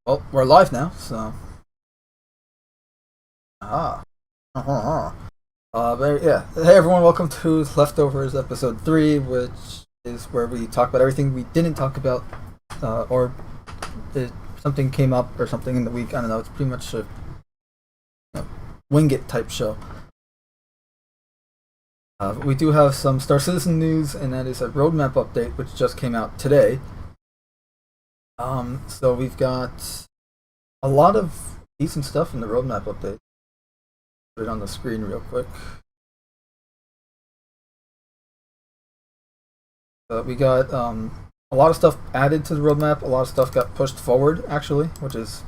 Well, we're live now, so. Ah. But yeah. Hey everyone, welcome to Leftovers Episode 3, which is where we talk about everything we didn't talk about, or something came up or something in the week. I don't know, it's pretty much a wing it type show. We do have some Star Citizen news, and that is a roadmap update, which just came out today. So we've got a lot of decent stuff in the roadmap update. Put it on the screen real quick. We got a lot of stuff added to the roadmap. A lot of stuff got pushed forward, actually, which is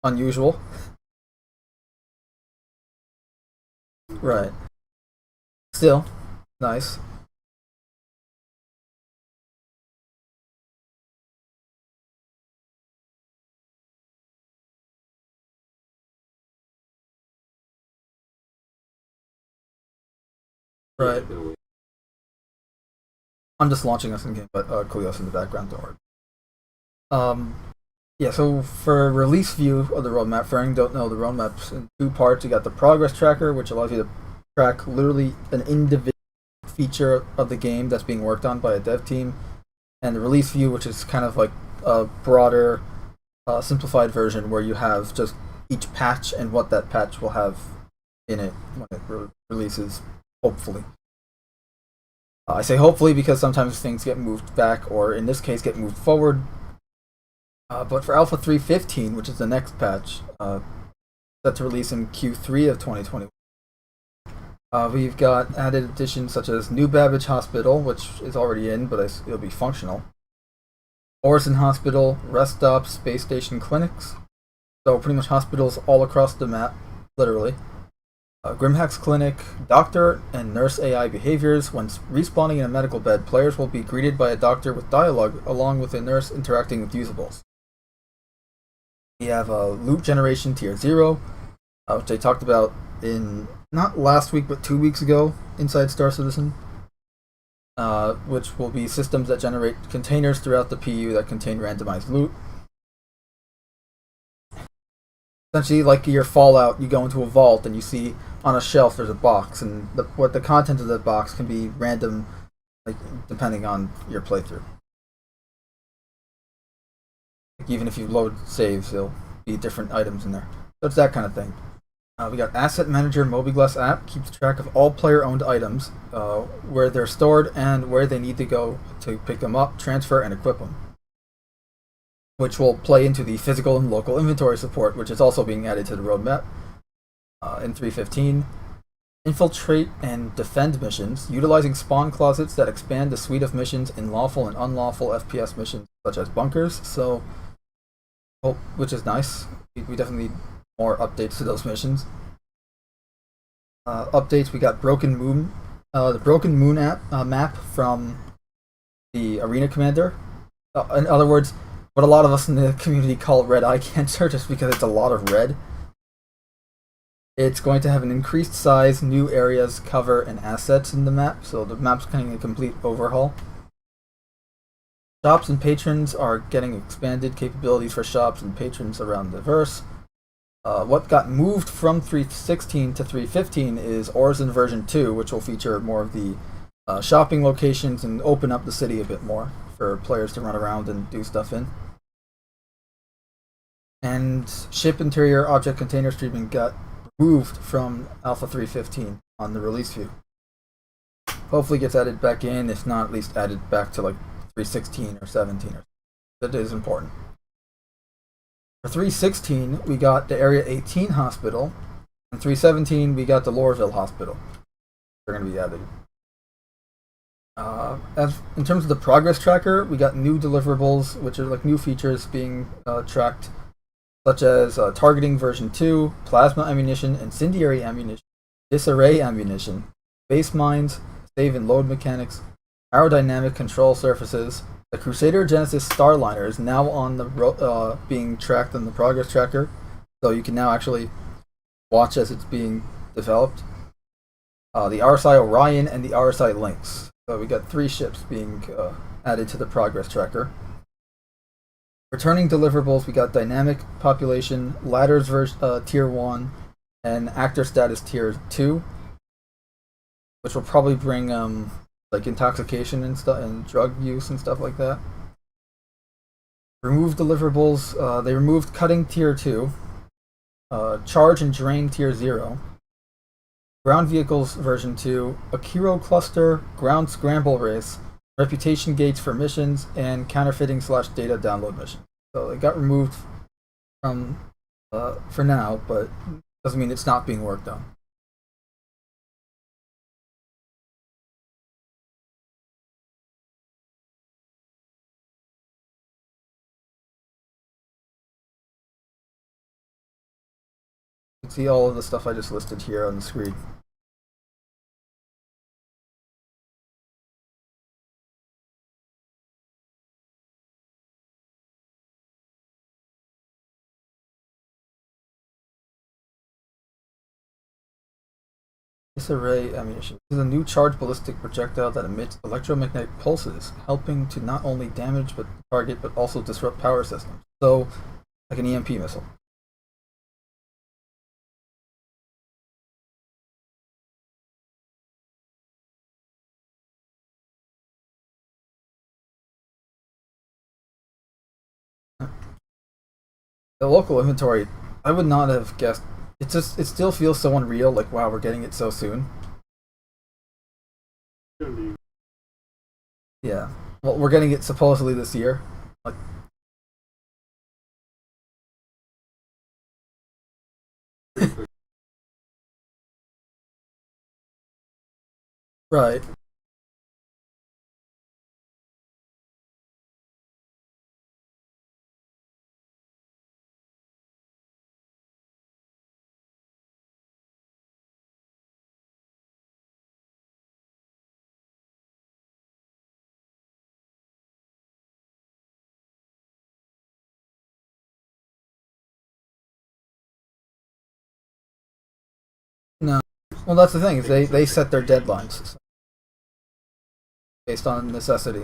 unusual. Right. Still, nice. Right. I'm just launching us in game, but Cleo's in the background, don't worry. Yeah, so for release view of the roadmap, for anyone who don't know, the roadmap's in two parts. You got the progress tracker, which allows you to track literally an individual feature of the game that's being worked on by a dev team, and the release view, which is kind of like a broader, simplified version where you have just each patch and what that patch will have in it when it releases, hopefully. I say hopefully because sometimes things get moved back, or in this case, get moved forward. But for Alpha 3.15, which is the next patch, set to release in Q3 of 2020, we've got added additions such as New Babbage Hospital, which is already in, but it'll be functional. Orison Hospital, rest stops, space station clinics. So pretty much hospitals all across the map, literally. Grimhack's Clinic, doctor and nurse AI behaviors. When respawning in a medical bed, players will be greeted by a doctor with dialogue, along with a nurse interacting with usables. We have loot generation tier 0, which I talked about in, not last week, but 2 weeks ago, inside Star Citizen, which will be systems that generate containers throughout the PU that contain randomized loot. Essentially, like your Fallout, you go into a vault and you see on a shelf there's a box, and what the content of that box can be random, like depending on your playthrough. Like, even if you load saves, there'll be different items in there. So it's that kind of thing. We got Asset Manager Mobigless app, keeps track of all player-owned items, where they're stored and where they need to go to pick them up, transfer, and equip them, which will play into the physical and local inventory support, which is also being added to the roadmap in 3.15. Infiltrate and defend missions, utilizing spawn closets that expand the suite of missions in lawful and unlawful FPS missions, such as bunkers. So, which is nice. We definitely need more updates to those missions. Updates, we got Broken Moon, the Broken Moon map from the Arena Commander. In other words, what a lot of us in the community call red eye cancer, just because it's a lot of red. It's going to have an increased size, new areas, cover, and assets in the map, so the map's getting a complete overhaul. Shops and patrons are getting expanded capabilities for shops and patrons around the verse. What got moved from 3.16 to 3.15 is Orison version 2, which will feature more of the shopping locations and open up the city a bit more for players to run around and do stuff in. And ship interior object container streaming got removed from Alpha 3.15 on the release view. Hopefully gets added back in, if not at least added back to like 3.16 or 17. That is important. For 3.16, we got the Area 18 Hospital, and 3.17 we got the Lorville Hospital. They're going to be added. As in terms of the progress tracker, we got new deliverables, which are like new features being tracked, such as targeting version 2, plasma ammunition, incendiary ammunition, disarray ammunition, base mines, save and load mechanics, aerodynamic control surfaces. The Crusader Genesis Starliner is now on the being tracked on the progress tracker, so you can now actually watch as it's being developed. The RSI Orion and the RSI Lynx. So we got 3 ships being added to the progress tracker. Returning deliverables, we got dynamic population, ladders tier 1, and actor status tier 2, which will probably bring like intoxication and stuff and drug use and stuff like that. Remove deliverables, they removed cutting tier 2, charge and drain tier 0, ground vehicles version 2, Akiro cluster, ground scramble race, reputation gates for missions, and counterfeiting / data download mission. So it got removed from for now, but doesn't mean it's not being worked on. You can see all of the stuff I just listed here on the screen. This array ammunition is a new charged ballistic projectile that emits electromagnetic pulses, helping to not only damage the target but also disrupt power systems. So, like an EMP missile. The local inventory, I would not have guessed. It still feels so unreal. Like, wow, we're getting it so soon. Yeah. Well, we're getting it supposedly this year. Like, right. No. Well, that's the thing. Is they set their deadlines based on necessity.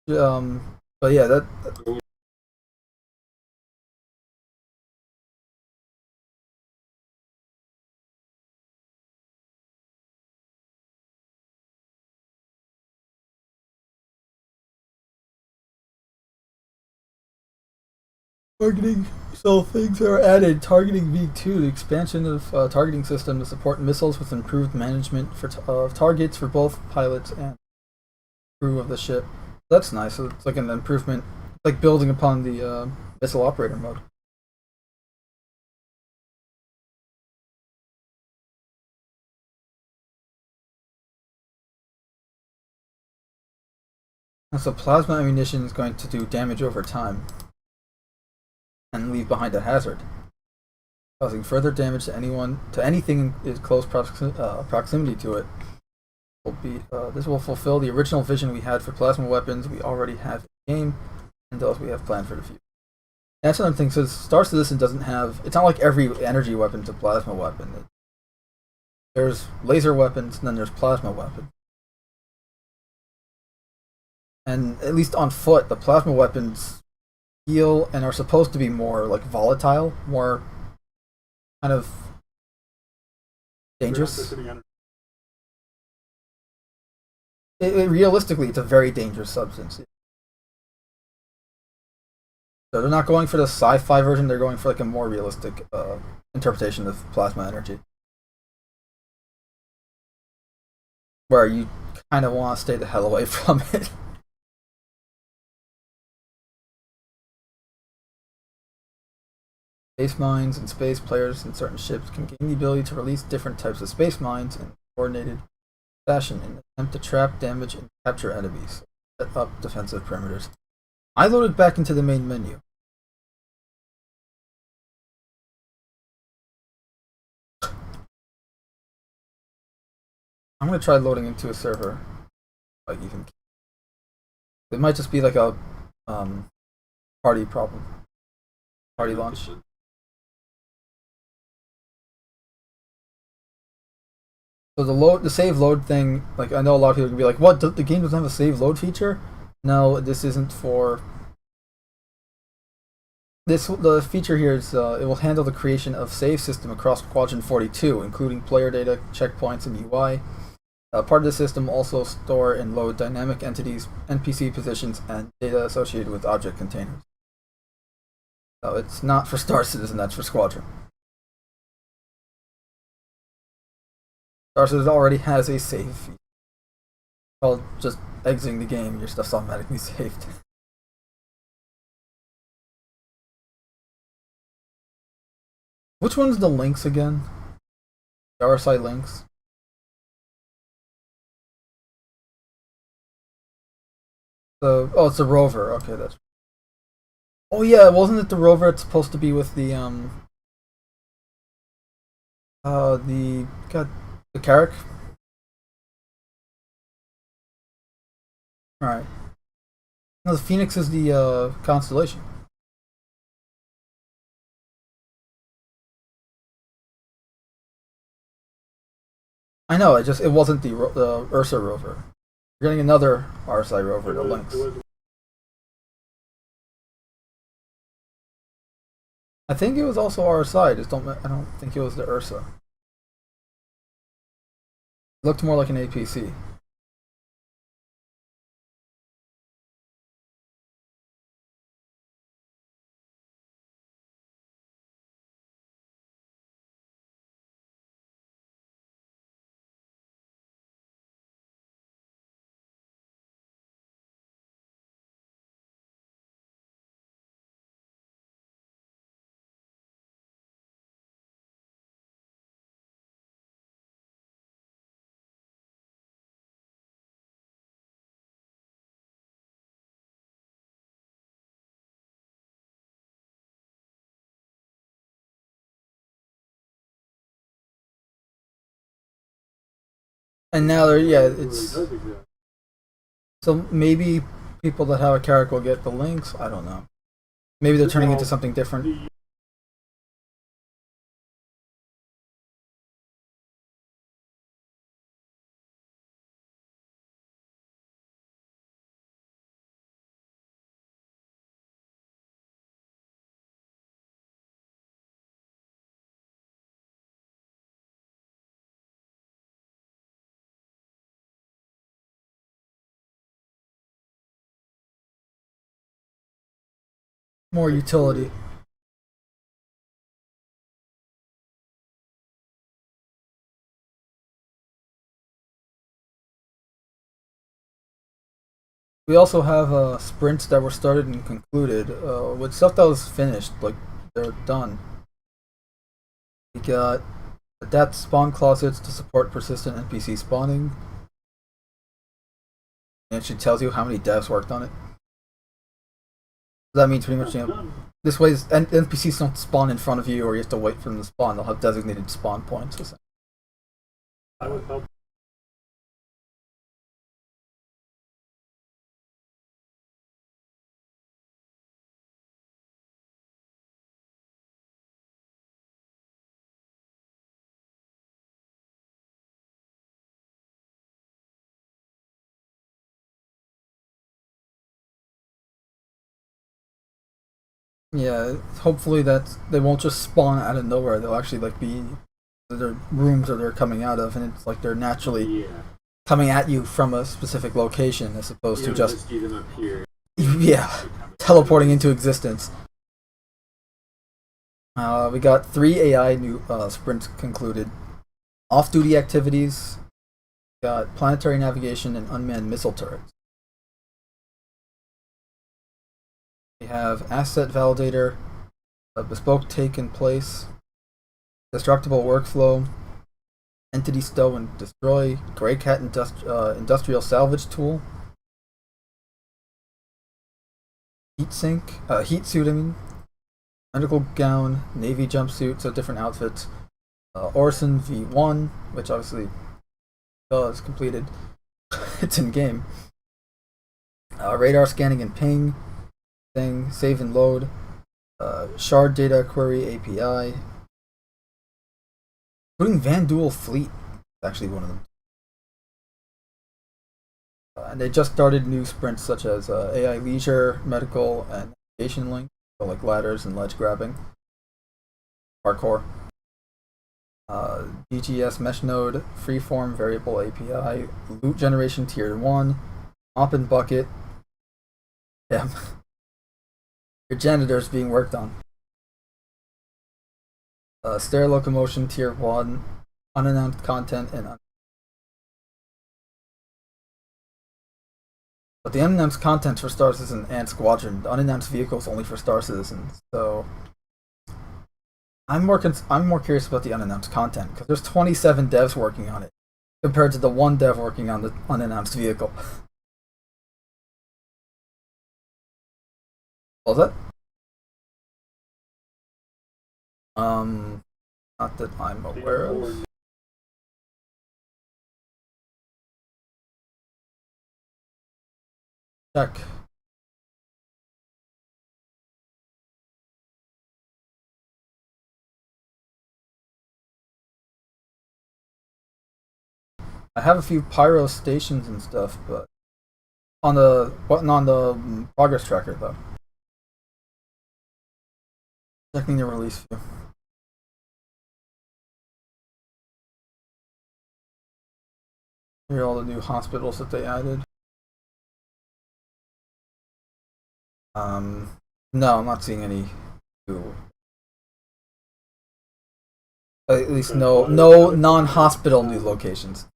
But yeah, that targeting. So things are added. Targeting V2, the expansion of targeting system to support missiles with improved management of targets for both pilots and crew of the ship. That's nice. So it's like an improvement, like building upon the missile operator mode. And so plasma ammunition is going to do damage over time and leave behind a hazard, causing further damage to anything in close proximity to it. This will fulfill the original vision we had for plasma weapons we already have in the game, and those we have planned for the future. And that's another thing. So Star Citizen doesn't have. It's not like every energy weapon's a plasma weapon. There's laser weapons, and then there's plasma weapons. And at least on foot, the plasma weapons feel and are supposed to be more like volatile, more kind of dangerous. Realistically, it's a very dangerous substance. So they're not going for the sci-fi version; they're going for like a more realistic interpretation of plasma energy, where you kind of want to stay the hell away from it. Space mines and space players in certain ships can gain the ability to release different types of space mines in a coordinated fashion in an attempt to trap, damage, and capture enemies. Set up defensive perimeters. I loaded back into the main menu. I'm gonna try loading into a server. Like even, it might just be like a party problem. Party launch. So the save load thing, like I know a lot of people can be like, "What? The game doesn't have a save load feature?" No, this isn't for. The feature here is it will handle the creation of save system across Quadrant 42, including player data, checkpoints, and UI. Part of the system also store and load dynamic entities, NPC positions, and data associated with object containers. So it's not for Star Citizen, that's for Squadron. Star Citizen already has a save feature. Called just exiting the game, your stuff's automatically saved. Which one's the links again? The RSI links? It's the rover. Okay, that's. Oh yeah, wasn't it the rover? It's supposed to be with the the Carrack. All right. No, the Phoenix is the constellation. I know. It wasn't the Ursa rover. You're getting another RSI rover. The links. I think it was also RSI. I don't think it was the Ursa. It looked more like an APC. And now it's so maybe people that have a Carrack will get the links. I don't know. Maybe they're turning into something different. More utility. We also have sprints that were started and concluded with stuff that was finished, like they're done. We got adapt spawn closets to support persistent NPC spawning. And it actually tells you how many devs worked on it. That means pretty much, this way NPCs don't spawn in front of you or you have to wait for them to spawn. They'll have designated spawn points. Yeah, hopefully they won't just spawn out of nowhere. They'll actually be their rooms that they're coming out of, and it's like they're naturally coming at you from a specific location as opposed to just see them appear. Yeah, teleporting into existence. We got 3 AI new sprints concluded. Off-duty activities. Got planetary navigation and unmanned missile turrets. We have asset validator, a bespoke take in place, destructible workflow, entity stow and destroy, Grey Cat industrial salvage tool, heat suit, medical gown, navy jumpsuit, so different outfits, Orson V1, which obviously is completed, it's in game, radar scanning and ping, save and load, shard data query API, including Van Duel Fleet, actually one of them. And they just started new sprints such as AI leisure, medical, and navigation link, so like ladders and ledge grabbing, parkour. GGS mesh node, freeform variable API, loot generation tier 1, mop and bucket. Yeah. Your janitor's being worked on. Stair locomotion tier 1, unannounced content, and but the unannounced content's for Star Citizen and Squadron. The unannounced vehicle's only for Star Citizens. So I'm more curious about the unannounced content because there's 27 devs working on it compared to the one dev working on the unannounced vehicle. What was that? Not that I'm aware of. Check. I have a few pyro stations and stuff, but on the progress tracker though. Checking the release view. Here are all the new hospitals that they added. No, I'm not seeing any new. At least no non-hospital new locations.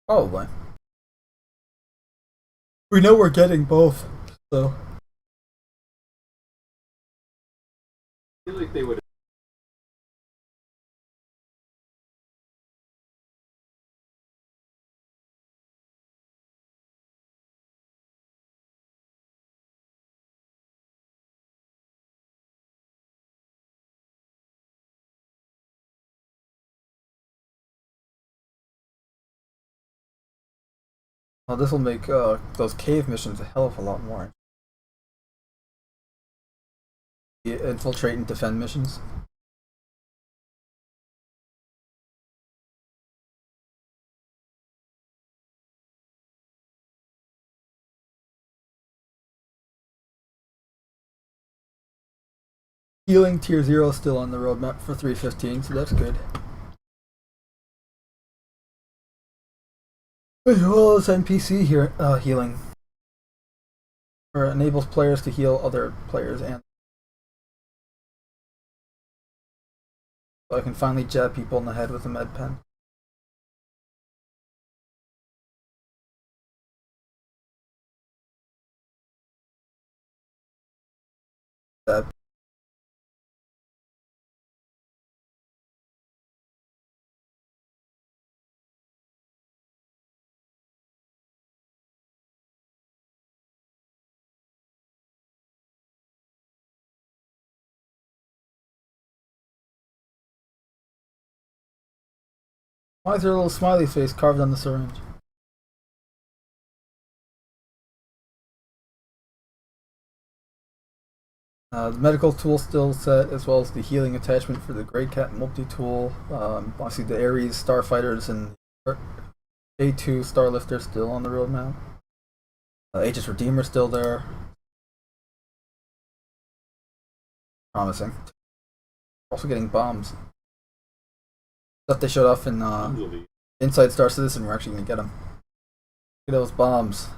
Probably. We know we're getting both, so. I feel like they would. Well, this will make those cave missions a hell of a lot more. The infiltrate and defend missions. Healing tier 0 is still on the roadmap for 315, so that's good. As well as NPC here, healing. Or enables players to heal other players and so I can finally jab people in the head with a med pen. Jab. Why is there a little smiley face carved on the syringe? The medical tool still set, as well as the healing attachment for the Grey Cat multi-tool. Obviously the Ares Starfighters and A2 Starlifter still on the roadmap. Aegis Redeemer still there. Promising. Also getting bombs. Stuff they showed off in Inside Star Citizen, we're actually going to get them. Look at those bombs.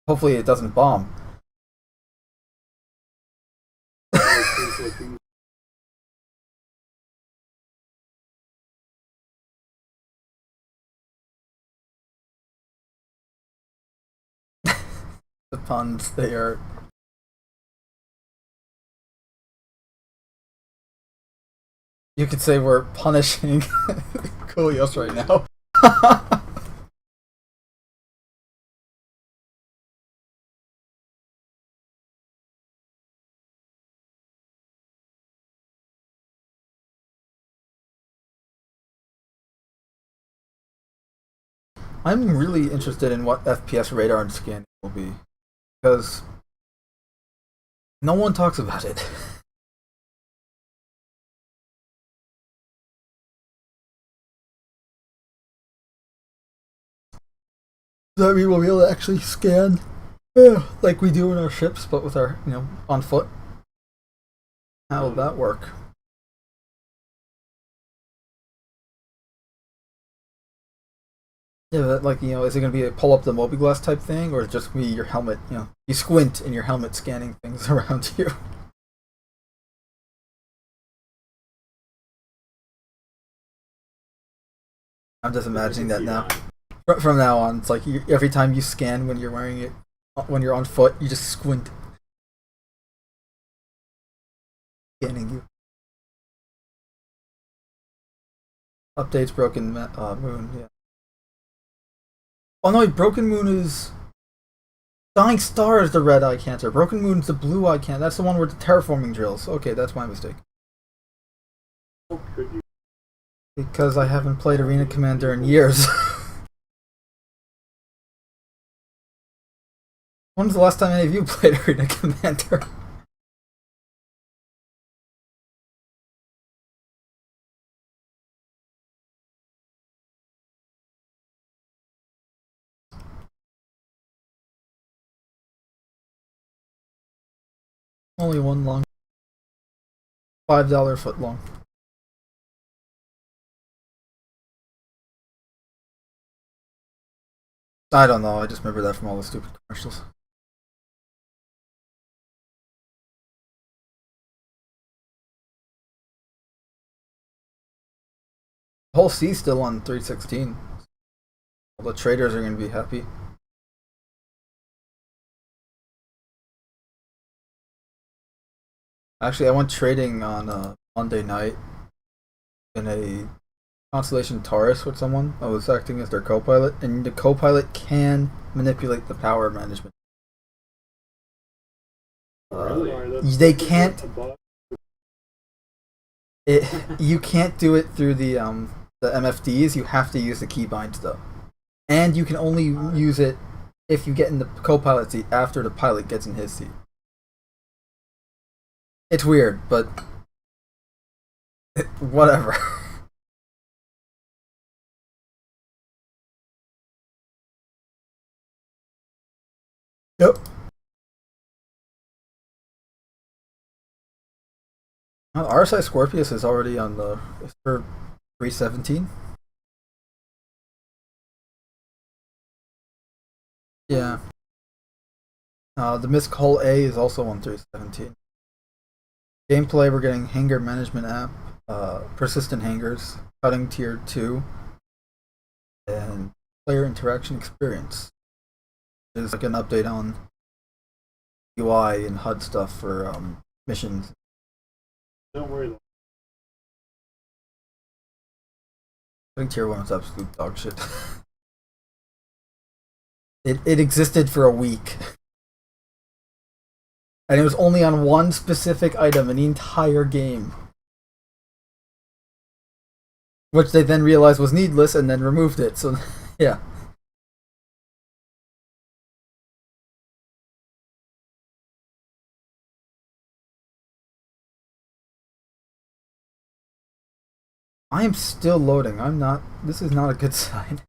Hopefully it doesn't bomb. The puns, they are. You could say we're punishing Kulios right now. I'm really interested in what FPS radar and scanning will be, because no one talks about it. So that we will be able to actually scan like we do in our ships, but with our, on foot. How will that work? Yeah, that, like, is it going to be a pull up the mobiGlass type thing, or is it just be your helmet, you squint and your helmet scanning things around you? I'm just imagining that now. From now on, it's like every time you scan when you're wearing it, when you're on foot, you just squint. Scanning you. Updates Broken Moon, yeah. Oh no, Broken Moon is... Dying Star is the red eye cancer. Broken Moon's the blue eye cancer. That's the one with the terraforming drills. Okay, that's my mistake. How could you? Because I haven't played Arena Commander in years. When was the last time any of you played Arena Commander? Only one long. $5 foot long. I don't know, I just remember that from all the stupid commercials. The whole C's still on 316. All the traders are going to be happy. Actually, I went trading on Monday night in a Constellation Taurus with someone. I was acting as their co-pilot, and the co-pilot can manipulate the power management. They can't. You can't do it through the MFDs. You have to use the keybinds though, and you can only use it if you get in the co-pilot seat after the pilot gets in his seat. It's weird, but whatever. Yep. RSI Scorpius is already on the for 317. Yeah. The Mist Hull A is also on 317. Gameplay, we're getting Hanger Management app, persistent hangers, cutting tier 2, and player interaction experience. There's like an update on UI and HUD stuff for missions. Don't worry. Cutting tier 1 is absolute dog shit. It existed for a week. And it was only on one specific item in the entire game. Which they then realized was needless and then removed it, so yeah. I am still loading. This is not a good sign.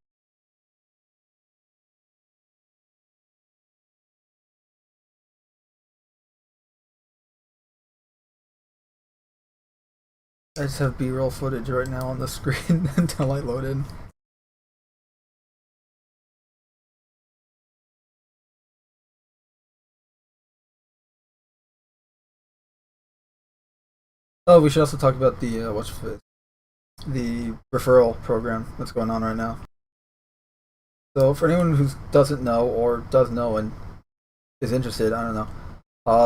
I just have B-roll footage right now on the screen until I load in. Oh, we should also talk about the the referral program that's going on right now. So for anyone who doesn't know or does know and is interested, I don't know.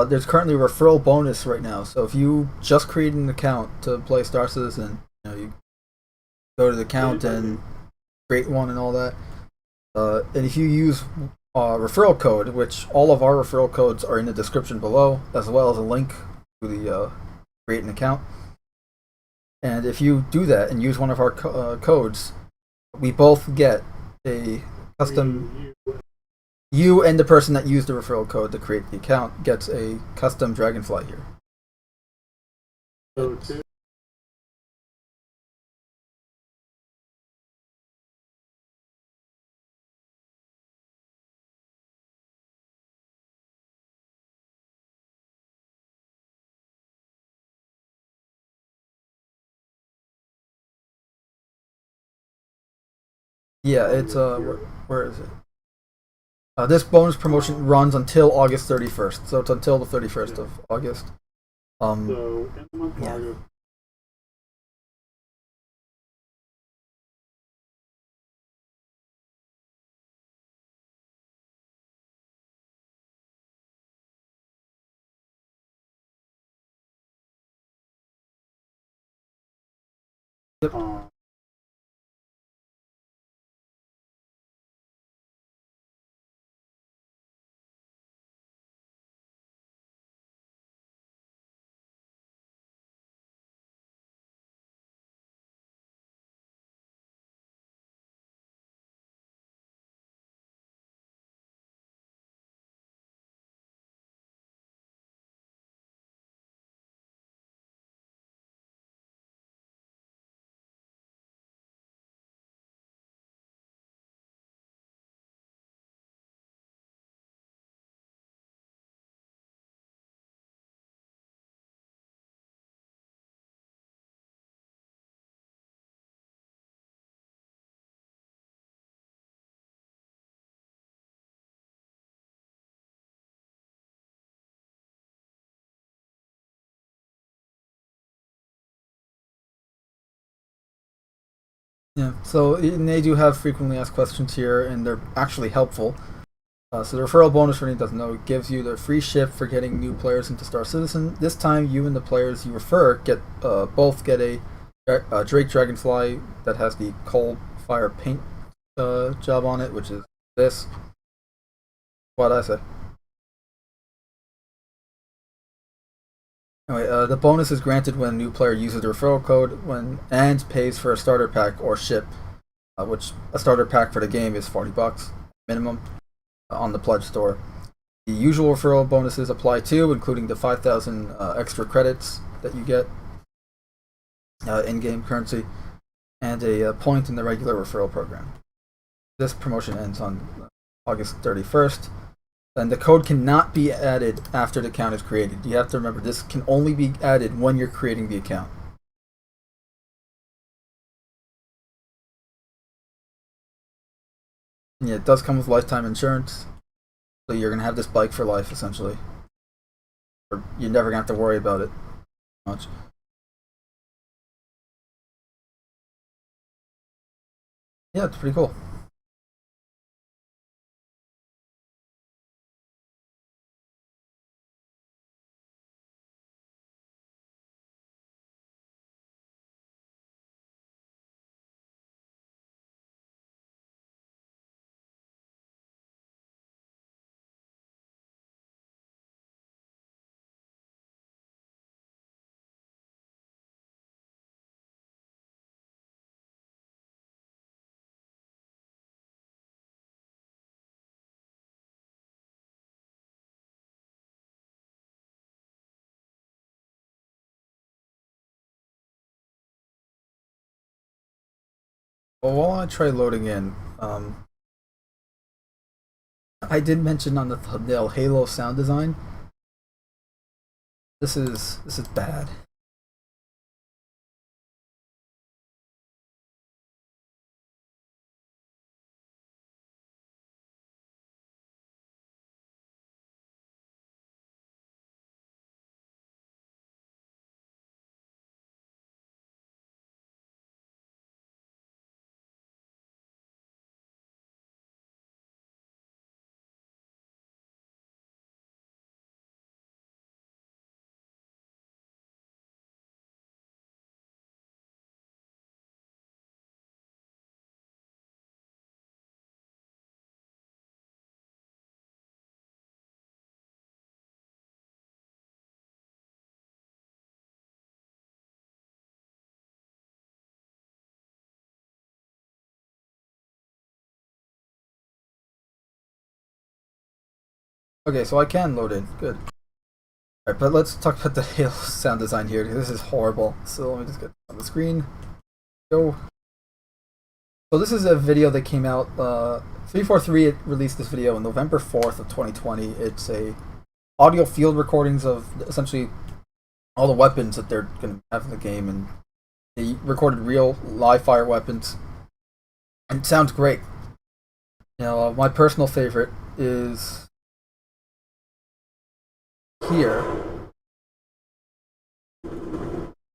There's currently a referral bonus right now. So if you just created an account to play Star Citizen, you go to the account and create one and all that. And if you use referral code, which all of our referral codes are in the description below, as well as a link to the create an account. And if you do that and use one of our codes, we both get a custom. You and the person that used the referral code to create the account gets a custom dragonfly here. So two. Yeah, it's where is it? This bonus promotion runs until August 31st, so it's until the 31st of August. So in the month of yeah. August, Yep. Yeah, so they do have frequently asked questions here, and they're actually helpful. So the referral bonus, for anyone who doesn't know, gives you the free ship for getting new players into Star Citizen. This time, you and the players you refer both get a Drake Dragonfly that has the coal fire paint job on it, which is this. What did I say? Anyway, the bonus is granted when a new player uses the referral code and pays for a starter pack or ship, which a starter pack for the game is $40 minimum on the pledge store. The usual referral bonuses apply too, including the 5,000 extra credits that you get in-game currency and a point in the regular referral program. This promotion ends on August 31st. And the code cannot be added after the account is created. You have to remember, this can only be added when you're creating the account. And yeah, it does come with lifetime insurance. So you're going to have this bike for life, essentially. Or you're never going to have to worry about it much. Yeah, it's pretty cool. Well, while I try loading in, I did mention on the thumbnail Halo sound design. This is bad. Okay, so I can load in. Good. Alright, but let's talk about the Halo sound design here. This is horrible. So let me just get on the screen. Go. So this is a video that came out. 343 released this video on November 4th of 2020. It's a audio field recordings of essentially all the weapons that they're going to have in the game, and they recorded real live fire weapons, and it sounds great. You know, my personal favorite is here.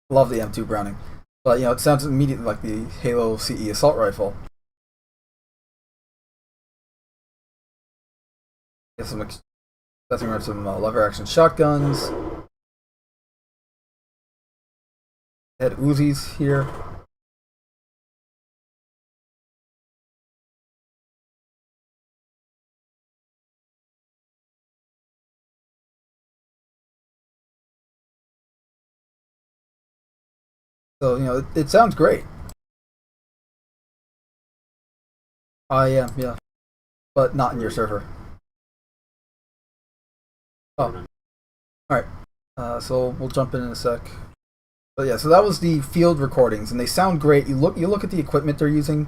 Love the M2 Browning, but you know, it sounds immediately like the Halo CE assault rifle. Get some lever action shotguns. Had Uzis here. So, you know, it sounds great. I am, yeah. But not in your server. Oh. Alright. So we'll jump in a sec. But yeah, so that was the field recordings, and they sound great. You look at the equipment they're using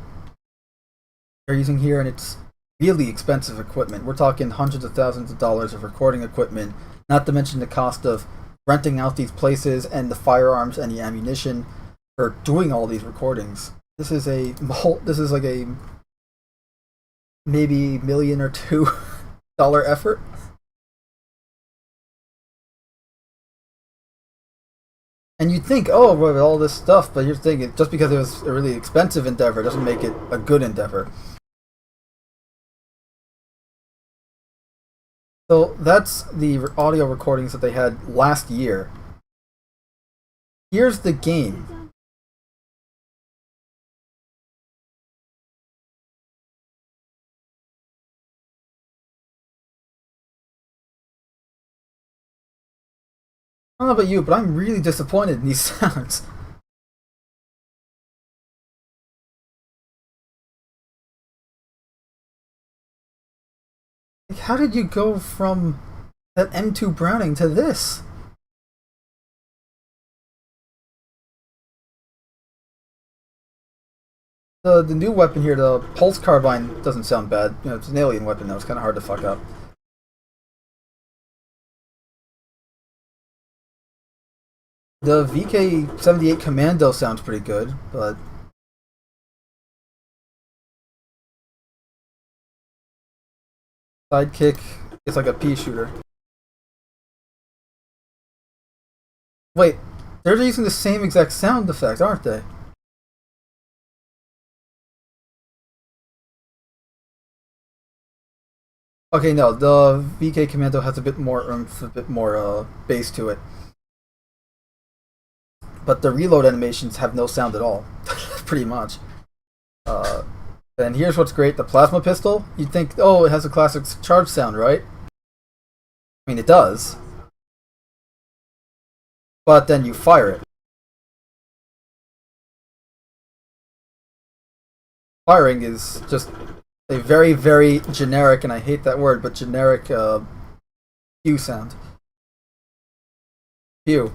here, and it's really expensive equipment. We're talking hundreds of thousands of dollars of recording equipment, not to mention the cost of renting out these places and the firearms and the ammunition for doing all these recordings. This is like a maybe $1 or $2 million effort. And you'd think, oh, with all this stuff, but here's the thing, just because it was a really expensive endeavor doesn't make it a good endeavor. So that's the audio recordings that they had last year. Here's the game. I don't know about you, but I'm really disappointed in these sounds. Like, how did you go from that M2 Browning to this? The new weapon here, the Pulse Carbine, doesn't sound bad. You know, it's an alien weapon though, it's kind of hard to fuck up. The VK-78 Commando sounds pretty good, but Sidekick is like a pea shooter. Wait, they're using the same exact sound effect, aren't they? Okay, no, the VK Commando has a bit more oomph, a bit more bass to it. But the reload animations have no sound at all, pretty much. Uh, and here's what's great: the plasma pistol. You'd think, oh, it has a classic charge sound, right? I mean, it does. But then you fire it. Firing is just a very, very generic, and I hate that word, but generic pew sound. Pew.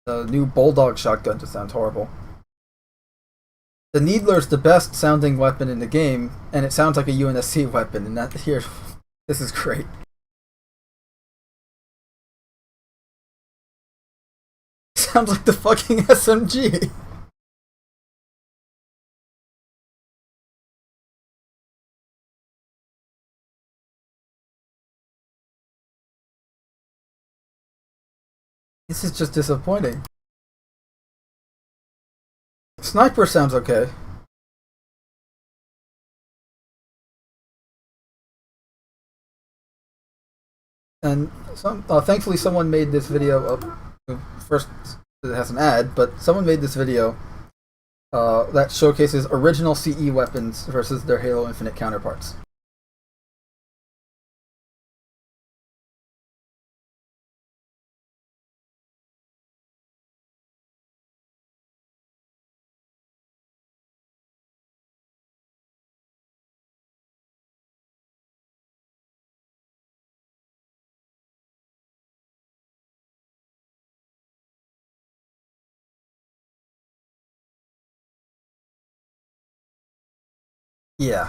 The new Bulldog shotgun just sounds horrible. The Needler's the best sounding weapon in the game, and it sounds like a UNSC weapon, and that here, this is great. It sounds like the fucking SMG. This is just disappointing. Sniper sounds okay. And thankfully someone made this video first, it has an ad, but someone made this video that showcases original CE weapons versus their Halo Infinite counterparts. Yeah.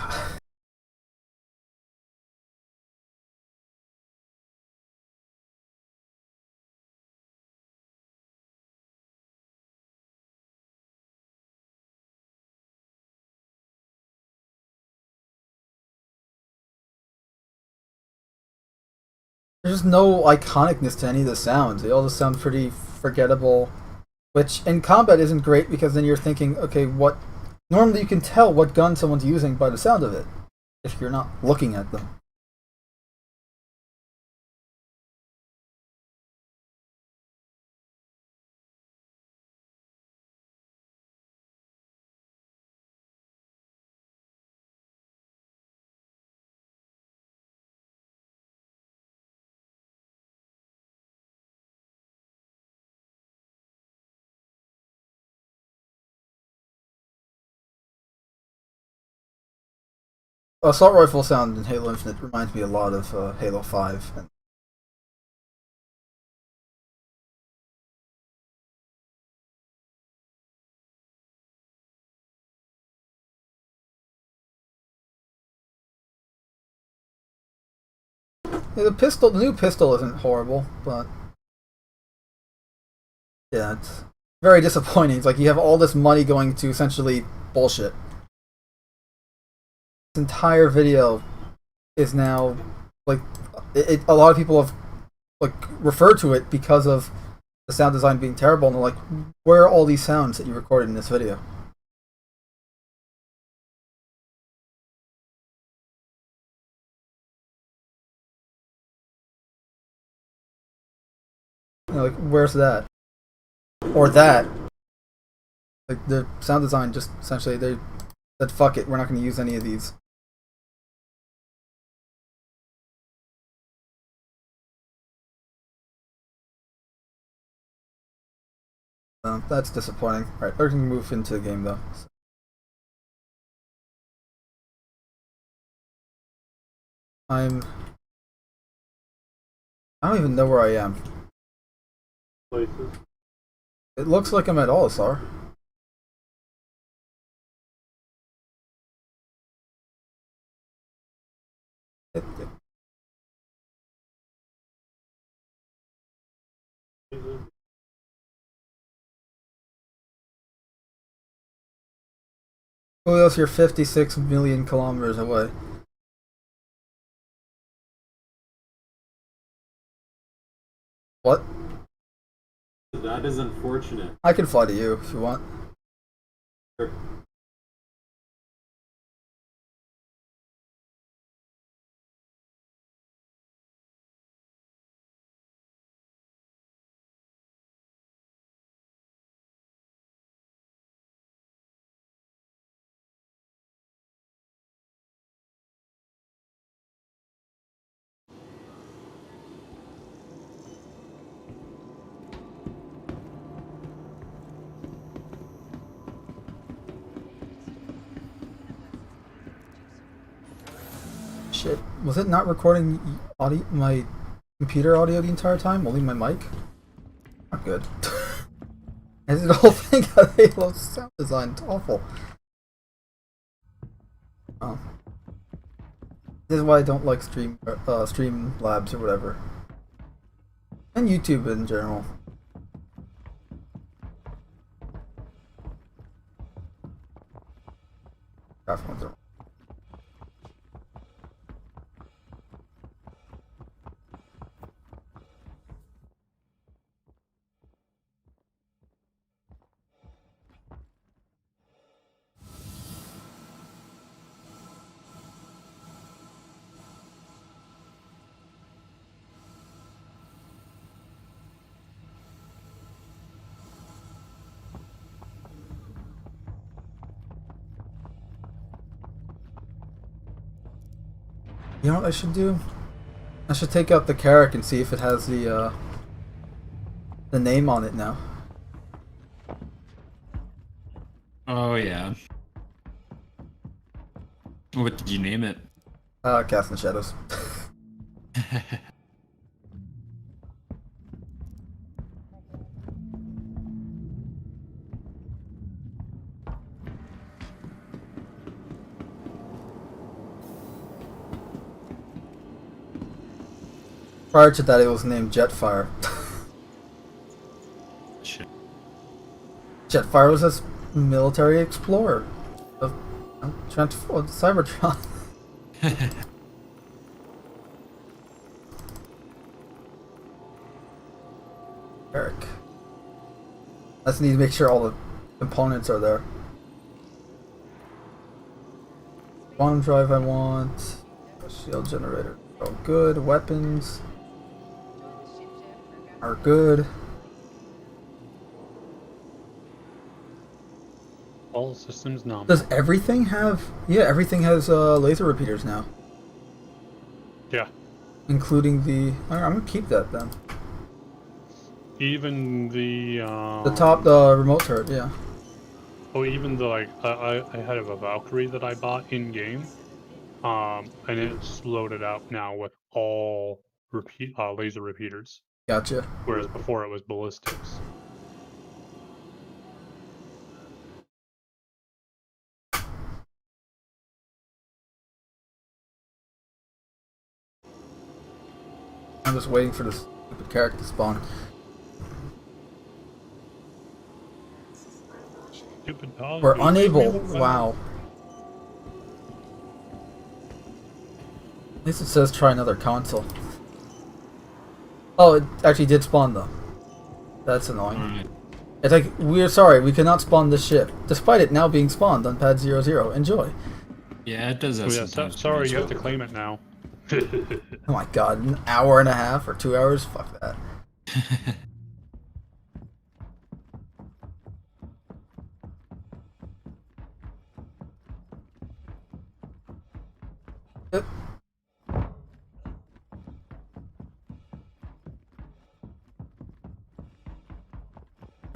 There's no iconicness to any of the sounds. They all just sound pretty forgettable. Which in combat isn't great because then you're thinking, okay, what. Normally you can tell what gun someone's using by the sound of it if you're not looking at them. Assault rifle sound in Halo Infinite reminds me a lot of Halo 5. Yeah, the new pistol isn't horrible, but yeah, it's very disappointing. It's like you have all this money going to essentially bullshit. This entire video is now like a lot of people have like referred to it because of the sound design being terrible, and they're like, where are all these sounds that you recorded in this video? You know, like, where's that? Or that? Like, the sound design just essentially, they said, fuck it, we're not going to use any of these. That's disappointing. Alright, we're going to move into the game though. I don't even know where I am. Places. It looks like I'm at Olisar. Julius, you're 56 million kilometers away. What? That is unfortunate. I can fly to you if you want. Sure. Shit, was it not recording audio, my computer audio the entire time? Only my mic? Not good. I did the whole thing of Halo sound design. It's awful. Oh. This is why I don't like stream labs or whatever. And YouTube in general. Craft ones are. You know what I should do? I should take out the Carrack and see if it has the name on it now. Oh yeah. What did you name it? Cast in Shadows. Prior to that, it was named Jetfire. Shit. Jetfire was a military explorer of Cybertron. Eric. I just need to make sure all the components are there. Quantum drive I want. A shield generator. Oh, good. Weapons are good. All systems nominal. Does everything have... Yeah, everything has laser repeaters now. Yeah. Including the... I'm gonna keep that then. Even the top, the remote turret, yeah. Oh, even the I had a Valkyrie that I bought in game, and it's loaded out now with all laser repeaters, Gotcha. whereas before it was ballistics. I'm just waiting for this stupid character to spawn. Stupid dog. We're you unable. leave me alone. Wow. At least it says try another console. Oh, it actually did spawn though. That's annoying. Alright. It's like, we're sorry, we cannot spawn this ship, despite it now being spawned on pad 00. Enjoy. Yeah, it does that Oh, yeah, sometimes. sorry, you have to claim it now. Oh my god, an hour and a half or 2 hours? Fuck that. Yep.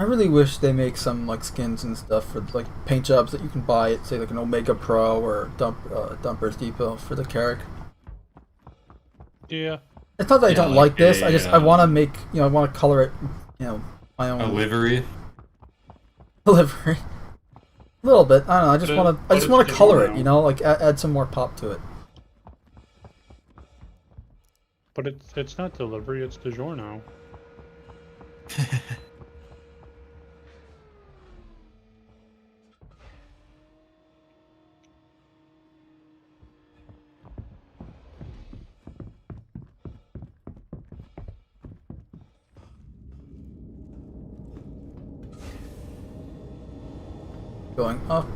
I really wish they make some like skins and stuff for like paint jobs that you can buy at, say, like an Omega Pro or Dumpers Depot for the Carrack. Yeah. It's not that I Yeah, don't like like this. a, I want to make, I want to color it, my own A livery. livery. A little bit. I don't know. I just But- want to. I but just it's want to color different it. now. Like add some more pop to it. But it's not delivery, it's DiGiorno. Going up.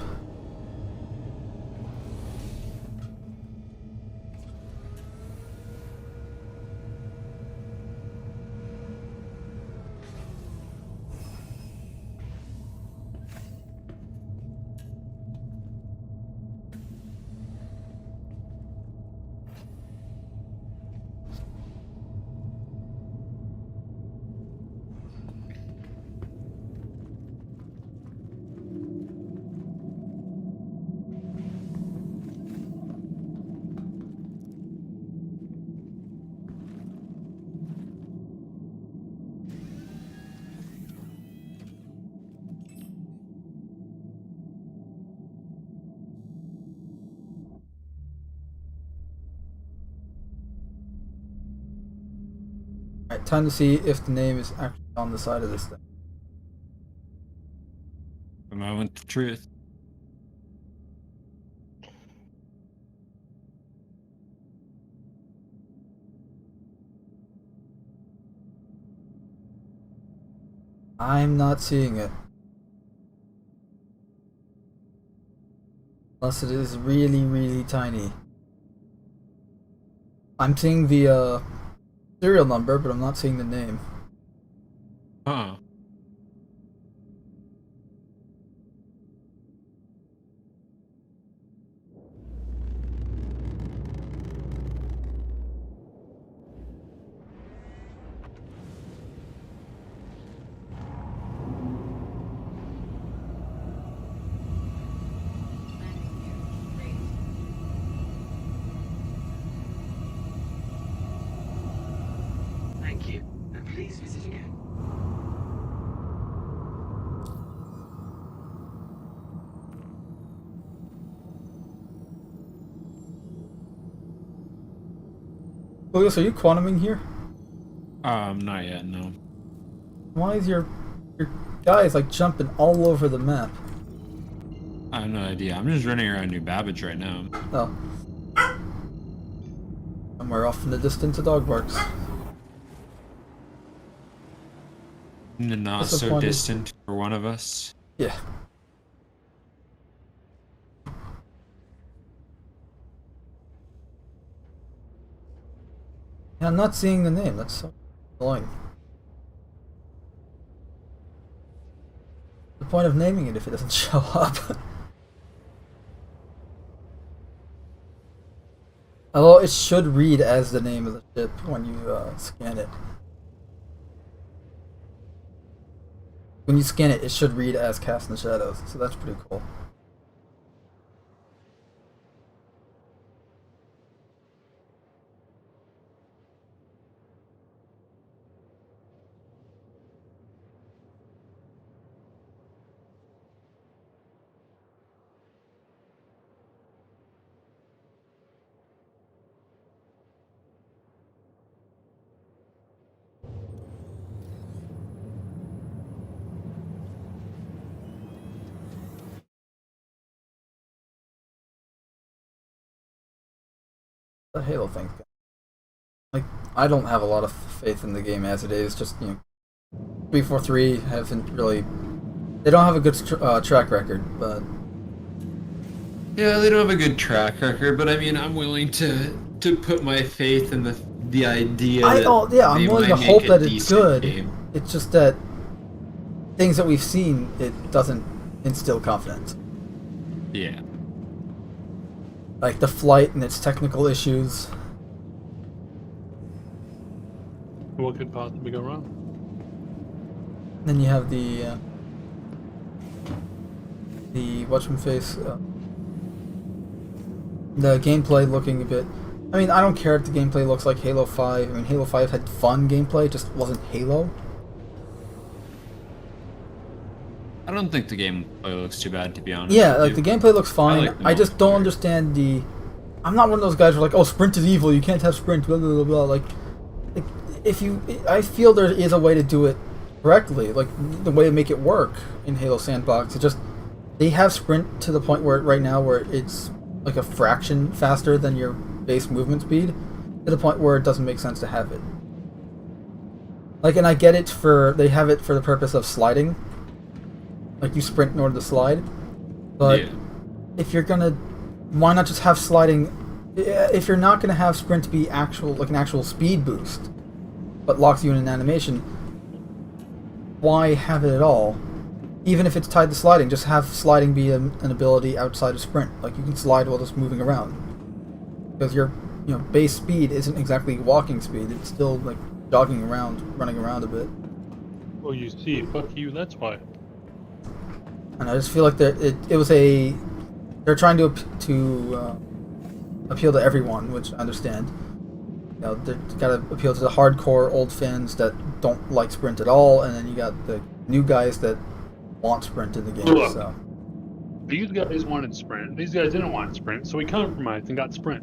Alright, time to see if the name is actually on the side of this thing. The moment of truth. I'm not seeing it. Unless it is really, really tiny. I'm seeing the serial number, but I'm not seeing the name. Huh. Thank you, and please visit again. Julius, are you quantuming here? Not yet, no. Why is your guys like jumping all over the map? I have no idea. I'm just running around New Babbage right now. Oh. Somewhere off in the distance, a dog barks. Not so Disappointed. distant for one of us. Yeah. Yeah, I'm not seeing the name. That's so annoying. The point of naming it if it doesn't show up. Although it should read as the name of the ship when you scan it. When you scan it, it should read as Cast in the Shadows, so that's pretty cool. The Halo thing. Like, I don't have a lot of faith in the game as it is. Just, 343 hasn't really. They don't have a good track record, but Yeah, they don't have a good track record, but I mean, I'm willing to put my faith in the idea that I'm they willing to might hope make a that it's decent good. game. It's just that things that we've seen, it doesn't instill confidence. Yeah. Like the flight and its technical issues. What could possibly go wrong? Then you have the whatchamface, the gameplay looking a bit. I mean, I don't care if the gameplay looks like Halo 5. I mean, Halo 5 had fun gameplay, it just wasn't Halo. I don't think the gameplay looks too bad, to be honest. Yeah, with like you. the gameplay looks fine. like the I just don't multiplayer. understand the. I'm not one of those guys who are like, oh, sprint is evil. You can't have sprint. Blah blah blah blah. Like if you, I feel there is a way to do it correctly. Like the way to make it work in Halo Sandbox. It's just they have sprint to the point where right now where it's like a fraction faster than your base movement speed, to the point where it doesn't make sense to have it. Like, and I get it they have it for the purpose of sliding. Like you sprint in order to slide, but Yeah. if you're gonna, why not just have sliding? If you're not gonna have sprint be an actual speed boost, but locks you in an animation, why have it at all? Even if it's tied to sliding, just have sliding be an ability outside of sprint. Like you can slide while just moving around, because your base speed isn't exactly walking speed. It's still like jogging around, running around a bit. Oh, you see, fuck you, that's why. And I just feel like they're trying to appeal to everyone, which I understand. They gotta appeal to the hardcore old fans that don't like sprint at all, and then you got the new guys that want sprint in the game. Look. So These guys wanted sprint. These guys didn't want sprint, so we compromised and got sprint.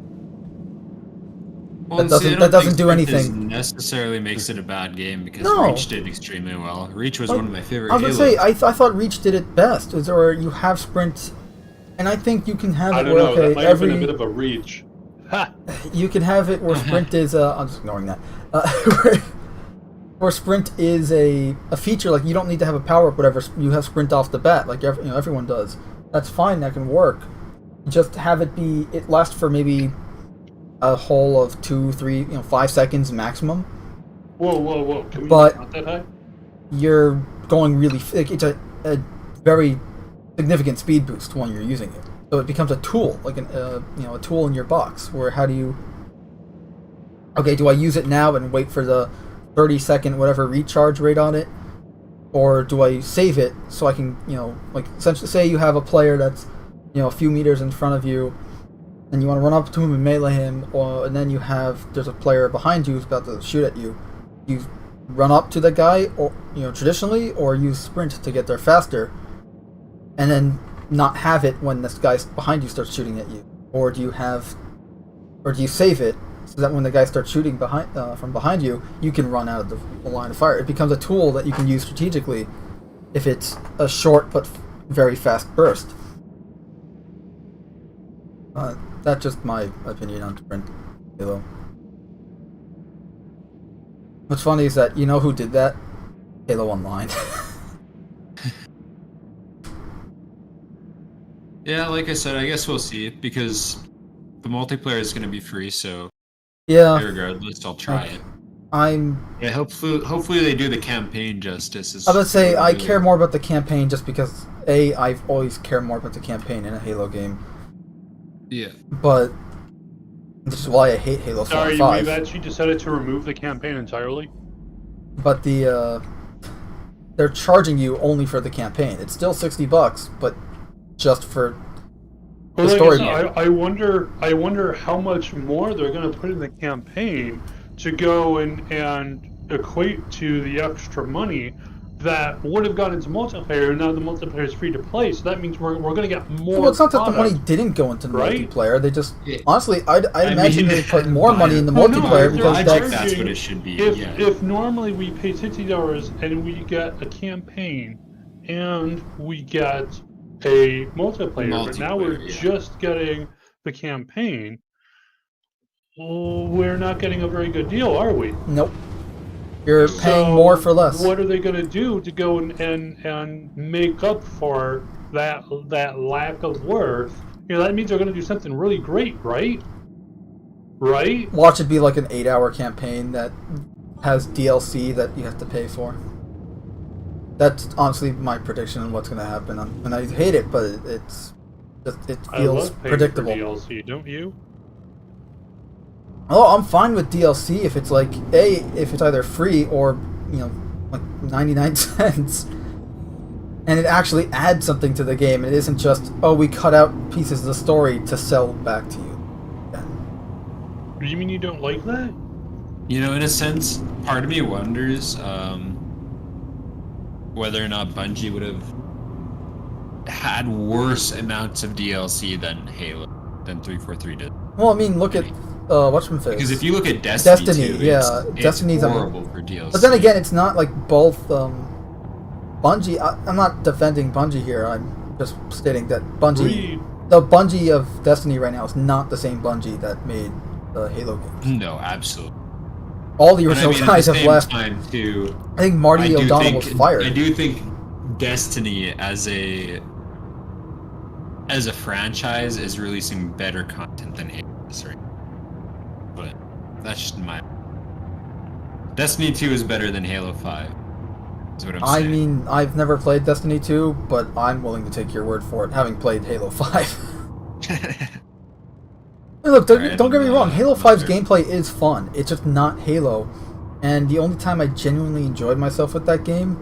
Well, That see, I doesn't- don't that doesn't think do Sprint anything. Necessarily makes it a bad game because No. Reach did extremely well. Reach was one of my favorite. I was gonna Halos. say I thought Reach did it best, or you have sprint, and I think you can have I it don't where know, that might have been a every bit of a reach. Ha! you can have it where sprint is. I'm just ignoring that. Where sprint is a feature, like you don't need to have a power up, whatever. You have sprint off the bat, like everyone does. That's fine. That can work. Just have it be. It lasts for maybe a whole of 2, 3, 5 seconds maximum. Whoa. Can we But- not that high? You're going really. It's a very significant speed boost when you're using it. So it becomes a tool, like a tool in your box. Where how do you? Okay, do I use it now and wait for the 30-second whatever recharge rate on it, or do I save it so I can like essentially say you have a player that's a few meters in front of you, and you want to run up to him and melee him, and then there's a player behind you who's about to shoot at you. You run up to the guy, or traditionally, or use sprint to get there faster, and then not have it when this guy behind you starts shooting at you, or do you save it so that when the guy starts shooting from behind you, you can run out of the line of fire. It becomes a tool that you can use strategically if it's a short but very fast burst. That's just my opinion on Sprint Halo. What's funny is that, you know who did that? Halo Online. Yeah, like I said, I guess we'll see, because the multiplayer is going to be free, so Yeah, regardless, I'll try it. yeah, Hopefully they do the campaign justice. I would say I care more about the campaign just because I've always cared more about the campaign in a Halo game. Yeah. But this is why I hate Halo 5. Sorry, we've actually decided to remove the campaign entirely. But they're charging you only for the campaign. It's still $60, but just for the story mode. I wonder how much more they're going to put in the campaign to go and equate to the extra money that would have gone into multiplayer, and now the multiplayer is free to play. So that means we're going to get more. Well, it's not that the money didn't go into right? multiplayer. They just honestly, I'd imagine they put more money in the multiplayer because I think that's what it should be. If normally we pay $60 and we get a campaign and we get a multiplayer, but now we're just getting the campaign. Well, we're not getting a very good deal, are we? Nope. You're paying more for less. What are they going to do to go and make up for that lack of worth? You know, that means they're going to do something really great, right? Right? Watch it be like an 8-hour campaign that has DLC that you have to pay for. That's honestly my prediction on what's going to happen. And I hate it, but it feels predictable. I love paying for DLC, don't you? Oh, I'm fine with DLC if it's like if it's either free or, you know, like 99 cents, and it actually adds something to the game. It isn't just, oh, we cut out pieces of the story to sell back to you. Do you mean you don't like that? You know, in a sense, part of me wonders whether or not Bungie would have had worse amounts of DLC than 343 did. Well, I mean, look at whatchamafface. Because if you look at Destiny, Destiny's horrible for DLC. But then again, it's not like both Bungie. I'm not defending Bungie here. I'm just stating that the Bungie of Destiny right now is not the same Bungie that made the Halo games. No, absolutely. All the original guys have left. Time too, I think Marty O'Donnell was fired. I do think Destiny as a franchise is releasing better content than Halo is right now. But that's just my... Destiny 2 is better than Halo 5. Is what I'm saying. I mean, I've never played Destiny 2, but I'm willing to take your word for it, having played Halo 5. Hey, look, don't get me wrong, Halo 5's gameplay is fun. It's just not Halo. And the only time I genuinely enjoyed myself with that game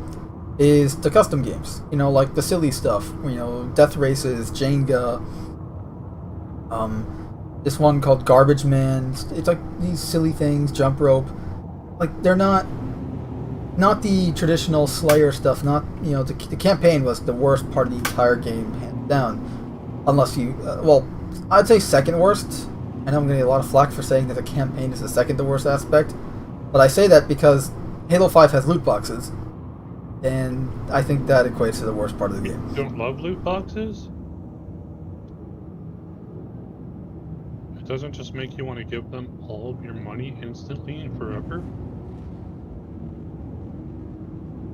is the custom games. You know, like the silly stuff. You know, Death Races, Jenga, this one called Garbage Man. It's like these silly things, Jump Rope. Like, they're not the traditional Slayer stuff. Not, you know, the campaign was the worst part of the entire game, hands down. Unless you, well, I'd say second worst. I know I'm going to get a lot of flack for saying that the campaign is the second to worst aspect. But I say that because Halo 5 has loot boxes. And I think that equates to the worst part of the game. You don't love loot boxes? It doesn't just make you want to give them all of your money instantly and forever?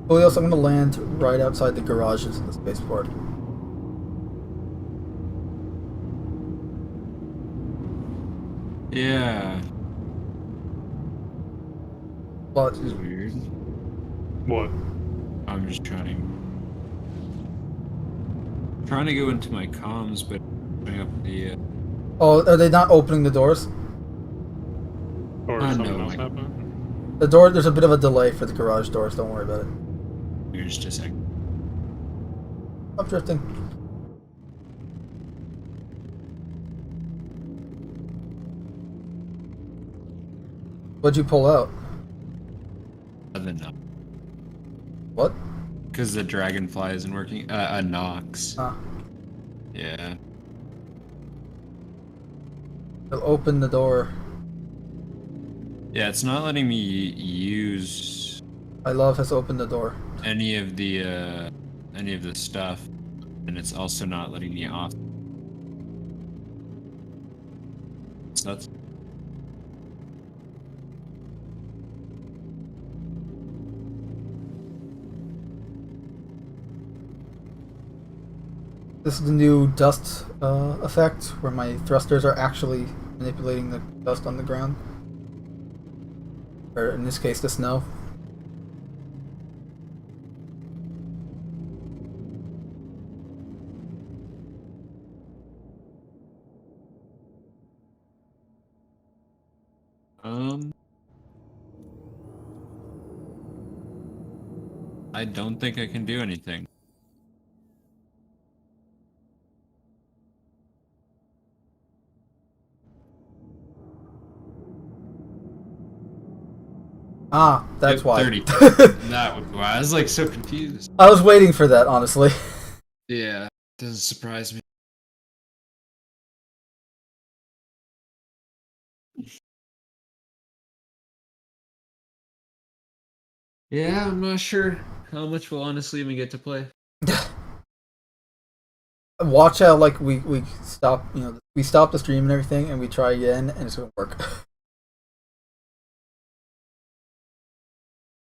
Julius, I'm going to land right outside the garages in the spaceport. Yeah. But This is weird. What? I'm just trying to go into my comms, but bring up the... oh, are they not opening the doors? Or I something know, else like- happened? The door, there's a bit of a delay for the garage doors, don't worry about it. Here's just a second. I'm drifting. What'd you pull out? Other than that. What? Because the dragonfly isn't working. A Nox. Ah. Yeah. They'll open the door. Yeah, it's not letting me use My love has opened the door. any of the stuff, and it's also not letting me off. So that's This is the new dust effect, where my thrusters are actually manipulating the dust on the ground. Or in this case, the snow. I don't think I can do anything. Ah, that's Yep, why. 30. That would why I was like so confused. I was waiting for that, honestly. Yeah, doesn't surprise me. Yeah, I'm not sure how much we'll honestly even get to play. Watch out, like we stop, we stop the stream and everything, and we try again, and it's gonna work.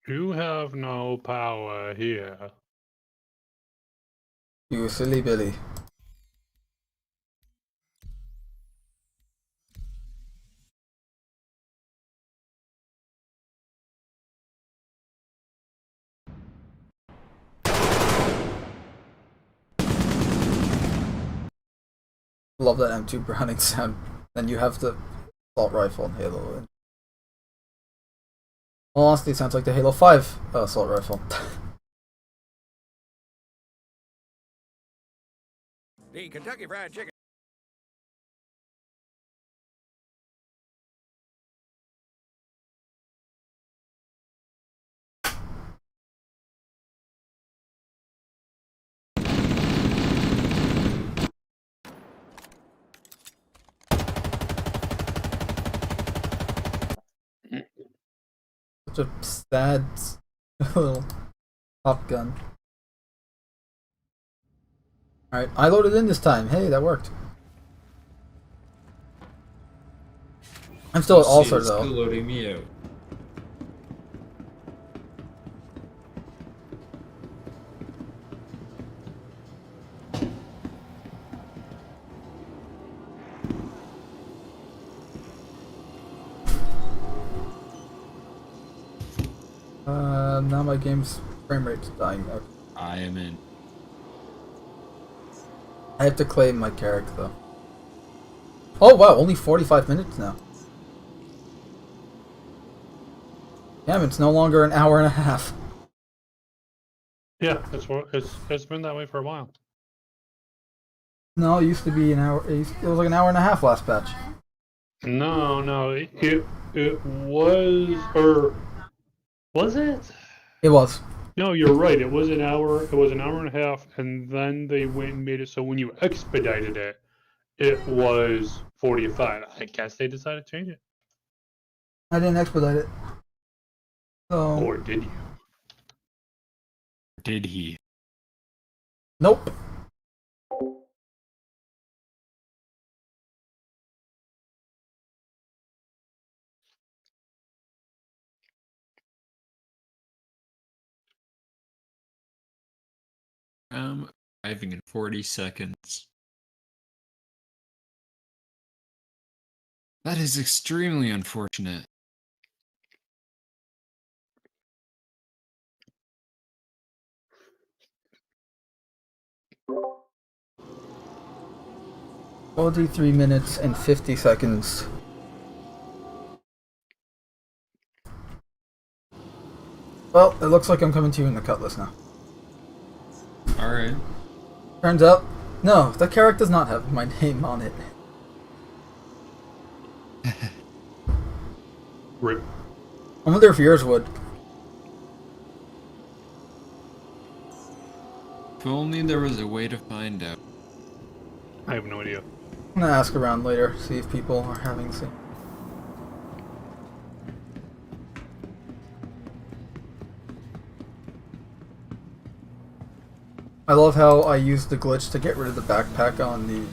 You have no power here. You silly Billy. Love that M2 Browning sound. Then you have the assault rifle and Halo. In all honesty, it sounds like the Halo 5 assault rifle. The Kentucky Fried Chicken. Such a sad little pop gun. Alright, I loaded in this time. Hey, that worked. I'm still at Ulcer, It's though. still loading me out. Now my game's frame rate's dying. Okay. I am in. I have to claim my character, though. Oh wow, only 45 minutes now. Damn, it's no longer an hour and a half. Yeah, it's been that way for a while. No, it used to be an hour. It was like an hour and a half last patch. No, it was, or was it? It was. No, you're right. It was an hour. It was an hour and a half, and then they went and made it so when you expedited it, it was 45. I guess they decided to change it. I didn't expedite it. So. Or did you? Did he? Nope. Arriving in 40 seconds. That is extremely unfortunate. OD 3 minutes and 50 seconds. Well, it looks like I'm coming to you in the Cutlass now. Alright. Turns out, no, the character does not have my name on it. Rip. I wonder if yours would. If only there was a way to find out. I have no idea. I'm gonna ask around later, see if people are having the same. I love how I used the glitch to get rid of the backpack on the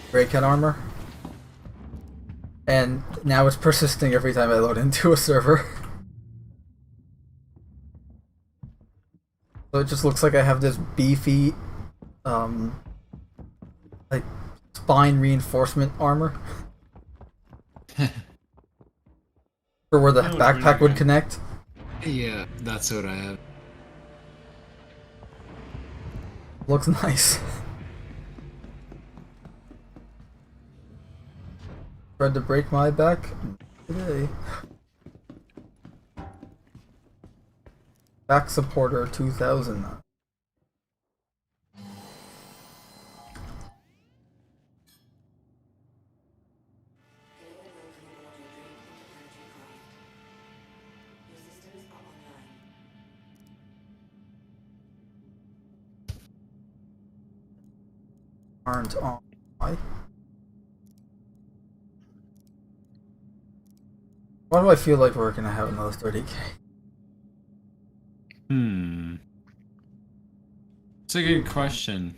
break-in armor. And now it's persisting every time I load into a server. So it just looks like I have this beefy, like, spine reinforcement armor. For where the backpack would connect. Yeah, that's what I have. Looks nice. Tried to break my back today. Back supporter 2000. Aren't on. Why? Why do I feel like we're gonna have another 30k? It's a good question.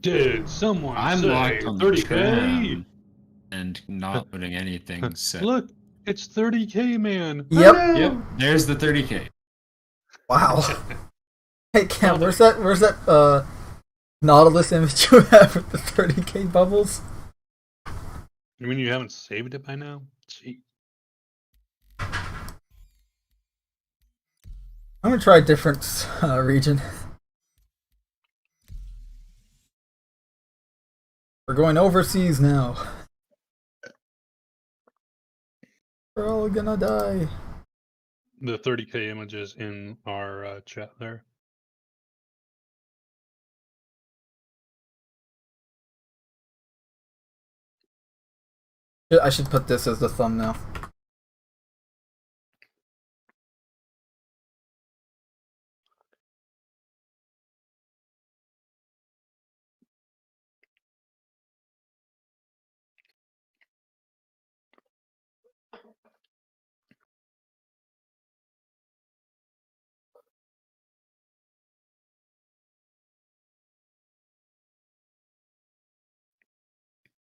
Did someone I'm say locked on the 30k? tram and not putting anything set. Look, it's 30k, man. Yep. Hurrah! Yep, there's the 30k. Wow. Hey Cam, where's that Nautilus image you have with the 30k bubbles? You mean you haven't saved it by now? Gee. I'm gonna try a different region. We're going overseas now. We're all gonna die. The 30k images in our chat there. I should put this as the thumbnail.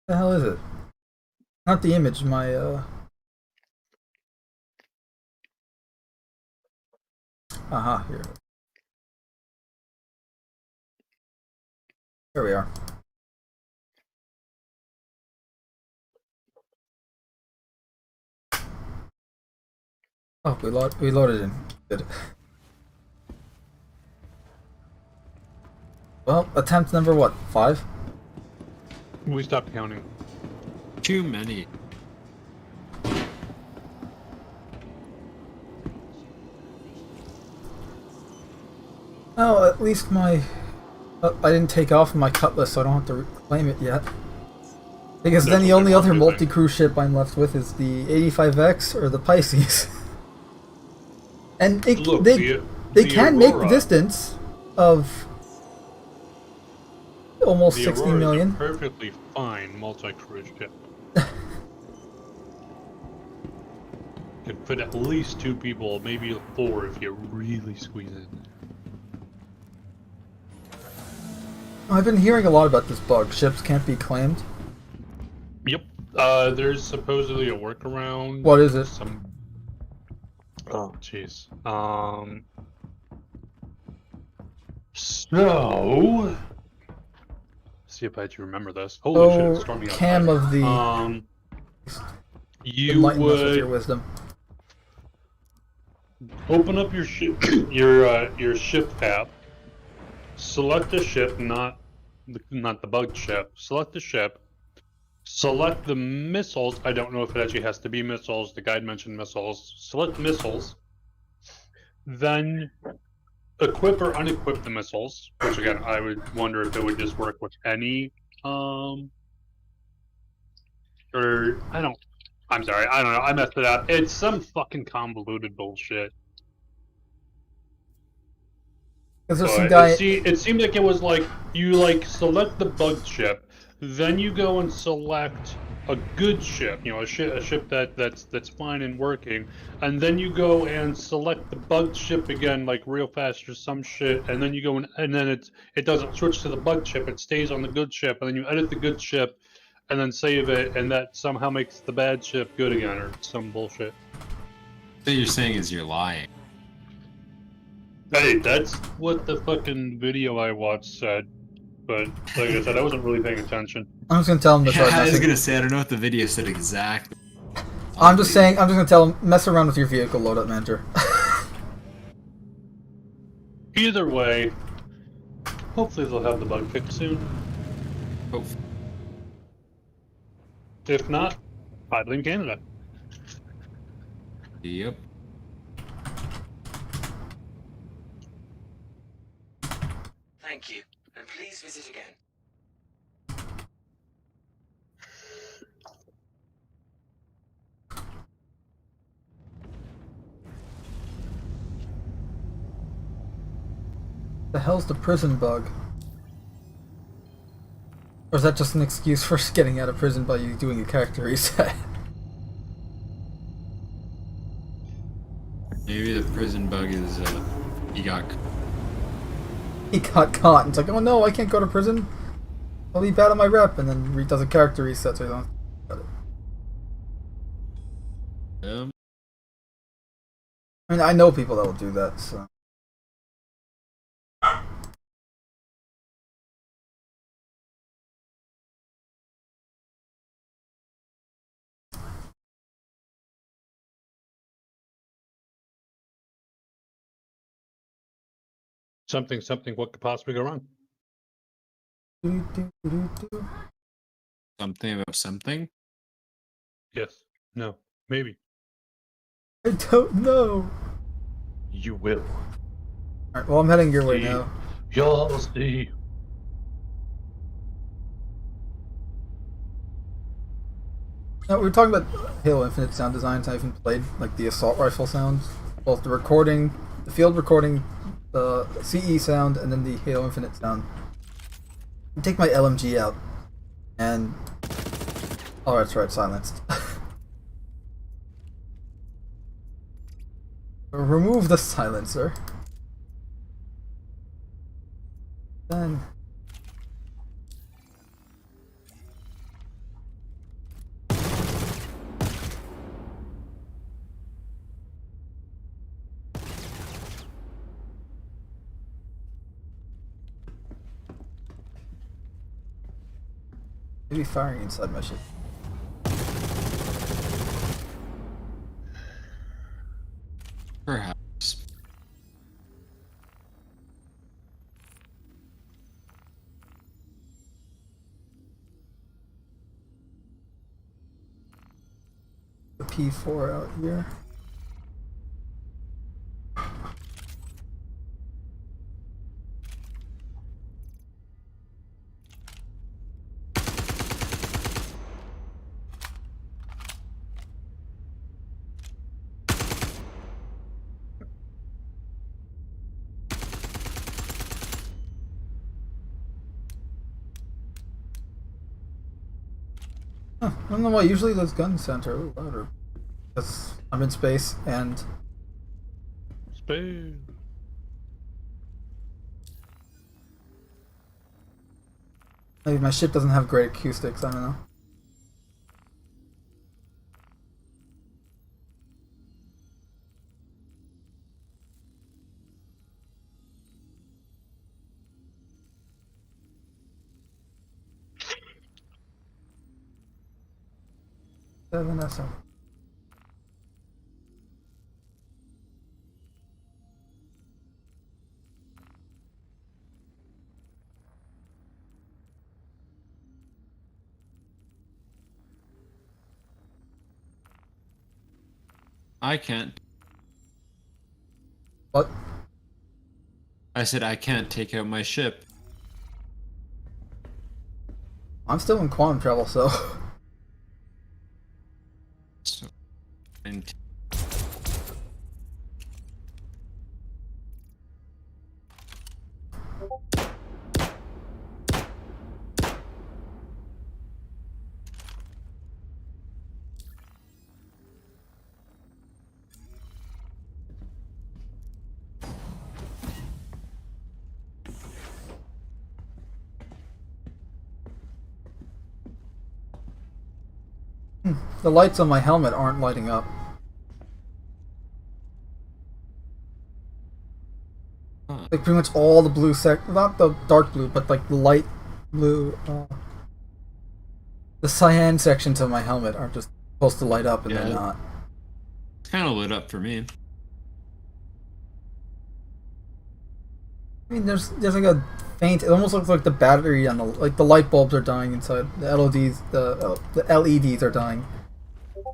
The hell is it? Not the image, my here. There we are. Oh, we loaded in. Good. Well, attempt number what? 5? We stopped counting. Too many. Oh, at least my... I didn't take off my cutlass, so I don't have to reclaim it yet. Because then the only other multi-crew ship I'm left with is the 85X or the Pisces. And Look, they can make the distance of almost 60 million. Is a perfectly fine multi-crew ship. Could fit at least 2 people, maybe 4 if you really squeeze it. I've been hearing a lot about this bug. Ships can't be claimed. Yep. There's supposedly a workaround. What is it? Oh, jeez. So... See if I do remember this. Holy shit, it's storming outside. Cam of the... you enlighten us with would your wisdom. open up your ship, your ship tab. Select the ship, not the bugged ship. Select the ship. Select the missiles. I don't know if it actually has to be missiles. The guide mentioned missiles. Select missiles. Then equip or unequip the missiles. Which again, I would wonder if it would just work with any. I'm sorry. I don't know. I messed it up. It's some fucking convoluted bullshit. It seemed like it was like you select the bugged ship, then you go and select a good ship, you know, a ship that's fine and working, and then you go and select the bugged ship again, like real fast or some shit, and then you go and then it doesn't switch to the bugged ship, it stays on the good ship, and then you edit the good ship, and then save it, and that somehow makes the bad ship good again, or some bullshit. What you're saying is you're lying. Hey, that's what the fucking video I watched said. But like I said, I wasn't really paying attention. I'm just gonna tell him to start I was messing. gonna say I don't know what the video said exactly. I'm just saying. I'm just gonna tell him mess around with your vehicle loadout manager. Either way, hopefully they'll have the bug fixed soon. Hopefully. If not, I blame Canada. Yep. Thank you, and please visit again. The hell's the prison bug? Or is that just an excuse for getting out of prison by you doing a character reset? Maybe the prison bug is he got. He got caught. And it's like, oh no, I can't go to prison. I'll be bad on my rep, and then does a character reset so he don't. I mean, I know people that will do that, so. Something. What could possibly go wrong? Something about something? Yes. No. Maybe. I don't know. You will. Alright, well, I'm heading your way See. now. You'll see. No, we were talking about Halo Infinite sound designs. I haven't played like the assault rifle sounds, both the recording, the field recording, the CE sound, and then the Halo Infinite sound. I take my LMG out, and oh, that's right, silenced. Remove the silencer. Then. Maybe firing inside my ship. Perhaps. The P4 out here. Huh, I don't know why usually those guns sound a little louder. Because I'm in space and Space. maybe my ship doesn't have great acoustics, I don't know. Seven SM. I can't. What? I said I can't take out my ship. I'm still in quantum travel, so. So, and The lights on my helmet aren't lighting up. Huh. Like pretty much all the blue not the dark blue, but like the light blue, the cyan sections of my helmet are just supposed to light up and they're Yeah. not. It's kind of lit up for me. I mean, there's like a faint. It almost looks like the battery on the light bulbs are dying inside. The LEDs, the LEDs are dying.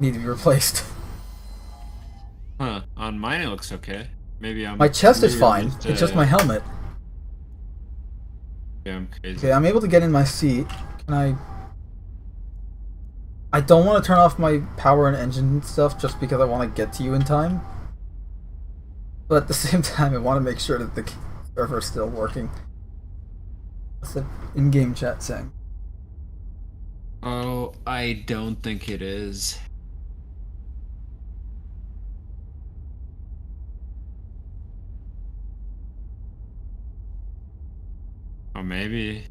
Need to be replaced. Huh. On mine it looks okay. Maybe I'm. My chest is maybe I'm fine. just, It's just my helmet. Yeah, I'm crazy. Okay, I'm able to get in my seat. Can I? I don't want to turn off my power and engine stuff just because I want to get to you in time. But at the same time, I want to make sure that the server is still working. What's the in-game chat saying? Oh, I don't think it is. Oh, maybe.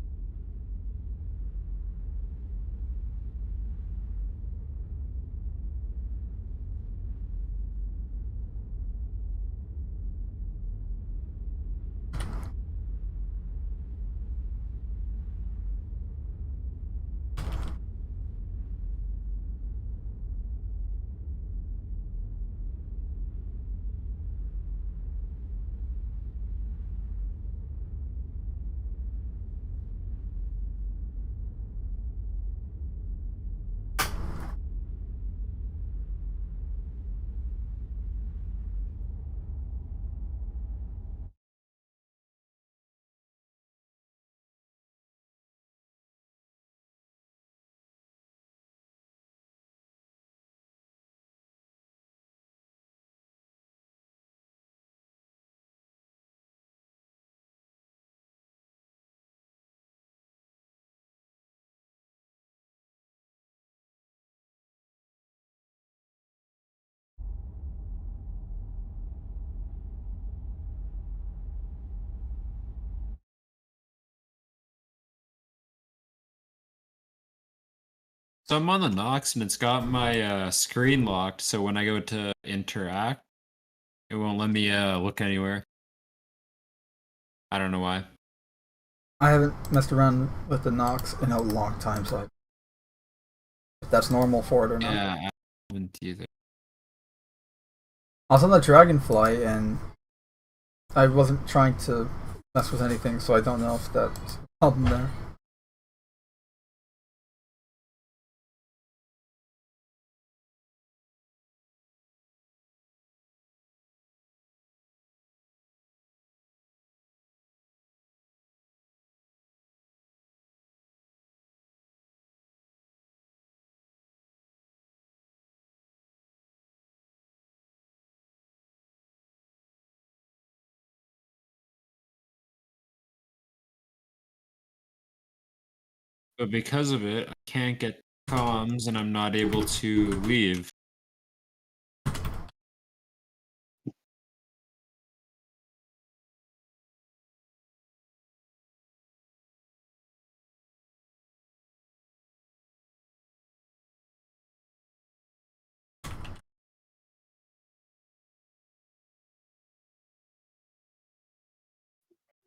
So I'm on the Nox and it's got my screen locked, so when I go to interact, it won't let me look anywhere. I don't know why. I haven't messed around with the Nox in a long time, so if that's normal for it or not. Yeah, I haven't either. I was on the Dragonfly and I wasn't trying to mess with anything, so I don't know if that's a problem there. But because of it, I can't get comms and I'm not able to leave.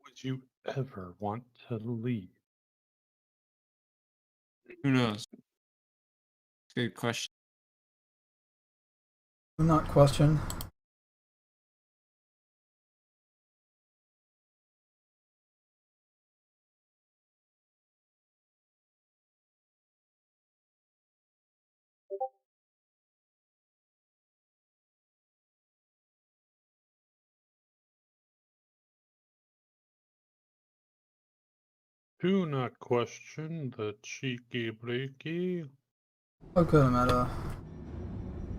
Would you ever want to leave? Who knows? Good question. Do not question. Do not question the cheeky breaky. Oh good, I'm at a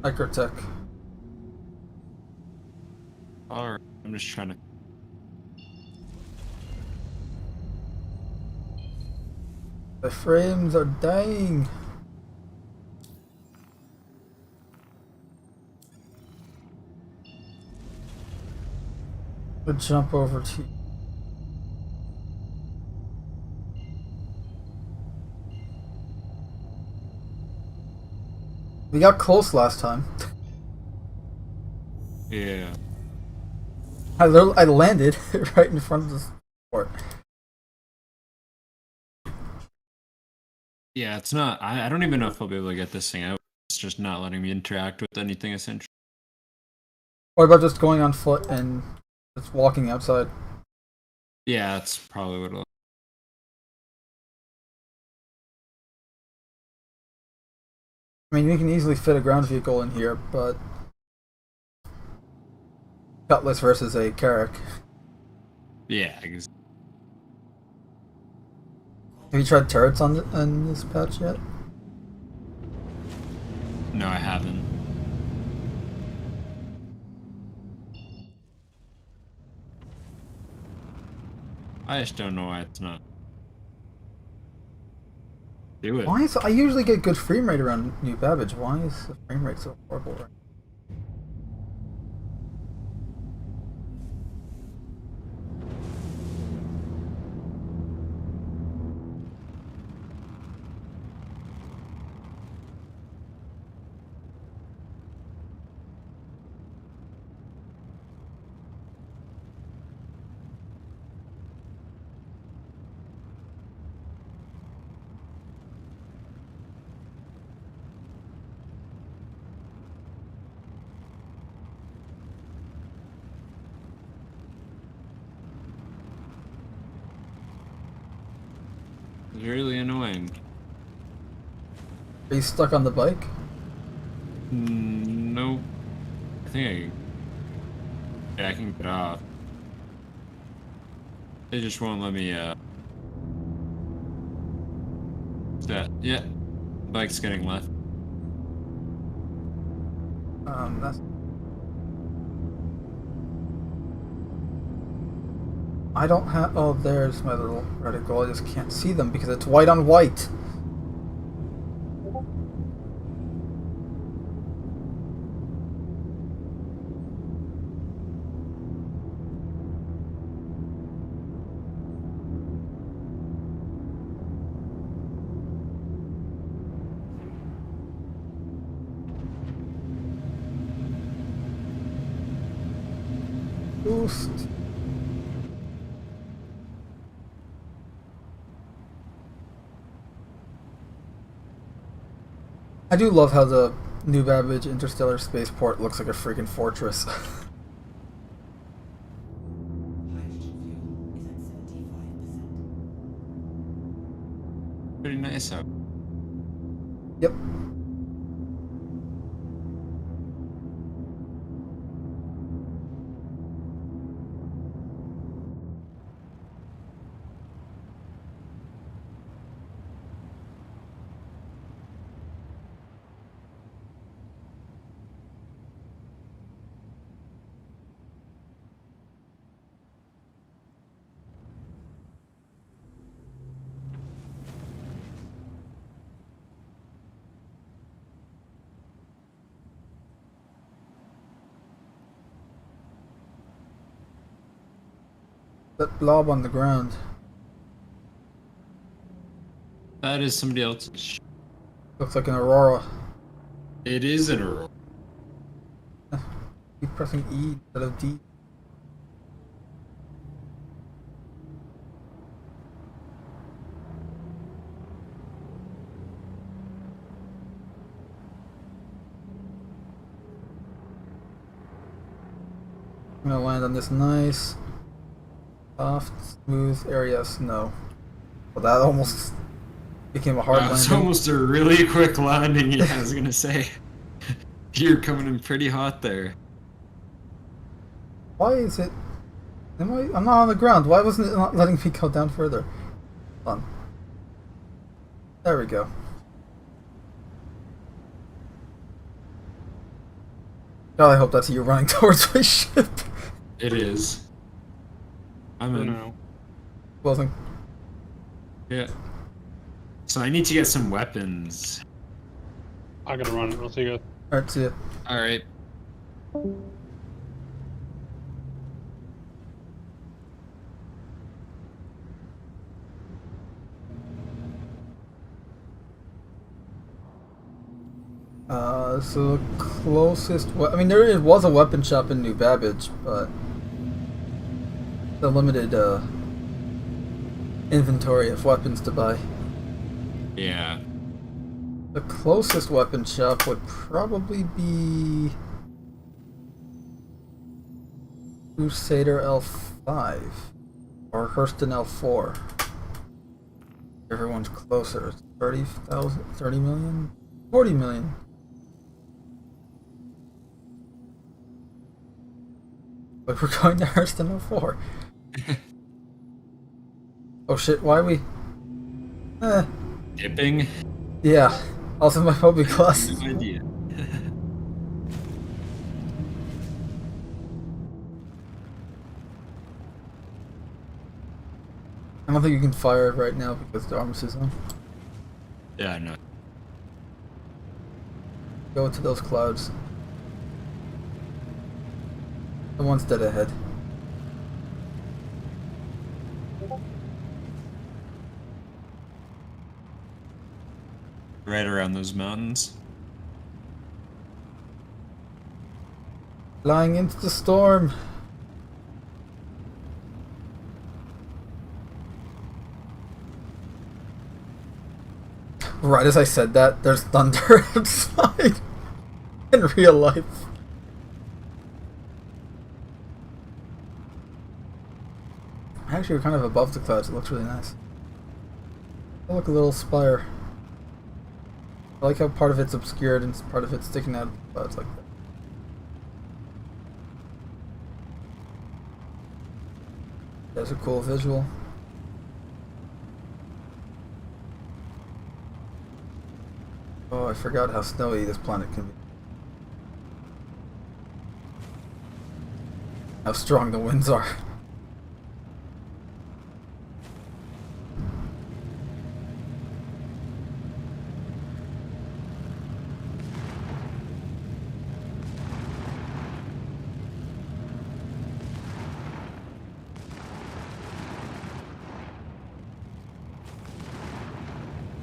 Microtech. Alright, I'm just trying to. The frames are dying. We'll jump over to you. We got close last time. Yeah. I landed right in front of the port. Yeah, it's not. I don't even know if I'll be able to get this thing out. It's just not letting me interact with anything essential. What about just going on foot and just walking outside? Yeah, that's probably what it'll. I mean, we can easily fit a ground vehicle in here, but Cutlass versus a Carrack. Yeah. Have you tried turrets on this patch yet? No, I haven't. I just don't know why it's not. Do it. Why is I usually get good frame rate around New Babbage? Why is the frame rate so horrible? Right? It's really annoying. Are you stuck on the bike? Nope. I think I can get off. They just won't let me, that, yeah. Bike's getting left. That's. I don't have. Oh, there's my little reticle. I just can't see them because it's white on white. Boost. I do love how the New Babbage Interstellar Spaceport looks like a freaking fortress. Pretty nice out. Yep. That blob on the ground. That is somebody else's. Looks like an aurora. It is an Aurora. Keep pressing E instead of D. I'm gonna land on this nice, soft, smooth area of snow. Well, that almost became a hard Wow, it's landing. almost a really quick landing, yeah, I was gonna say. You're coming in pretty hot there. Why is it? I'm not on the ground. Why wasn't it not letting me go down further? Hold on. There we go. God, I hope that's you running towards my ship. It is. I'm For in. now. Closing. Yeah. So I need to get some weapons. I gotta run it. I'll see you guys. Alright, see ya. Alright. So the closest... I mean, there was a weapon shop in New Babbage, but... the limited, inventory of weapons to buy. Yeah. The closest weapon shop would probably be... Crusader L5. Or Hurston L4. Everyone's closer. 30,000? 30 million? 40 million. But we're going to Hurston L4. Oh shit, why are we... Dipping? Yeah. Also my phobia class. No idea. I don't think you can fire it right now because the armor is on. Yeah, no. Go to those clouds. The one's dead ahead. Right around those mountains. Flying into the storm. Right as I said that, there's thunder outside. In real life. Actually, we're kind of above the clouds. It looks really nice. Oh, look, a little spire. I like how part of it's obscured and part of it's sticking out of the clouds like that. That's a cool visual. Oh, I forgot how snowy this planet can be. How strong the winds are.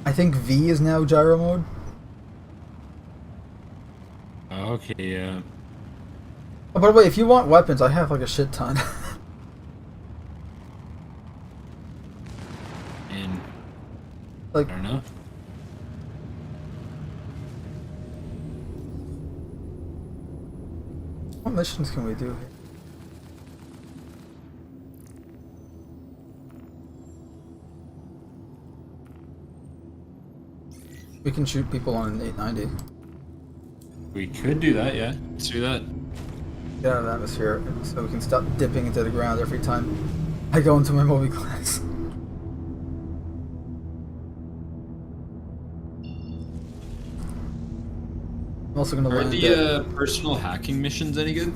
I think V is now gyro mode. Okay, yeah. Oh, by the way, if you want weapons, I have like a shit ton. And Like, I don't know. what missions can we do here? We can shoot people on an 890. We could do that, yeah. Let's do that. Get out of the atmosphere so we can stop dipping into the ground every time I go into my Moby class. I'm also gonna Are land the personal hacking missions any good?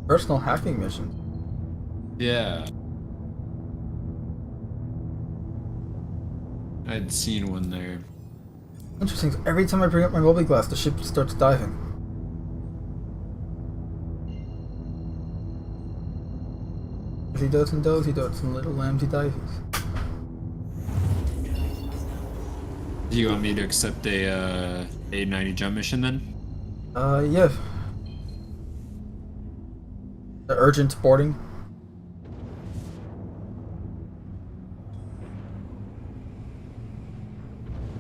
personal hacking mission. Yeah. I'd seen one there. Interesting. So every time I bring up my Moby glass, the ship starts diving. He does and does, he does, and little lambs he dives. Do you want me to accept a 890 jump mission then? Yeah. The urgent boarding.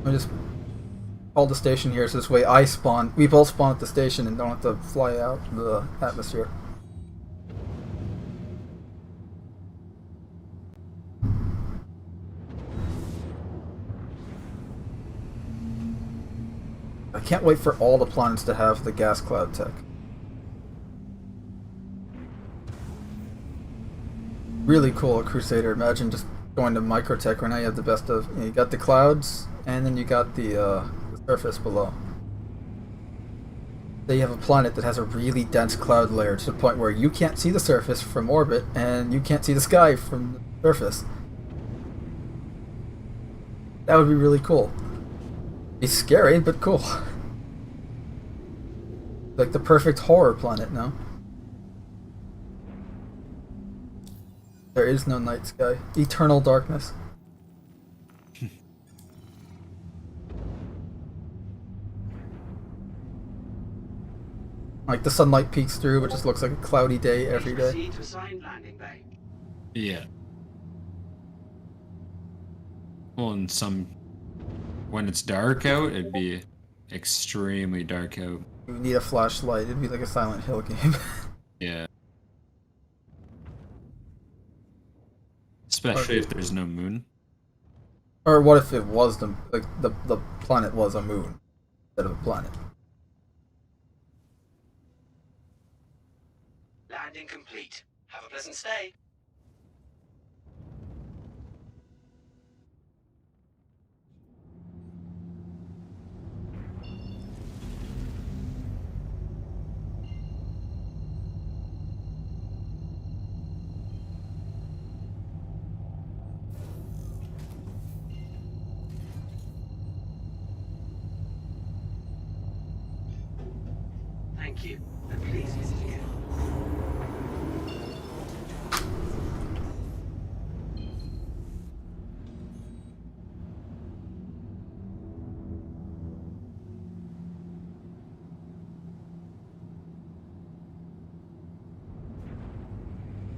I just call the station here so this way I spawn. We both spawn at the station and don't have to fly out the atmosphere. I can't wait for all the planets to have the gas cloud tech. Really cool at Crusader. Imagine just going to Microtech right now. You have the best of. You got the clouds, and then you got the surface below. Then you have a planet that has a really dense cloud layer to the point where you can't see the surface from orbit, and you can't see the sky from the surface. That would be really cool. Be scary, but cool. Like the perfect horror planet, no? There is no night sky. Eternal darkness. Like the sunlight peeks through, but just looks like a cloudy day every day. Proceed to assigned landing bay. Yeah. Well, when it's dark out, it'd be extremely dark out. You would need a flashlight. It'd be like a Silent Hill game. Yeah. Especially if there's no moon. Or what if it was the planet was a moon instead of a planet? Landing complete. Have a pleasant stay. Thank you, and please visit again.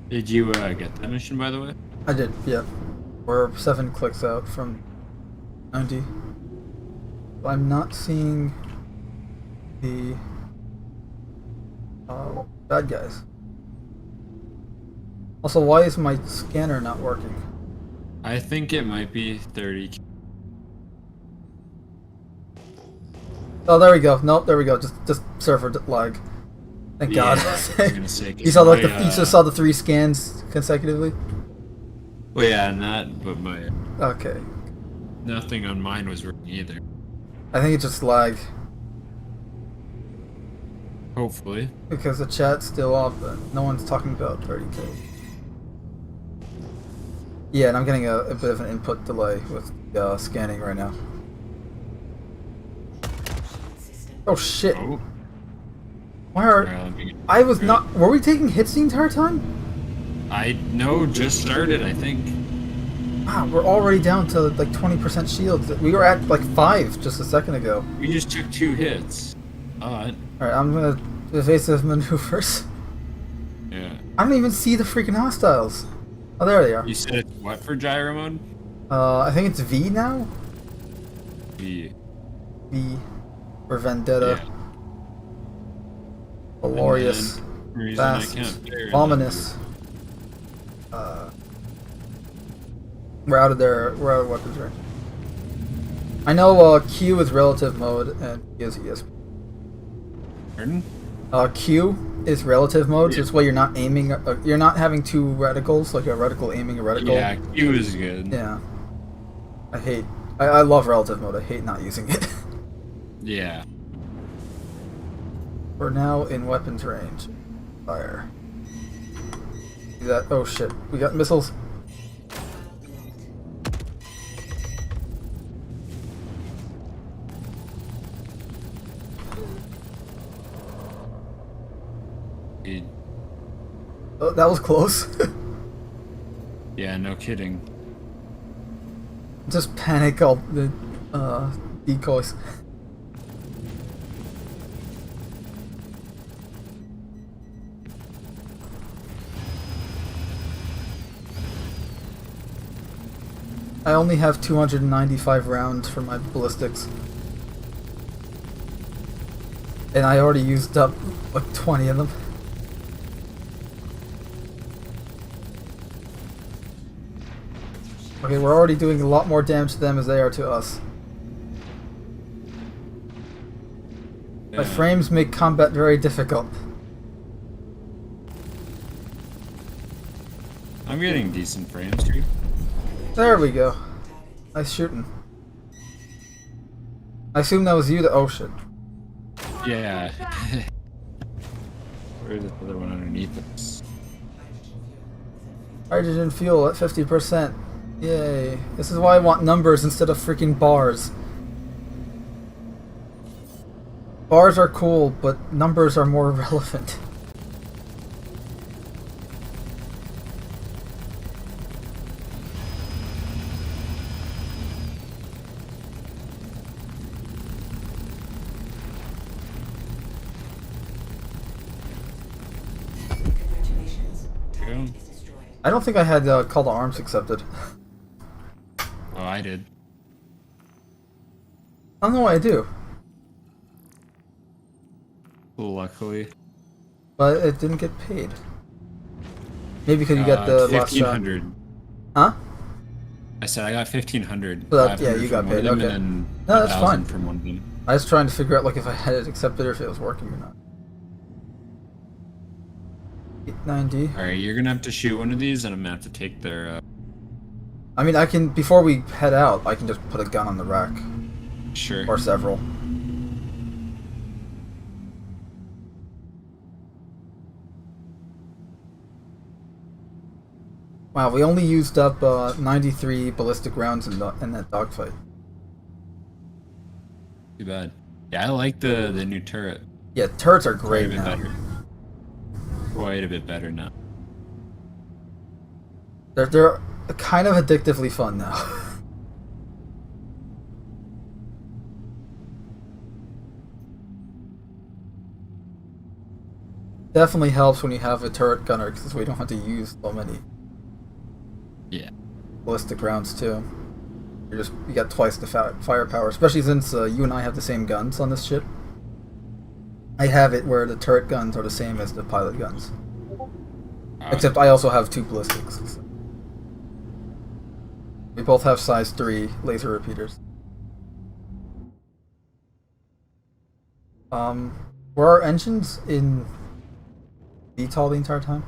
Did you get that mission, by the way? I did, yeah. We're 7 clicks out from 90. I'm not seeing the bad guys. Also, why is my scanner not working? I think it might be 30. Oh, there we go. Nope, there we go. Just server lag. Thank God. I was gonna say, You saw like my, you just saw the 3 scans consecutively. Well, yeah, and that, but my Okay. nothing on mine was working either. I think it just lagged Hopefully. because the chat's still off, but no one's talking about 30K. Yeah, and I'm getting a bit of an input delay with scanning right now. Oh shit! Oh. Why are Let me- I was not? Were we taking hits the entire time? just started, I think. Wow, we're already down to like 20% shields. We were at like 5 just a second ago. We just took 2 hits. Alright, I'm gonna evasive maneuvers. Yeah. I don't even see the freaking hostiles. Oh, there they are. You said it's what for gyro mode? I think it's V now? The V for Vendetta. Yeah. Glorious. Reason I Fast. can't figure it Ominous. We're out of weapons range. I know Q is relative mode and E is ESP. Pardon? Q is relative mode, so Yeah. it's why you're not aiming. You're not having 2 reticles, like a reticle aiming a reticle. Yeah, Q is good. Yeah. I love relative mode. I hate not using it. Yeah. We're now in weapons range. Fire. See that? Oh shit. We got missiles. It- Oh, that was close. yeah, no kidding. Just panic all the decoys. I only have 295 rounds for my ballistics. And I already used up like 20 of them. Okay, we're already doing a lot more damage to them as they are to us. My Yeah. frames make combat very difficult. I'm getting decent frames, dude. There we go. Nice shooting. I assume that was you that— oh shit. Yeah. Where's the other one underneath us? Hydrogen fuel at 50%. Yay. This is why I want numbers instead of freaking bars. Bars are cool, but numbers are more relevant. I don't think I had Call to Arms accepted. Oh, I did. I don't know why I do, Luckily. but it didn't get paid. Maybe because you got the last shot. 1500. Huh? I said I got 1500. So that, yeah, you got from one paid. of them, Okay. And No, then that's 1,000 fine. from one of them. I was trying to figure out like if I had it accepted or if it was working or not. 890. All right, you're gonna have to shoot one of these, and I'm gonna have to take their. I mean, I can before we head out, I can just put a gun on the rack Sure. or several. Wow, we only used up 93 ballistic rounds in that dogfight. Too bad. Yeah, I like the new turret. Yeah, turrets are Quite a great bit now. better. Quite a bit better now. They're kind of addictively fun now. Definitely helps when you have a turret gunner because we don't have to use so many Yeah. ballistic rounds too. You got twice the firepower, especially since you and I have the same guns on this ship. I have it where the turret guns are the same as the pilot guns, except I also have 2 ballistics. We both have size 3 laser repeaters. Were our engines in VTOL the entire time?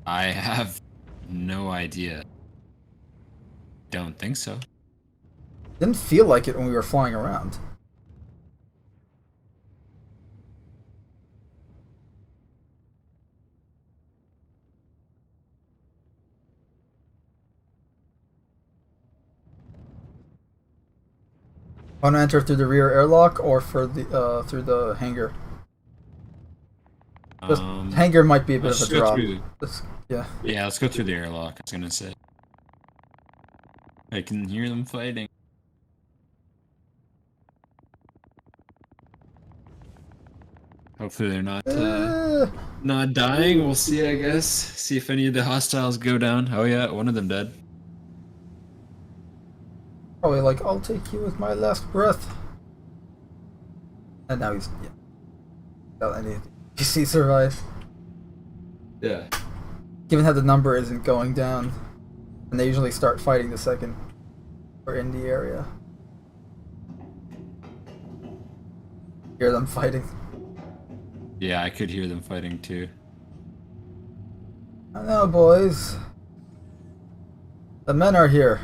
I have no idea. Don't think so. Didn't feel like it when we were flying around. Want to enter through the rear airlock or for the through the hangar? This hangar might be a bit let's of a go drop. through Yeah. Yeah, let's go through the airlock. I was gonna say. I can hear them fighting. Hopefully they're not dying. We'll see, I guess. See if any of the hostiles go down. Oh yeah, one of them dead. Probably like, I'll take you with my last breath. And now he's, yeah. Without any PC survive. Yeah. Given how the number isn't going down, and they usually start fighting the second we're in the area. Hear them fighting. Yeah, I could hear them fighting too. I know, boys. The men are here.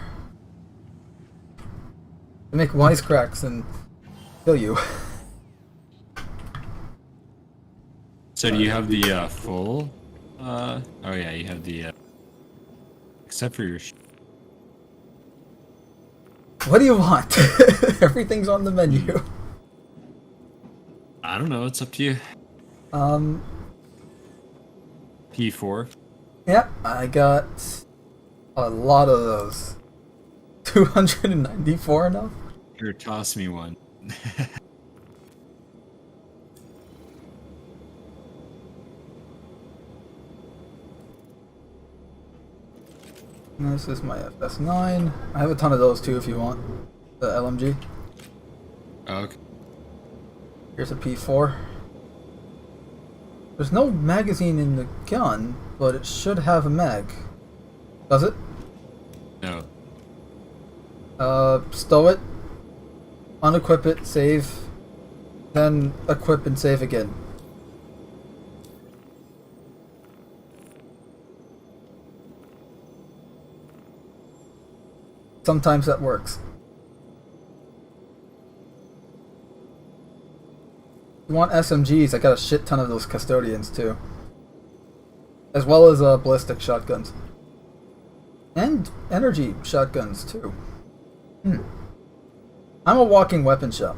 They make wisecracks and kill you. So do you have the full? Oh yeah, you have the. Except for your. What do you want? Everything's on the menu. I don't know. It's up to you. P4. Yeah, I got a lot of those. 294 enough? Here, toss me one. And this is my FS9. I have a ton of those too if you want. The LMG. Okay. Here's a P4. There's no magazine in the gun, but it should have a mag. Does it? No. Stow it, unequip it, save, then equip and save again. Sometimes that works. If you want SMGs, I got a shit ton of those custodians too. As well as ballistic shotguns. And energy shotguns too. I'm a walking weapon shop.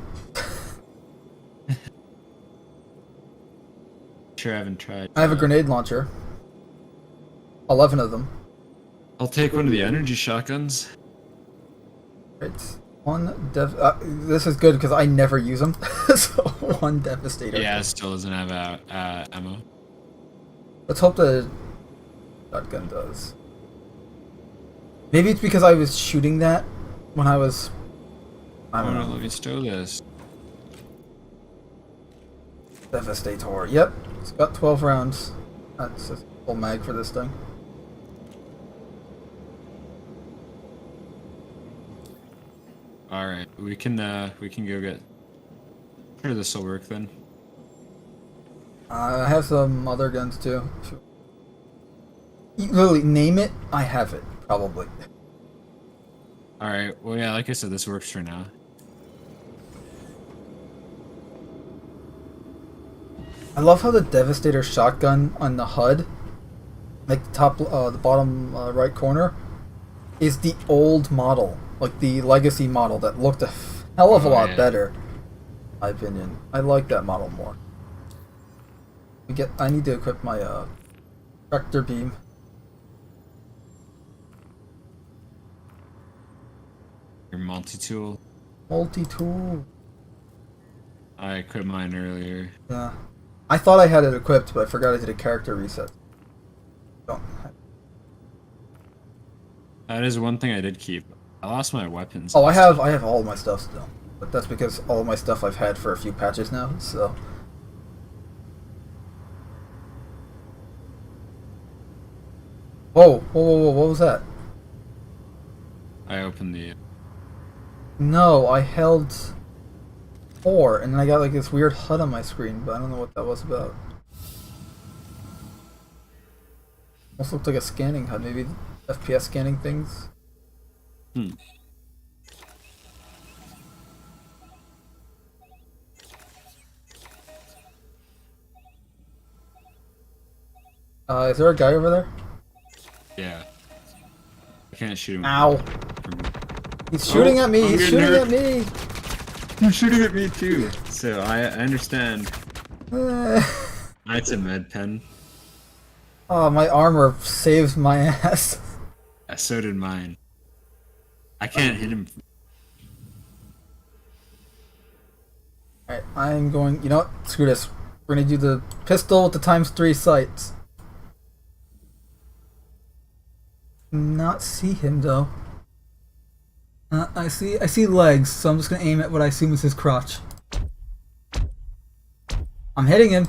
Sure, I haven't tried. I have a grenade launcher. 11 of them. I'll take one of the energy shotguns. Right. One this is good because I never use them. So one devastator. Yeah, it still doesn't have ammo. Let's hope the shotgun does. Maybe it's because I was shooting that when I was... I don't know. Let me stow this. Devastator. Yep, it's got 12 rounds. That's a full mag for this thing. All right, we can go get. Sure, this will work then. I have some other guns too. You literally name it, I have it probably. All right. Well, yeah, like I said, this works for now. I love how the Devastator shotgun on the HUD, like the top, the bottom right corner, is the old model, like the legacy model that looked a hell of a lot better. In my opinion, I like that model more. I need to equip my tractor beam. Your multi-tool. Multi-tool. I equipped mine earlier. Yeah. I thought I had it equipped, but I forgot I did a character reset. Don't. That is one thing I did keep. I lost my weapons. Oh, I have all of my stuff still, but that's because all of my stuff I've had for a few patches now. So. Whoa! What was that? I opened the. No, I held 4, and then I got like this weird HUD on my screen, but I don't know what that was about. Almost looked like a scanning HUD, maybe FPS scanning things. Hmm. Is there a guy over there? Yeah. I can't shoot him. Ow! He's shooting at me! I'm He's getting shooting hurt. at me! You're shooting at me too. So I understand. It's a med pen. Oh, my armor saves my ass. So did mine. I can't hit him. Alright, I'm going... You know what? Screw this. We're gonna do the pistol with the ×3 sights. Not see him though. I see legs, so I'm just gonna aim at what I assume is his crotch. I'm hitting him.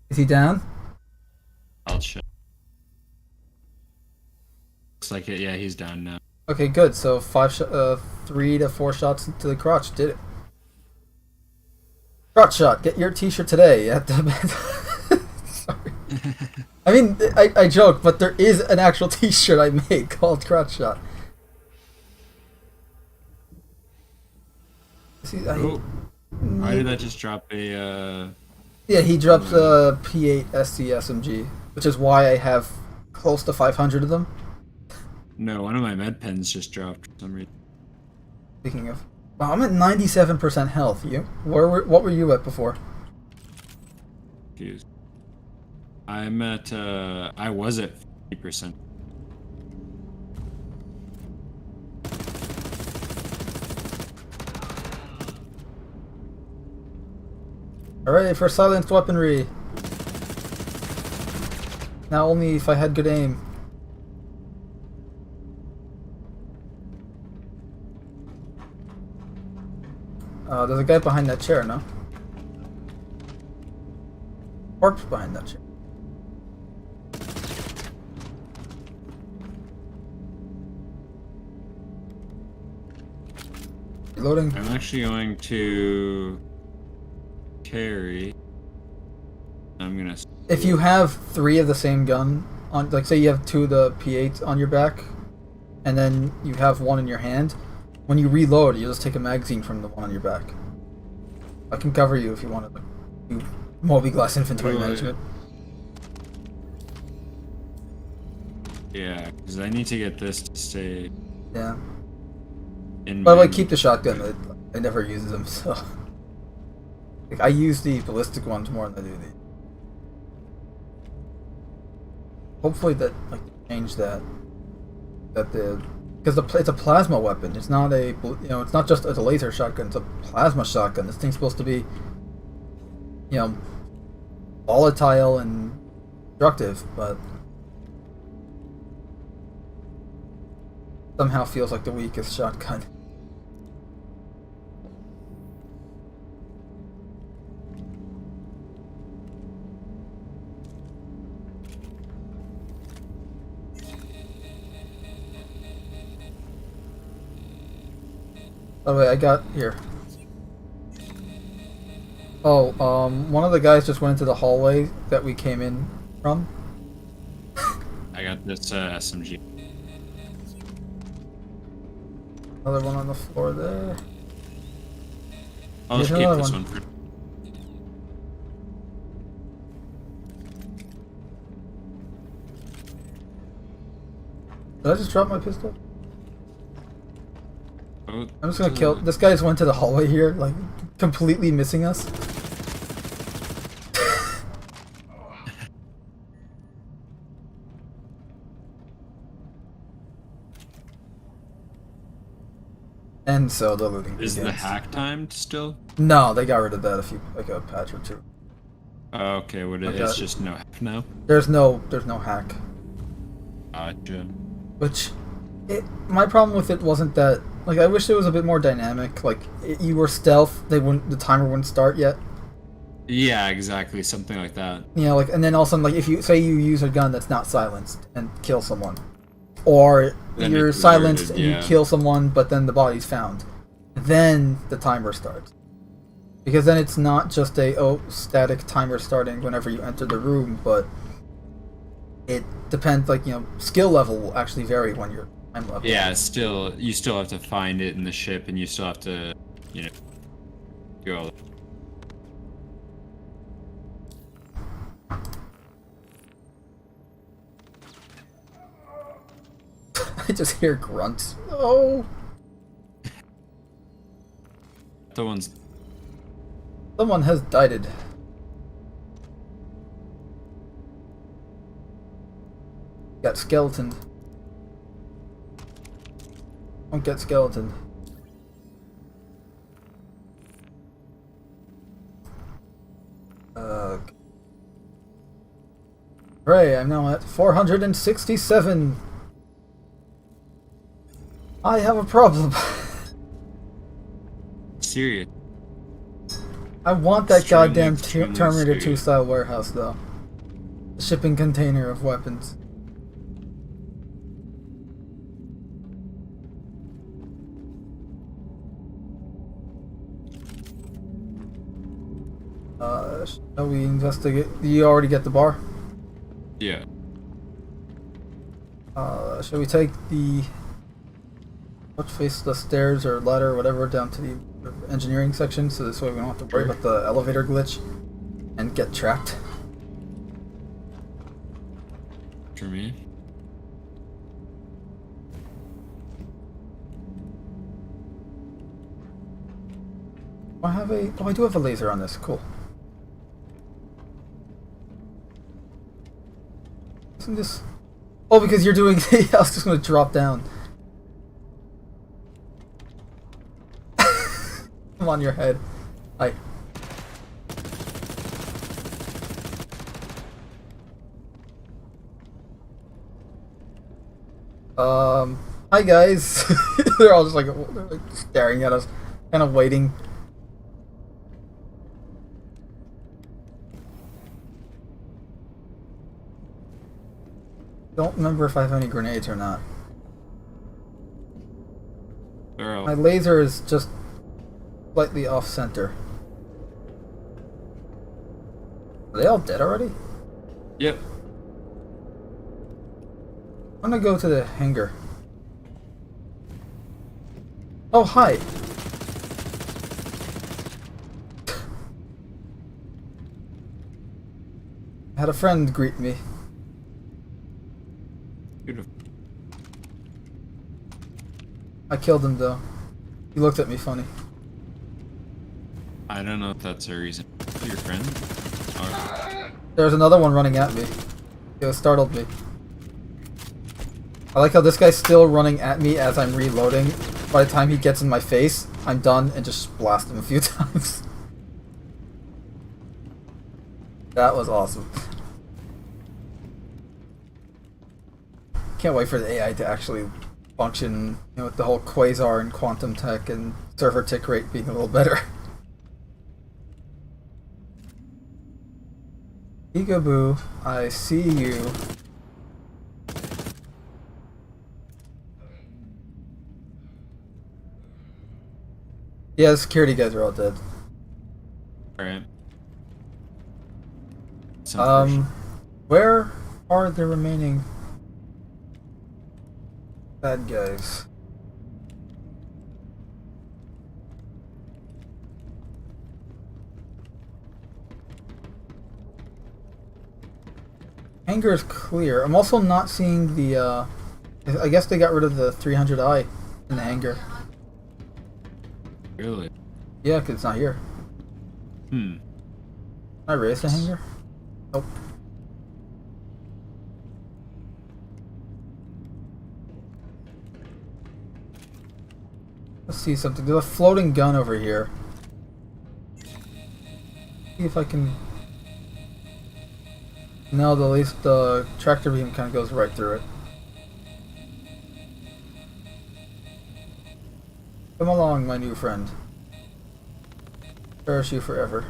Is he down? I'll check. Looks like it. Yeah, he's down now. Okay, good. So 3 to 4 shots into the crotch did it. Crotch shot. Get your T-shirt today at the. Sorry. I mean, I joke, but there is an actual T-shirt I made called Crotch Shot. See, Why did that just drop a? Yeah, he dropped a P8 SC-SMG, which is why I have close to 500 of them. No, one of my med pens just dropped for some reason. Speaking of, wow, I'm at 97% health. You? What were you at before? Confused. I'm at. I was at 50%. Alright, for silenced weaponry. Now only if I had good aim. There's a guy behind that chair, no? Corpse behind that chair. Reloading. I'm actually going to carry. I'm gonna. If you have 3 of the same gun on, like say you have 2 of the P8s on your back, and then you have 1 in your hand, when you reload, you just take a magazine from the one on your back. I can cover you if you want to do multi-glass inventory management. Yeah, because I need to get this to stay. Yeah. In By the way, my- keep the shotgun. I never use them, so. Like, I use the ballistic ones more than I do the. Hopefully that change that. Because it's a plasma weapon. It's not it's not just a laser shotgun. It's a plasma shotgun. This thing's supposed to be you know, volatile and destructive, but somehow feels like the weakest shotgun. Oh wait, I got here. Oh, one of the guys just went into the hallway that we came in from. I got this SMG. Another one on the floor there. I'll just Here's keep another this one. one for. Did I just drop my pistol? Oh, I'm just gonna kill. This guy just went to the hallway here, like completely missing us. And so the looting Is the begins. hack timed still? No, they got rid of that like a patch or two. Oh, okay, what Okay. it's just no hack now? There's no hack. Gotcha. Which, my problem with it wasn't that, like, I wish it was a bit more dynamic. Like, you were stealth, the timer wouldn't start yet. Yeah, exactly, something like that. You know, like, and then all of a sudden, like, if you say you use a gun that's not silenced and kill someone, or Then you're it's silenced alerted, and you yeah. kill someone, but then the body's found, then the timer starts. Because then it's not just a static timer starting whenever you enter the room, but it depends. Like, you know, skill level will actually vary when you're time level. Yeah, you still have to find it in the ship, and you still have to, you know, go. I just hear grunts. Oh, The ones. someone has died. Got skeleton. Don't get skeleton. Hooray, I'm now at 467. I have a problem. Serious. I want that Extremely, goddamn extremely Terminator 2 serious. style warehouse, though. The shipping container of weapons. Shall we investigate? You already get the bar? Yeah. Shall we take the... Let's face the stairs or ladder or whatever down to the engineering section, so this way we don't have to worry about the elevator glitch and get trapped. For me. I have a... Oh, I do have a laser on this. Cool. Isn't this... Oh, because you're doing... I was just gonna drop down. I'm on your head. Hi. Hi guys. They're all just like staring at us, kind of waiting. Don't remember if I have any grenades or not. They're My all. laser is just slightly off center. Are they all dead already? Yep. I'm gonna go to the hangar. Oh, hi! I had a friend greet me. Beautiful. I killed him though. He looked at me funny. I don't know if that's a reason. Your friend? Or... There's another one running at me. It startled me. I like how this guy's still running at me as I'm reloading. By the time he gets in my face, I'm done and just blast him a few times. That was awesome. Can't wait for the AI to actually function, you know, with the whole quasar and quantum tech and server tick rate being a little better. Peekaboo, I see you. Yeah, the security guys are all dead. Alright. Where are the remaining bad guys? Hangar is clear. I'm also not seeing the, I guess they got rid of the 300i in the hangar. Really? Yeah, 'cause it's not here. Hmm. Can I raise the hangar? Nope. Let's see something. There's a floating gun over here. See if I can... No, at least the tractor beam kind of goes right through it. Come along, my new friend. Cherish you forever.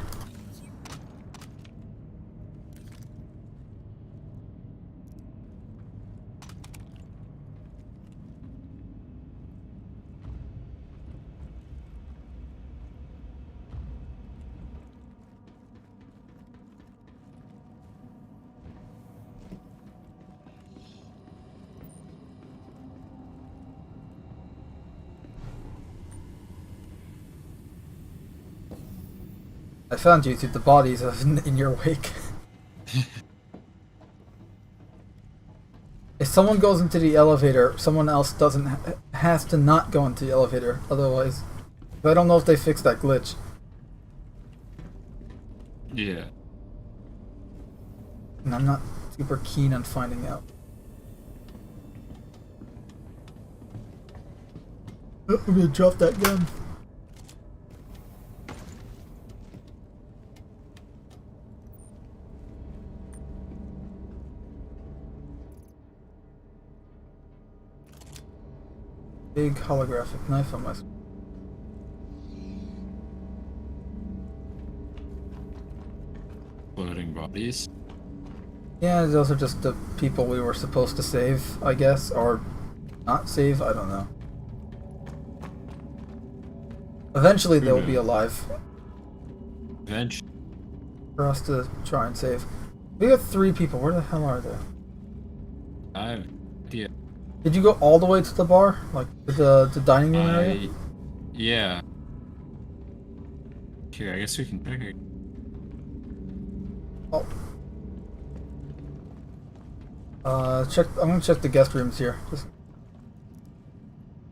I found you through the bodies in your wake. If someone goes into the elevator, someone else doesn't has to not go into the elevator. Otherwise, I don't know if they fixed that glitch. Yeah. And I'm not super keen on finding out. Oh, I'm gonna drop that gun. Big holographic knife on my screen. Floating bodies. Yeah, those are just the people we were supposed to save, I guess, or not save, I don't know. Eventually they'll be alive Eventually. for us to try and save. We got 3 people, where the hell are they? I have no idea. Did you go all the way to the bar? Like, to the dining room area? Yeah. Here, I guess we can check it. Oh. I'm gonna check the guest rooms here. Just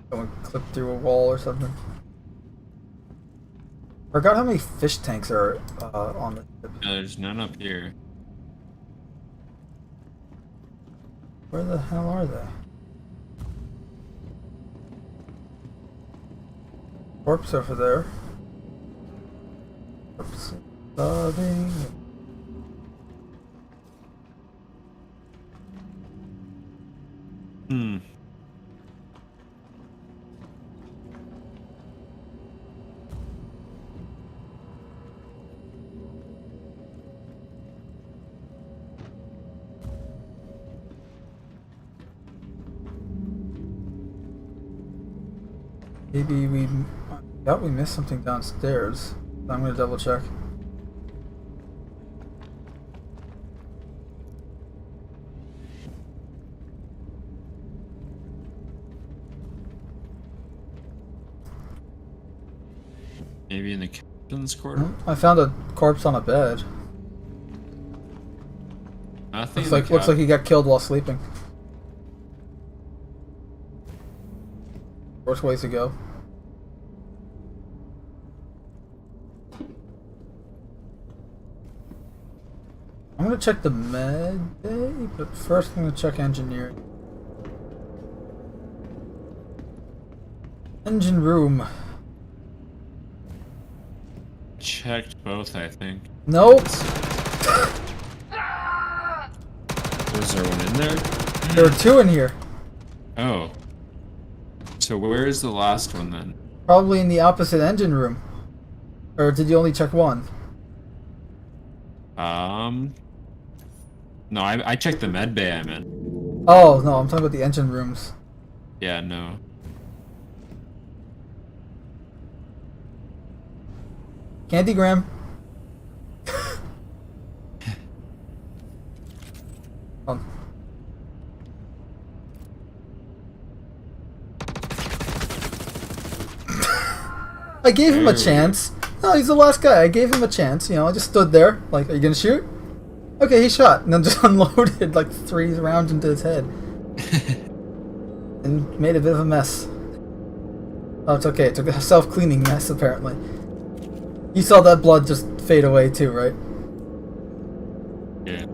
go and clip through a wall or something. Forgot how many fish tanks are on the ship. No, there's none up here. Where the hell are they? Corpse over there. Corpse loving. Hmm. Maybe we thought we missed something downstairs. I'm gonna double check. Maybe in the captain's quarter? I found a corpse on a bed. Nothing. Looks like he got killed while sleeping. Worst ways to go. I'm gonna check the med bay, but first I'm gonna check engineering. Engine room. Checked both, I think. Nope. Is there one in there? There are 2 in here. Oh. So where is the last one then? Probably in the opposite engine room. Or did you only check 1? No, I checked the med bay I'm in. Oh, no, I'm talking about the engine rooms. Yeah, no. Candygram. I gave him a chance. No, he's the last guy. I gave him a chance. You know, I just stood there, like, are you gonna shoot? Okay, he shot, and then just unloaded like 3 rounds into his head. And made a bit of a mess. Oh, it's okay. It's a self-cleaning mess, apparently. You saw that blood just fade away too, right? Yeah.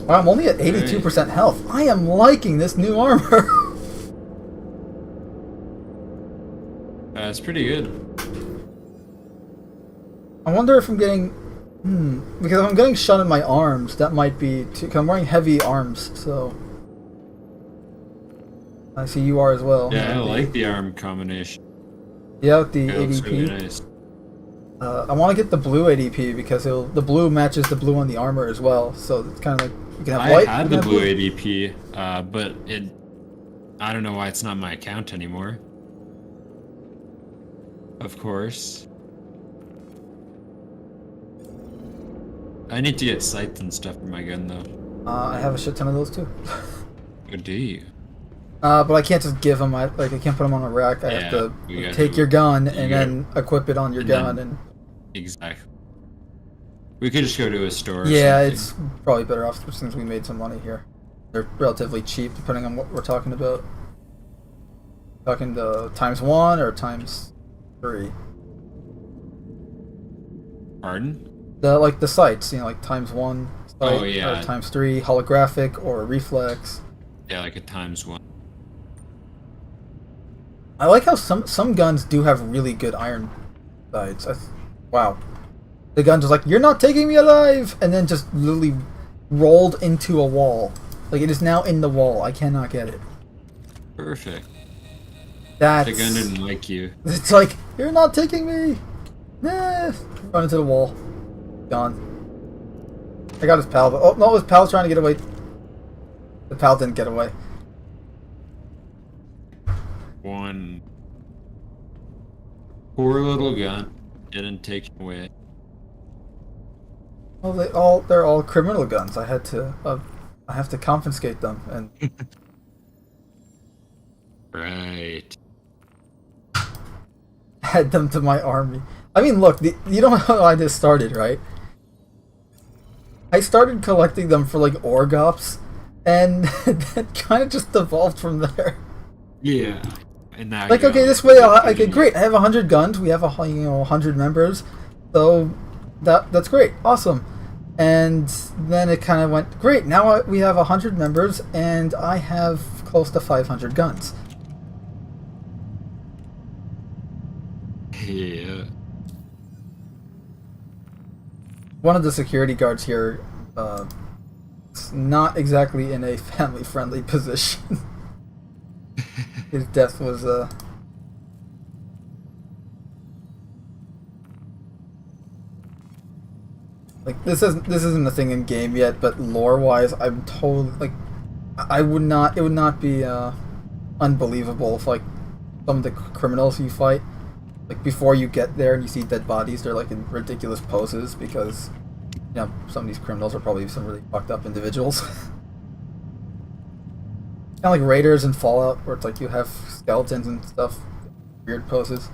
Wow, I'm only at 82% health. I am liking this new armor. It's pretty good. I wonder if I'm getting... because if I'm getting shot in my arms, that might be... Cause I'm wearing heavy arms, so... I see you are as well. Yeah, I like the arm combination. Yeah, with the It looks ADP. really nice. I want to get the blue ADP because the blue matches the blue on the armor as well. So it's kind of like you can have white. I had the blue ADP, but I don't know why it's not my account anymore. Of course. I need to get sights and stuff for my gun though. I have a shit ton of those too. Oh, do you? But I can't just give them. I can't put them on a rack. I have to take your gun and then equip it on your gun and. Exactly. We could just go to a store. Yeah, it's probably better off since we made some money here. They're relatively cheap depending on what we're talking about. Talking to ×1 or ×3. Pardon? The sights, you know, like ×1 sight Oh, yeah. or ×3 holographic or reflex. Yeah, like a ×1. I like how some guns do have really good iron sights. Wow. The gun just like, you're not taking me alive! And then just literally rolled into a wall. Like, it is now in the wall. I cannot get it. Perfect. That's... The gun didn't like you. It's like, you're not taking me! Nah. Run into the wall. Gone. I got his pal, but... Oh, no, his pal's trying to get away. The pal didn't get away. One poor little gun didn't take it away. Well, they're all criminal guns. I have to confiscate them and Right. add them to my army. I mean, look, you know how I just started, right? I started collecting them for like Orgops, and that kind of just evolved from there. Yeah. And now Like, okay, this way, okay, great. I have 100 guns. We have 100 members, so that's great, awesome. And then it kind of went great. Now we have 100 members, and I have close to 500 guns. Yeah. One of the security guards here, is not exactly in a family-friendly position. His death was like this isn't a thing in game yet, but lore-wise, I'm totally like it would not be unbelievable if like some of the criminals you fight, like before you get there and you see dead bodies, they're like in ridiculous poses because you know some of these criminals are probably some really fucked up individuals. Kind of like Raiders and Fallout, where it's like you have skeletons and stuff, weird poses.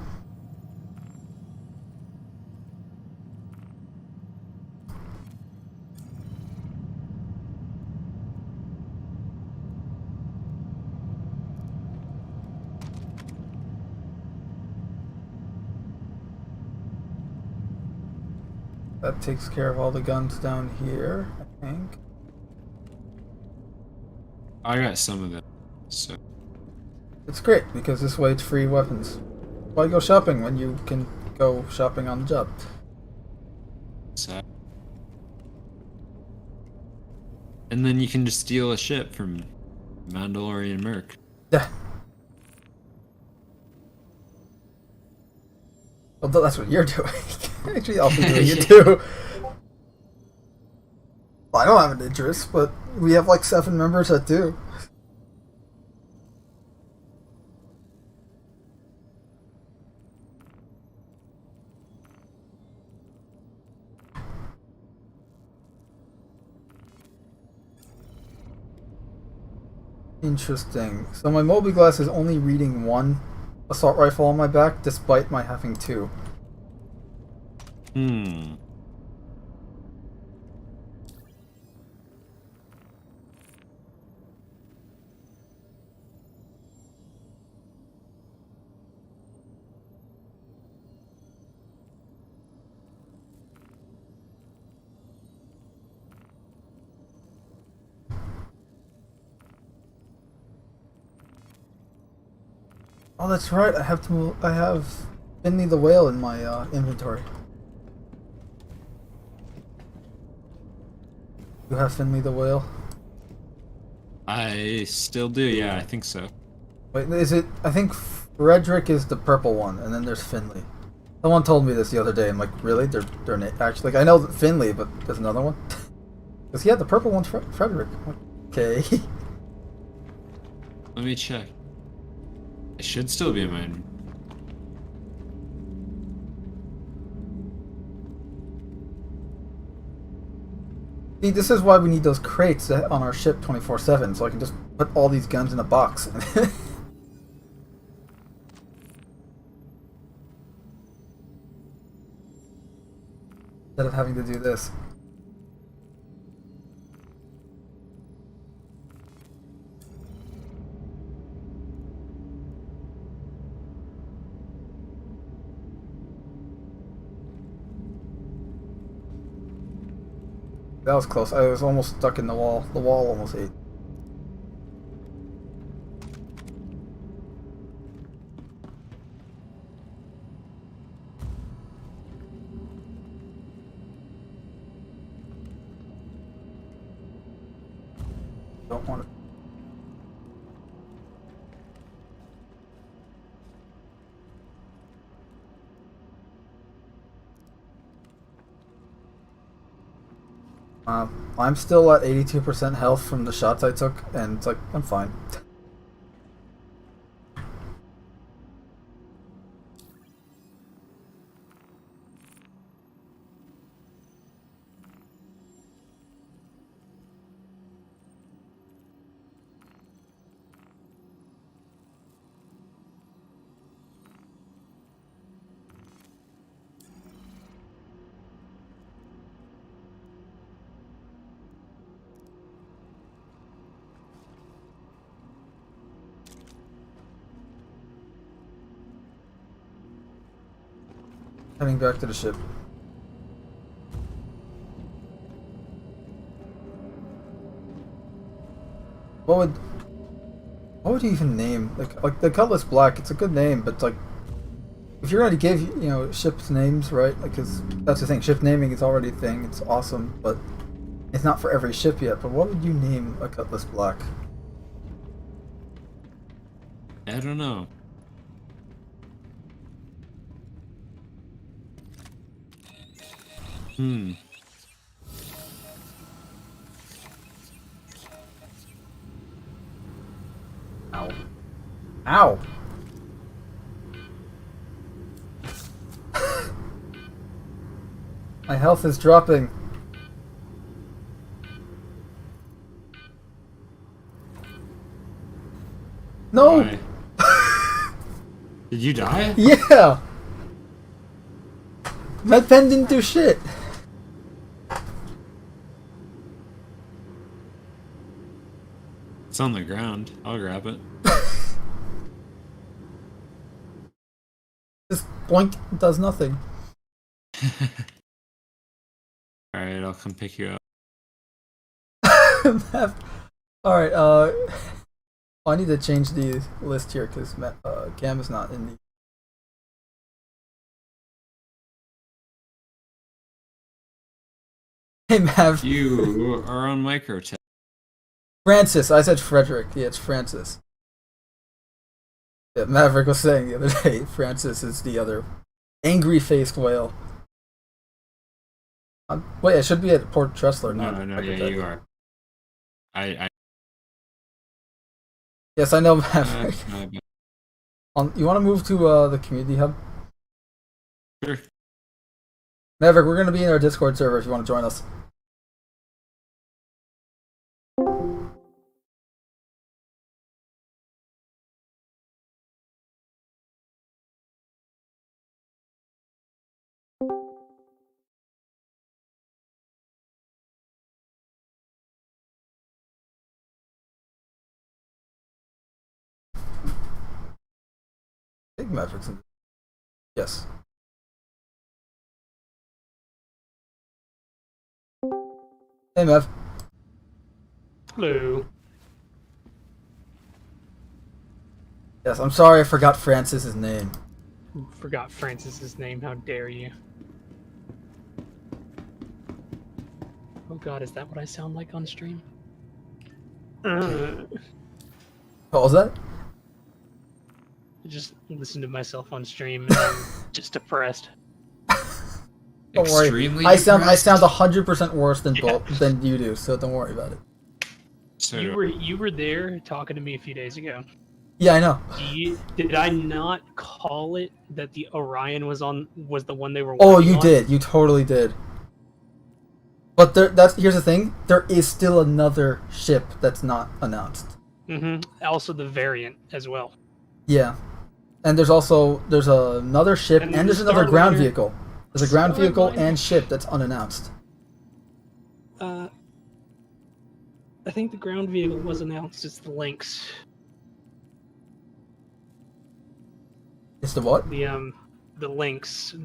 That takes care of all the guns down here, I think. I got some of them, so It's great, because this way it's free weapons. Why go shopping when you can go shopping on the job? And then you can just steal a ship from Mandalorian Merc. Yeah. Although that's what you're doing. Actually, I'll be doing it too. Well, I don't have an interest, but we have like 7 members that do. Interesting. So my Moby Glass is only reading 1 assault rifle on my back, despite my having 2. Hmm. Oh, that's right. I have Finley the Whale in my inventory. You have Finley the Whale? I still do, yeah, I think so. Wait, is it? I think Frederick is the purple one, and then there's Finley. Someone told me this the other day. I'm like, really? They're actually like I know Finley, but there's another one. Because yeah, the purple one's Frederick. Okay. Let me check. It should still be in mine. See, this is why we need those crates on our ship 24/7, so I can just put all these guns in a box. Instead of having to do this. That was close. I was almost stuck in the wall. The wall almost ate. Don't want to. I'm still at 82% health from the shots I took, and it's like, I'm fine. Heading back to the ship. What would you even name like the Cutlass Black? It's a good name, but like if you're going to give ships names, right? Like, 'cause that's the thing. Ship naming is already a thing. It's awesome, but it's not for every ship yet. But what would you name a Cutlass Black? I don't know. Hmm. Ow. Ow! My health is dropping. No! Why? Did you die? Yeah! That pen didn't do shit. It's on the ground. I'll grab it. This boink does nothing. Alright, I'll come pick you up. Alright, I need to change the list here because Cam is not in the... Hey Mav. You are on microtech. Francis. I said Frederick. Yeah, it's Francis. Yeah, Maverick was saying the other day, Francis is the other angry-faced whale. Wait, I should be at Port Tressler now. No, yeah, you are. I Yes, I know, Maverick. no, You want to move to the community hub? sure. Maverick, we're going to be in our Discord server if you want to join us. I think Maverick's in. Yes. Hey, Mav. Hello. Yes, I'm sorry I forgot Francis's name. Forgot Francis's name. How dare you? Oh God, is that what I sound like on stream? What was that? I just listen to myself on stream and I'm just depressed. Don't worry. Extremely I sound depressed? 100% worse than than you do, so don't worry about it. So You were there talking to me a few days ago. Yeah, I know. Did I not call it that the Orion was the one they were? Oh, working you on? did. You totally did. But here's the thing. There is still another ship that's not announced. Also the variant as well. Yeah. And there's another ship and there's another ground vehicle. There's a ground vehicle and ship that's unannounced. I think the ground vehicle was announced. It's the Lynx. It's the what? The Lynx.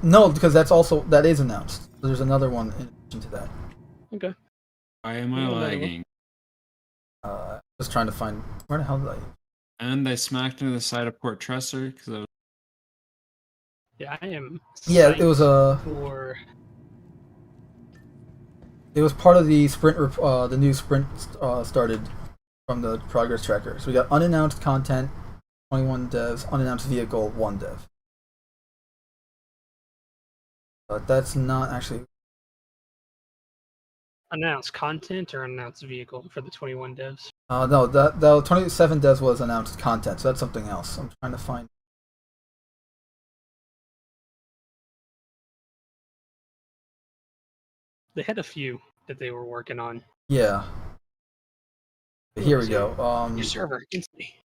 No, because that is announced. There's another one in addition to that. Okay. why am I lagging? Just trying to find where the hell did I? And I smacked into the side of Port Tressler because I was. Yeah, I am. Yeah, it was for. It was part of the sprint. The new sprint started from the progress tracker. So we got unannounced content, 21 devs, unannounced vehicle, 1 dev. But that's not actually. Announced content or announced vehicle for the 21 devs? No, the 27 devs was announced content, so that's something else. I'm trying to find. They had a few that they were working on. Yeah. Here we go. Your server, instantly.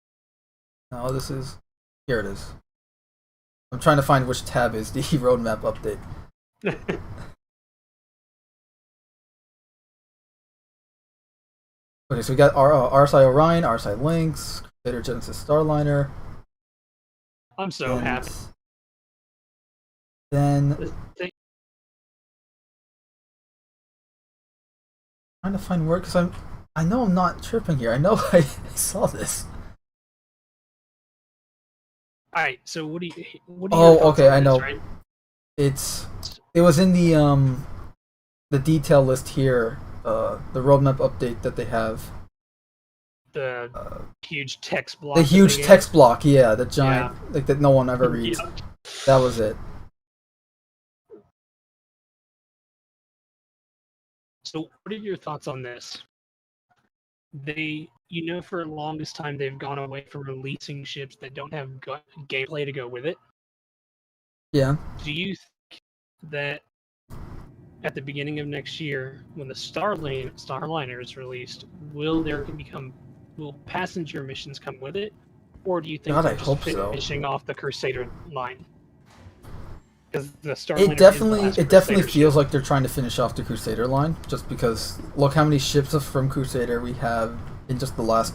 No, this is. Here it is. I'm trying to find which tab is the roadmap update. Okay, so we got RSI Orion, RSI Lynx, Crusader Genesis Starliner. I'm so happy. Then This thing- trying to find where, because I know I'm not tripping here. I know I saw this. All right, so what do you? Oh, okay, I this, know. right? It was in the detail list here. The roadmap update that they have. The huge text block. The that huge they gave? text block, yeah, the giant, like that no one ever reads. Yep. That was it. So, what are your thoughts on this? For the longest time, they've gone away from releasing ships that don't have gameplay to go with it. Yeah. Do you think that at the beginning of next year, when the Starliner is released, will passenger missions come with it, or do you think God, they're I just hope so. finishing off the Crusader line? Because the Starliner It definitely Crusader feels ship. like they're trying to finish off the Crusader line, just because look how many ships from Crusader we have in just the last,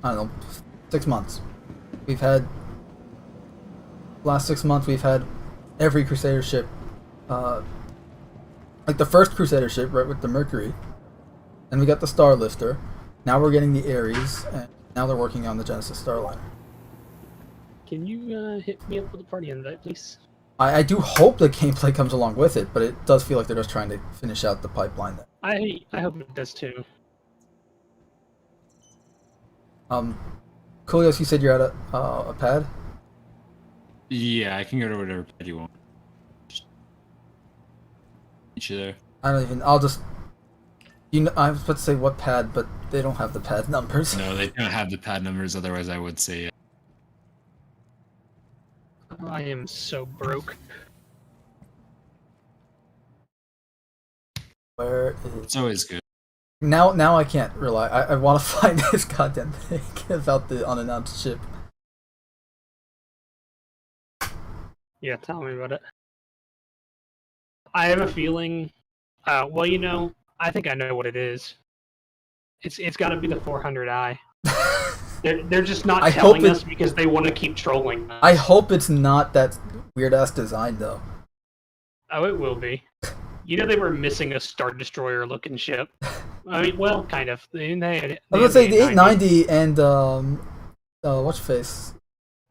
I don't know, 6 months. We've had every Crusader ship, like the first Crusader ship, right, with the Mercury, and we got the Star Lifter. Now we're getting the Ares, and now they're working on the Genesis Starliner. Can you hit me up with a party invite, please? I do hope the gameplay comes along with it, but it does feel like they're just trying to finish out the pipeline there. I hope it does too. Coolios, you said you're at a pad. Yeah, I can go to whatever pad you want. Just meet you there. I don't even. I'll just. You know, I was about to say what pad, but they don't have the pad numbers. No, they don't have the pad numbers. Otherwise, I would say it. I am so broke. Where is It's always good. now? I can't rely. I want to find this goddamn thing about the unannounced ship. Yeah, tell me about it. I have a feeling. Well, you know, I think I know what it is. It's got to be the 400i. They're just not I telling hope us because they want to keep trolling us. I hope it's not that weird ass design though. Oh, it will be. You know they were missing a Star Destroyer looking ship. I mean, well, kind of. They I was gonna say the 890 and what's face?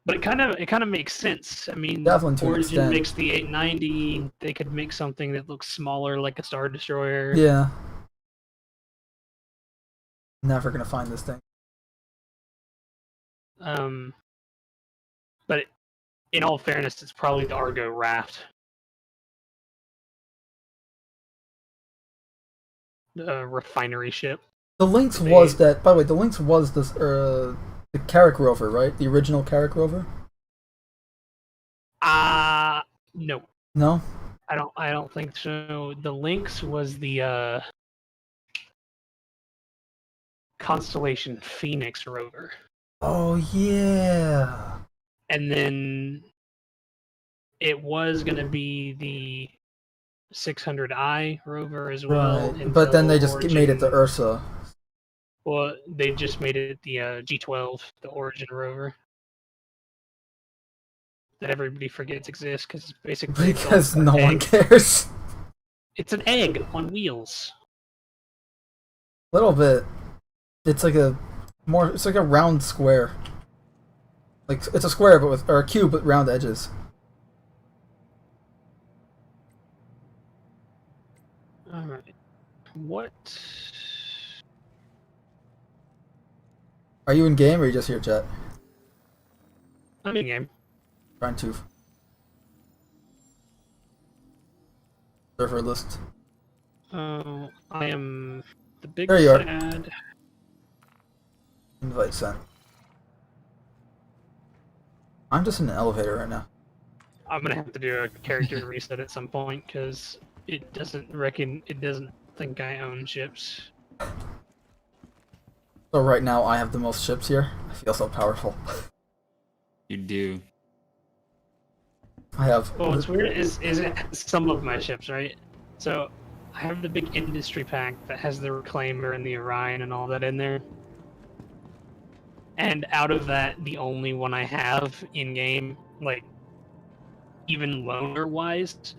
But it kind of makes sense. I mean, Definitely to an Origin extent. makes the 890. They could make something that looks smaller, like a Star Destroyer. Yeah. Never gonna find this thing. But in all fairness, it's probably the Argo Raft. The refinery ship. The Lynx was that. By the way, the Lynx was this the Carrack rover, right? The original Carrack rover. No. No. I don't think so. The Lynx was the Constellation Phoenix rover. Oh yeah. And then it was going to be the 600i rover as well. Right. But then they just made it the Origin. Ursa. Well, they just made it the G12, the Origin rover. That everybody forgets exists because basically Because no one cares. It's an egg on wheels. A little bit. It's like a it's like a round square. Like it's a square but with or a cube with round edges. Alright. What? Are you in game or are you just here, chat? I'm in game. Trying to server list. I am the big There you are. sad. Invite sent. I'm just in an elevator right now. I'm gonna have to do a character reset at some point because it doesn't think I own ships. So right now I have the most ships here. I feel so powerful. You do. I have. Well, what's weird is it some of my ships, right? So I have the big industry pack that has the Reclaimer and the Orion and all that in there. And out of that, the only one I have in game, like even loaner wise,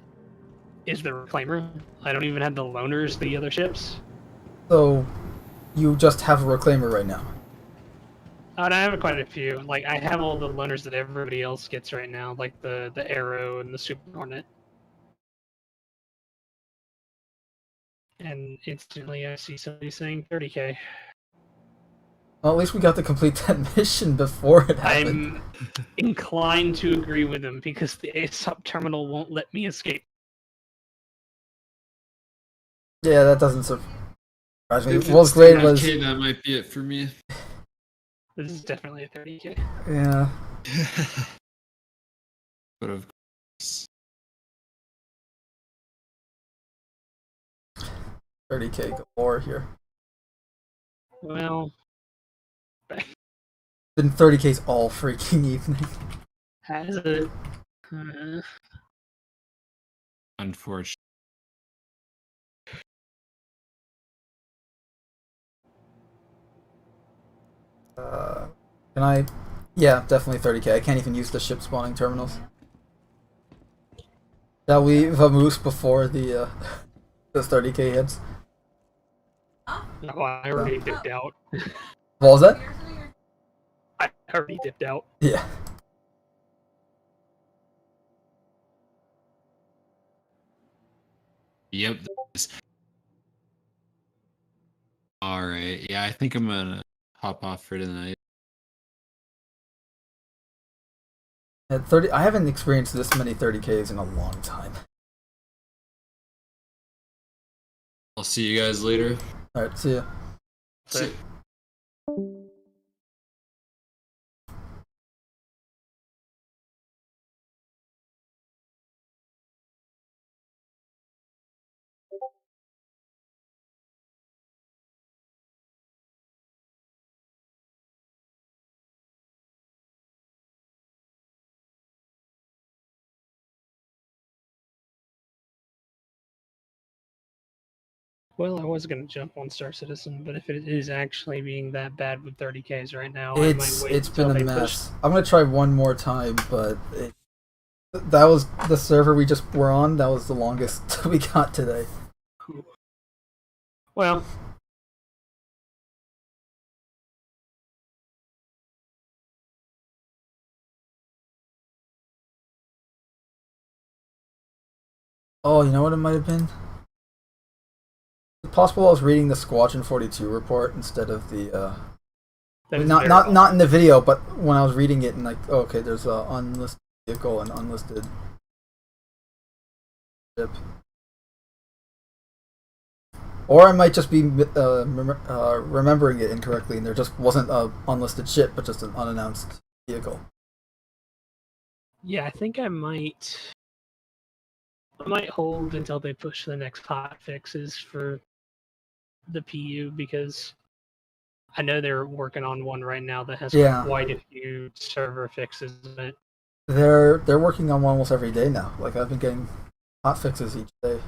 is the Reclaimer. I don't even have the loaners, the other ships. So you just have a Reclaimer right now. And I have quite a few. Like I have all the loaners that everybody else gets right now, like the Arrow and the Super Hornet. And instantly I see somebody saying 30k. Well, at least we got to complete that mission before it happened. I'm inclined to agree with him because the ASOP terminal won't let me escape. Yeah, that doesn't surprise me. If What's it's great was 30K, that might be it for me. This is definitely a 30k. yeah. But of course. 30k galore here. Well, Been 30k's all freaking evening. has it? Unfortunately. Can I? Yeah, definitely 30k. I can't even use the ship spawning terminals. Shall we vamoose before the 30k hits? No, I already dipped out. What was that? I already dipped out. Yeah. Yep. Alright, yeah, I think I'm gonna hop off for tonight. At 30, I haven't experienced this many 30Ks in a long time. I'll see you guys later. Alright, see ya. See- Well, I was gonna jump on Star Citizen, but if it is actually being that bad with 30Ks right now, I might wait It's until been a they push. mess. I'm gonna try one more time, but that was the server we just were on. That was the longest we got today. Well, Oh, you know what it might have been? It's possible I was reading the Squadron 42 report instead of the that is not very not well. not in the video, but when I was reading it and like, oh, okay, there's a unlisted vehicle and unlisted ship. Or I might just be remembering it incorrectly, and there just wasn't a unlisted ship, but just an unannounced vehicle. Yeah, I think I might hold until they push the next hot fixes for the PU, because I know they're working on one right now that has Yeah. quite a few server fixes in it. They're working on one almost every day now. Like, I've been getting hot fixes each day.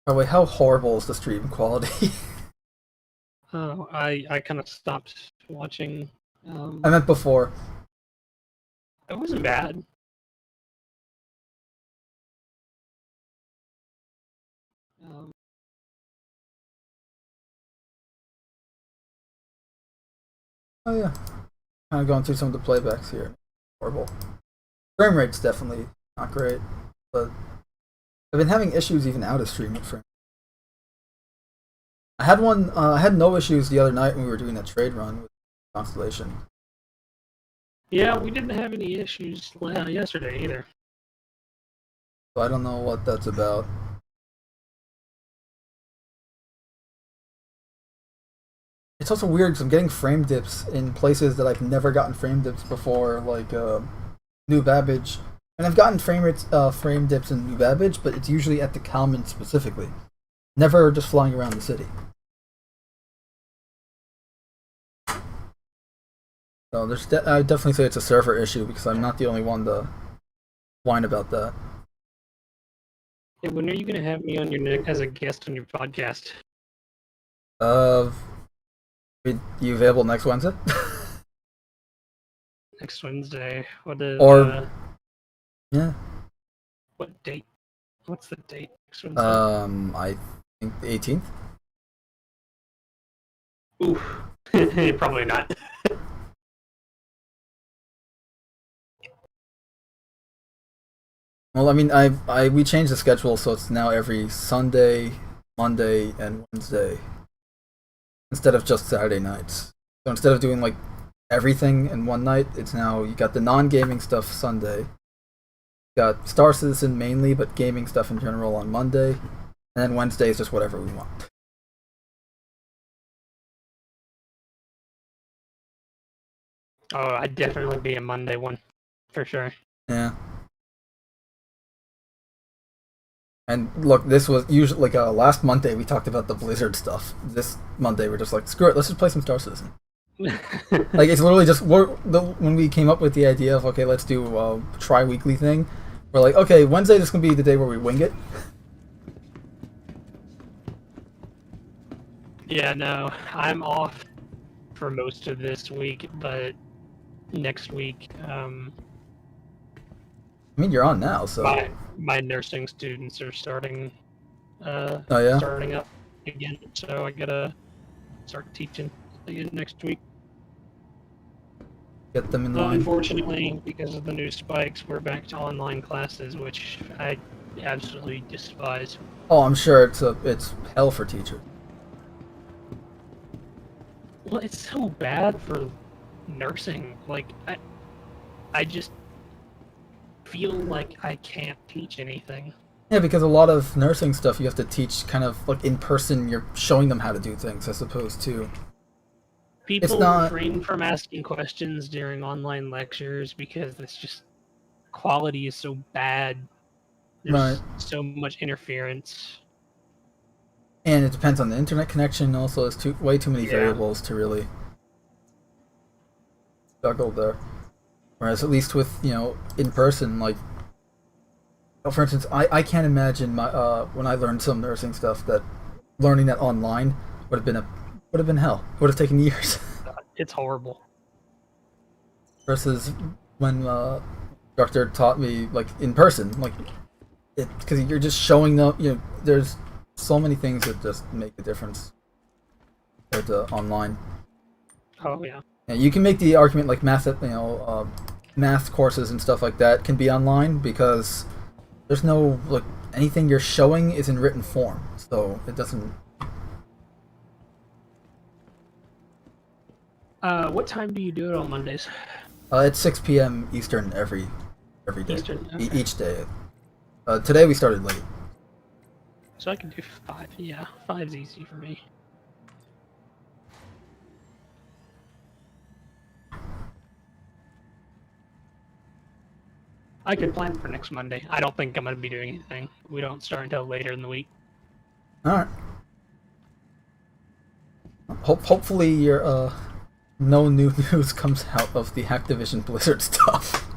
Oh wait, how horrible is the stream quality? Oh, I kind of stopped watching. I meant before. It wasn't bad. Oh yeah. Kind of going through some of the playbacks here. Horrible. Frame rate's definitely not great, but I've been having issues even out of stream with frame. I had one. I had no issues the other night when we were doing that trade run with Constellation. Yeah, we didn't have any issues yesterday either. So I don't know what that's about. It's also weird because I'm getting frame dips in places that I've never gotten frame dips before, like New Babbage. And I've gotten frame dips in New Babbage, but it's usually at the Kalman specifically. Never just flying around the city. So I definitely say it's a server issue because I'm not the only one to whine about that. Hey, when are you going to have me on as a guest on your podcast? You available next Wednesday? Next Wednesday. What is? Yeah. What date? What's the date next Wednesday? I think the 18th. Oof. Probably not. Well, I mean, we changed the schedule, so it's now every Sunday, Monday, and Wednesday, instead of just Saturday nights. So instead of doing like everything in one night, it's now you got the non-gaming stuff Sunday, you got Star Citizen mainly, but gaming stuff in general on Monday, and then Wednesday is just whatever we want. Oh, I'd definitely be a Monday one, for sure. Yeah. And look, this was usually like last Monday we talked about the Blizzard stuff. This Monday we're just like, screw it, let's just play some Star Citizen. Like, it's literally just when we came up with the idea of, okay, let's do a tri-weekly thing, we're like, okay, Wednesday is gonna be the day where we wing it. Yeah, no, I'm off for most of this week, but next week, I mean, you're on now, so. my nursing students are starting. Oh yeah. Starting up again, so I gotta start teaching again next week. Get them in line. Unfortunately, because of the new spikes, we're back to online classes, which I absolutely despise. Oh, I'm sure it's hell for teachers. Well, it's so bad for nursing. Like, I just feel like I can't teach anything. Yeah, because a lot of nursing stuff you have to teach kind of like in person. You're showing them how to do things as opposed to. People not- refrain from asking questions during online lectures because it's just quality is so bad. There's so much interference. And it depends on the internet connection. Also, there's way too many variables to really juggle there. Whereas at least with in person, like for instance, I can't imagine when I learned some nursing stuff that learning that online would have been hell. It would have taken years. It's horrible. Versus when instructor taught me like in person, like because you're just showing them. There's so many things that just make a difference compared to online. Oh yeah. Yeah, you can make the argument like math courses and stuff like that can be online because there's no anything you're showing is in written form, so it doesn't. What time do you do it on Mondays? It's 6 p.m. Eastern every day, Eastern, okay. each day. Today we started late. So I can do 5. Yeah, 5's easy for me. I could plan for next Monday. I don't think I'm going to be doing anything. We don't start until later in the week. All right. Hopefully your no new news comes out of the Activision Blizzard stuff.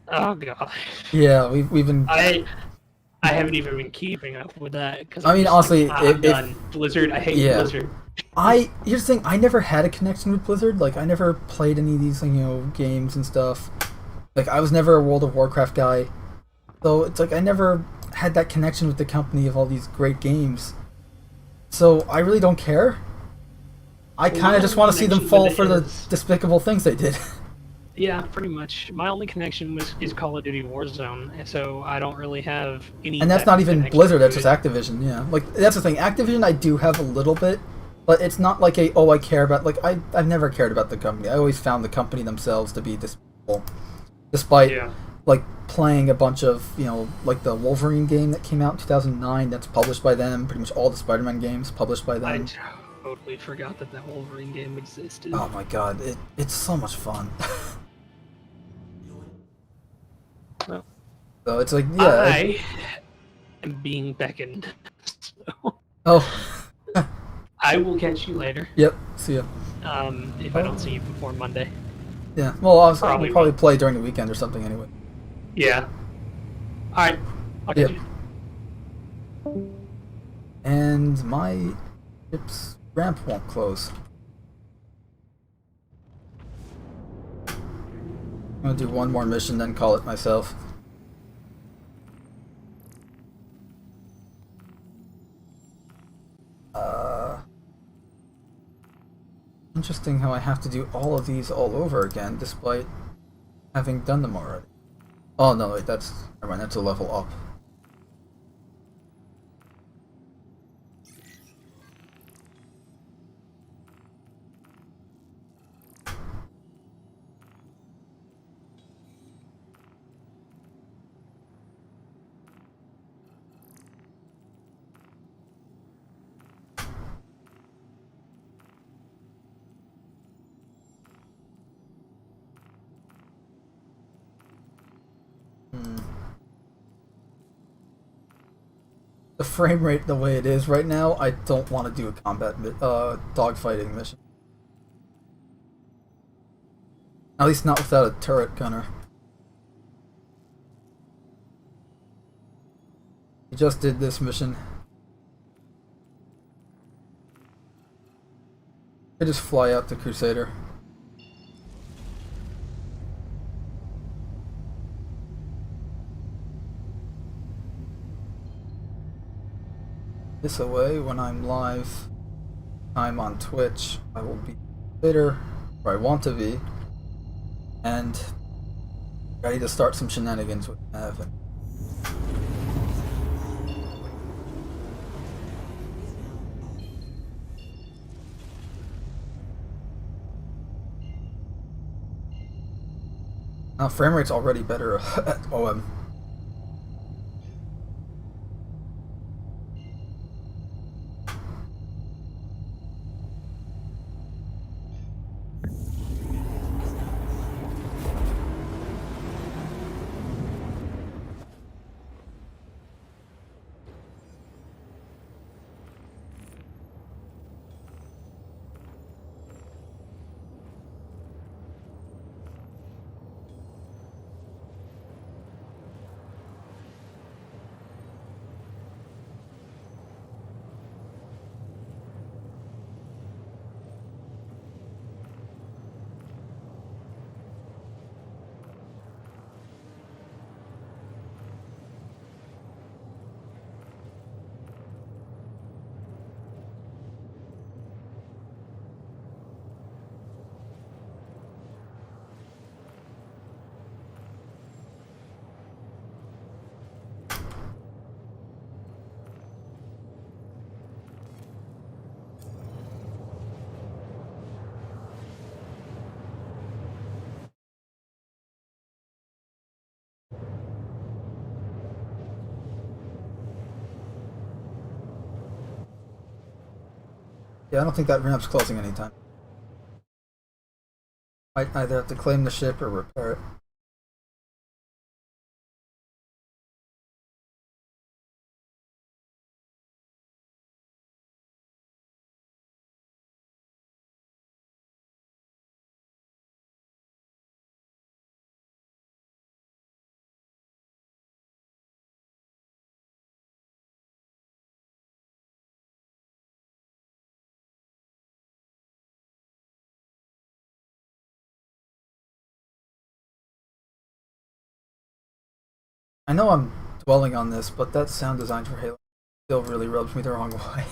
Oh god. Yeah, we've been. I haven't even been keeping up with that because I mean, honestly, I'm done. Blizzard. I hate Blizzard. Here's the thing. I never had a connection with Blizzard. Like, I never played any of these games and stuff. Like, I was never a World of Warcraft guy, so it's like I never had that connection with the company of all these great games. So I really don't care. I kind of just want to see them fall for the despicable things they did. Yeah, pretty much. My only connection is Call of Duty Warzone, so I don't really have any. And that's not even Blizzard, that's just Activision, yeah. Like, that's the thing. Activision I do have a little bit, but it's not like I care about, like, I've never cared about the company. I always found the company themselves to be despicable. Despite, like, playing a bunch of, like the Wolverine game that came out in 2009, that's published by them. Pretty much all the Spider-Man games published by them. I totally forgot that Wolverine game existed. Oh my god, it's so much fun. Well, so it's like, I am being beckoned. So oh. I will catch you later. Yep, see ya. If I don't see you before Monday. Yeah, well, we'll probably play during the weekend or something anyway. Yeah. Alright, I'll catch you. And my ship's ramp won't close. I'm gonna do one more mission, then call it myself. Interesting how I have to do all of these all over again, despite having done them already. Oh no, wait, never mind, that's a level up. The frame rate the way it is right now, I don't want to do a combat dogfighting mission. At least not without a turret gunner. We just did this mission. I just fly out to Crusader. This away when I'm live. I'm on Twitch. I will be Twitter, where I want to be, and ready to start some shenanigans with Evan. Frame rate's already better at OM. Yeah, I don't think that ramp's closing anytime. Might either have to claim the ship or repair it. I know I'm dwelling on this, but that sound design for Halo still really rubs me the wrong way.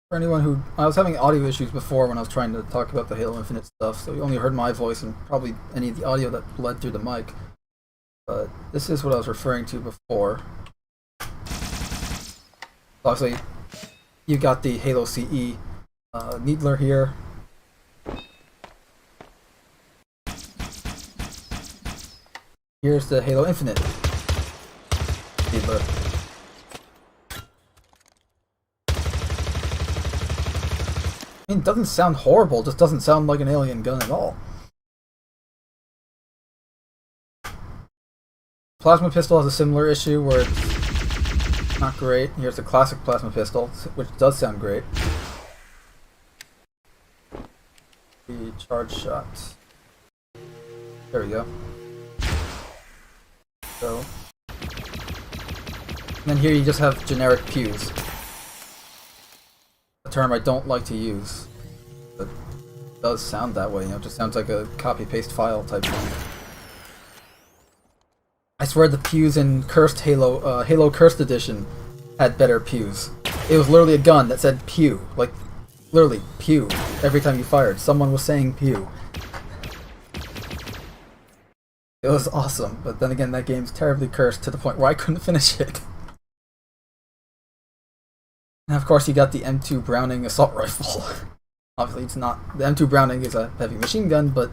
For anyone who... I was having audio issues before when I was trying to talk about the Halo Infinite stuff, so you only heard my voice and probably any of the audio that bled through the mic. But this is what I was referring to before. Obviously, you got the Halo CE Needler here. Here's the Halo Infinite Needler. I mean, it doesn't sound horrible, it just doesn't sound like an alien gun at all. Plasma pistol has a similar issue where it's not great. Here's the classic plasma pistol, which does sound great. The charge shot. There we go. So, and then here you just have generic pews. A term I don't like to use, but it does sound that way. You know, it just sounds like a copy-paste file type thing. I swear the pews in Cursed Halo, Halo Cursed Edition had better pews. It was literally a gun that said pew, like literally pew every time you fired. Someone was saying pew. It was awesome, but then again, that game's terribly cursed to the point where I couldn't finish it. And of course, you got the M2 Browning assault rifle. Obviously, it's not. The M2 Browning is a heavy machine gun, but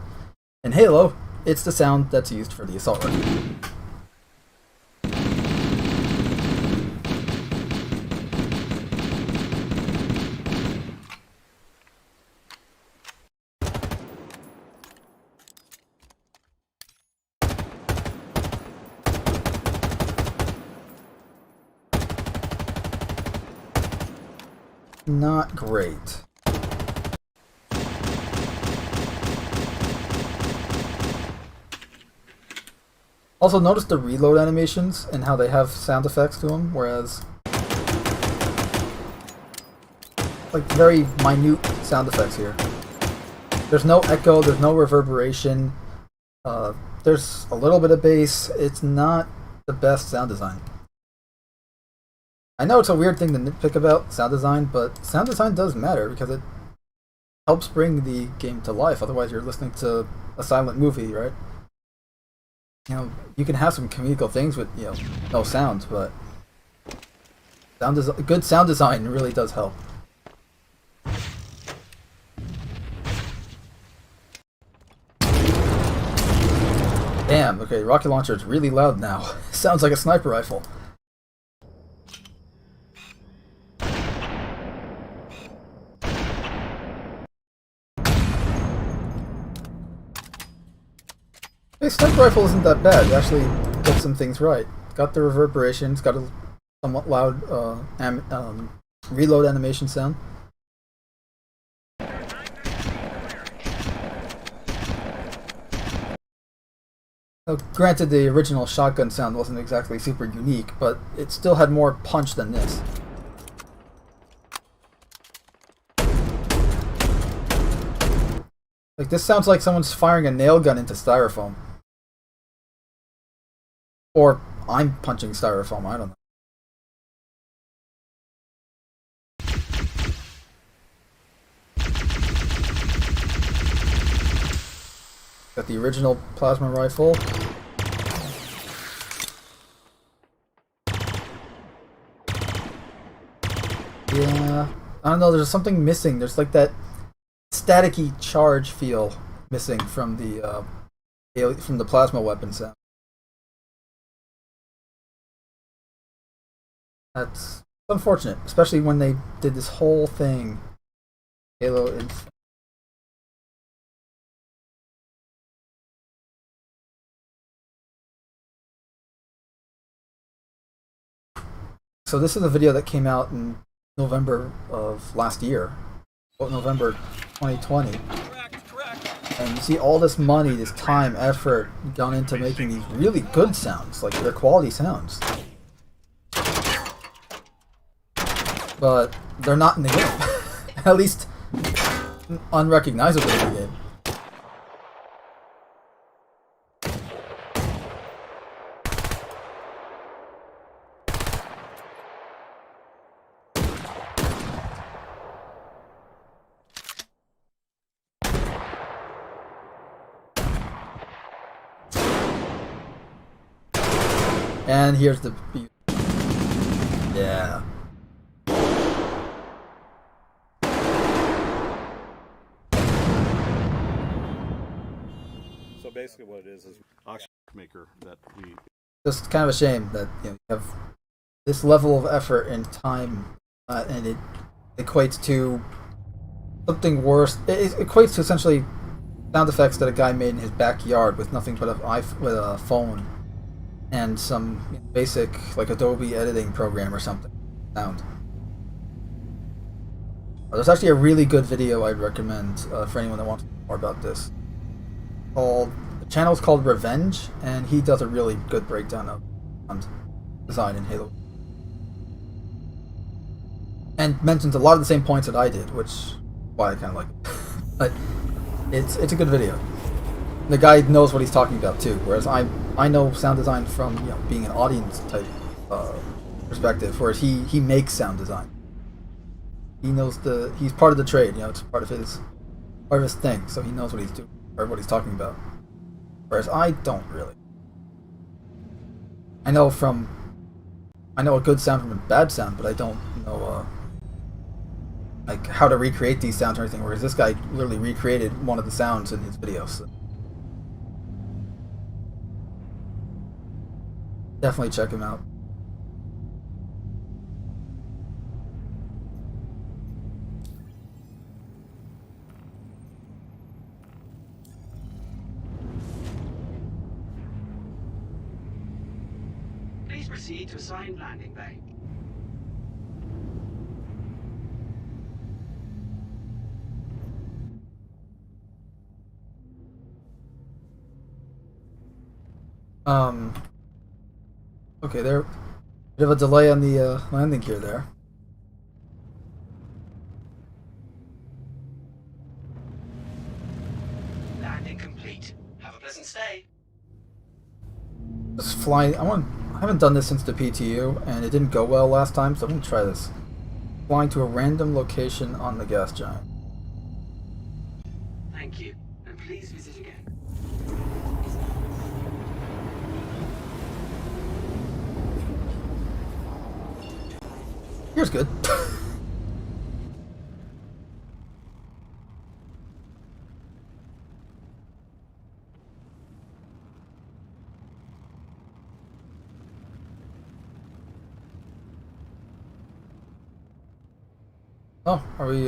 in Halo, it's the sound that's used for the assault rifle. not great. Also, notice the reload animations and how they have sound effects to them, whereas like very minute sound effects here. There's no echo, there's no reverberation, there's a little bit of bass. It's not the best sound design. I know it's a weird thing to nitpick about sound design, but sound design does matter because it helps bring the game to life. Otherwise you're listening to a silent movie, right? You know, you can have some comedical things with, you know, no sounds, but good sound design really does help. Damn, okay, rocket launcher is really loud now. Sounds like a sniper rifle. Hey, sniper rifle isn't that bad. It actually gets some things right. Got the reverberation, it's got a somewhat loud reload animation sound. Granted, the original shotgun sound wasn't exactly super unique, but it still had more punch than this. Like, this sounds like someone's firing a nail gun into styrofoam. Or I'm punching styrofoam, I don't know. Got the original plasma rifle. Yeah, I don't know, there's something missing. There's like that staticky charge feel missing from the plasma weapon sound. That's unfortunate, especially when they did this whole thing. Halo Infinite. So this is a video that came out in November of last year, November 2020. And you see all this money, this time, effort gone into making these really good sounds, like they're quality sounds. But they're not in the game. At least unrecognizable in the game. And here's the... Yeah. So basically what it is oxygen maker that we... Just kind of a shame that, you know, you have this level of effort and time, and it equates to something worse. It equates to essentially sound effects that a guy made in his backyard with nothing but a phone and some basic, like, Adobe editing program or something. Sound. There's actually a really good video I'd recommend for anyone that wants to know more about this. The channel's called Revenge, and he does a really good breakdown of sound design in Halo. And mentions a lot of the same points that I did, which is why I kind of like it. But it's a good video. The guy knows what he's talking about too, whereas I know sound design from, you know, being an audience type perspective, whereas he makes sound design. He knows he's part of the trade, you know, it's part of his thing, so he knows what he's doing or what he's talking about. Whereas I don't really. I know a good sound from a bad sound, but I don't know like how to recreate these sounds or anything. Whereas this guy literally recreated one of the sounds in his videos. So definitely check him out. Please proceed to assigned landing bay. Okay, there. Bit of a delay on the landing gear there. Landing complete. Have a pleasant stay. Just flying. I haven't done this since the PTU, and it didn't go well last time, so I'm gonna try this. Flying to a random location on the gas giant. Thank you, and please visit again. Here's good. Oh, are we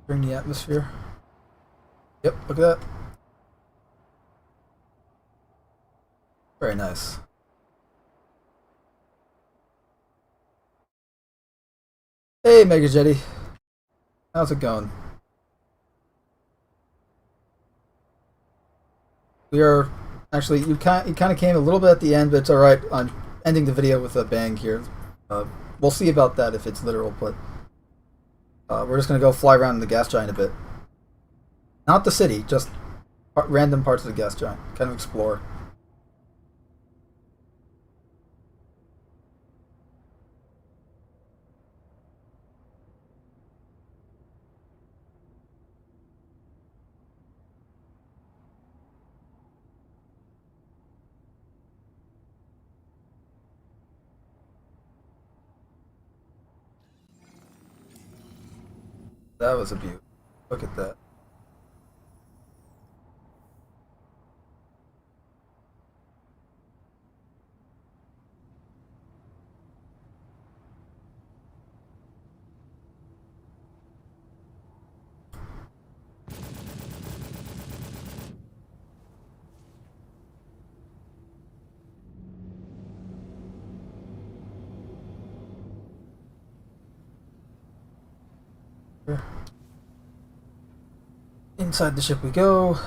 during the atmosphere? Yep, look at that. Very nice. Hey, Mega Jetty. How's it going? We are actually you kind of came a little bit at the end, but it's all right. I'm ending the video with a bang here. We'll see about that if it's literal, but we're just gonna go fly around the gas giant a bit. Not the city, just random parts of the gas giant. Kind of explore. That was a beaut. Look at that. Inside the ship we go.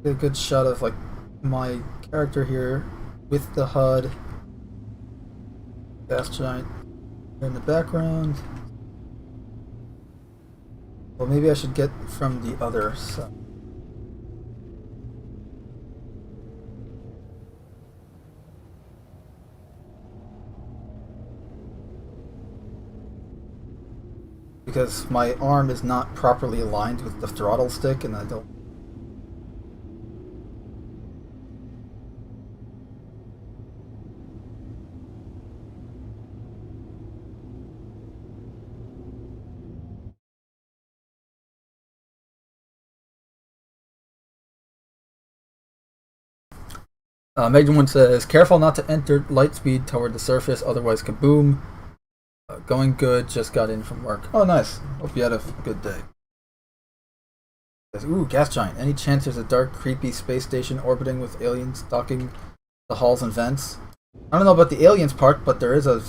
Get a good shot of like my character here with the HUD. Gas giant here in the background. Well, maybe I should get from the other side. Because my arm is not properly aligned with the throttle stick, and I don't. Megan one says, "Careful not to enter light speed toward the surface, otherwise kaboom." Going good, just got in from work. Oh, nice. Hope you had a good day. Ooh, gas giant. Any chance there's a dark, creepy space station orbiting with aliens docking the halls and vents? I don't know about the aliens part, but there is a...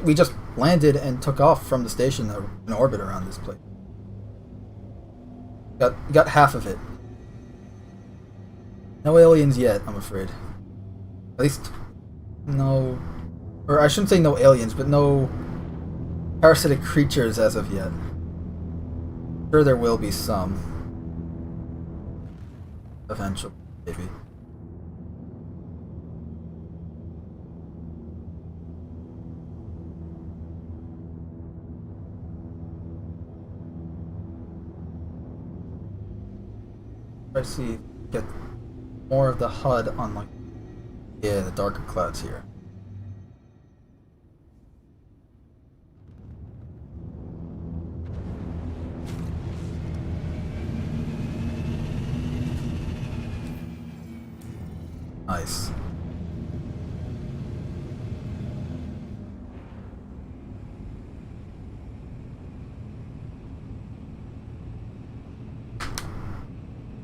We just landed and took off from the station in orbit around this place. Got half of it. No aliens yet, I'm afraid. At least, no... Or I shouldn't say no aliens, but no parasitic creatures as of yet. Sure, there will be some. Eventually, maybe. I see, get more of the HUD on like, yeah, the darker clouds here. Nice.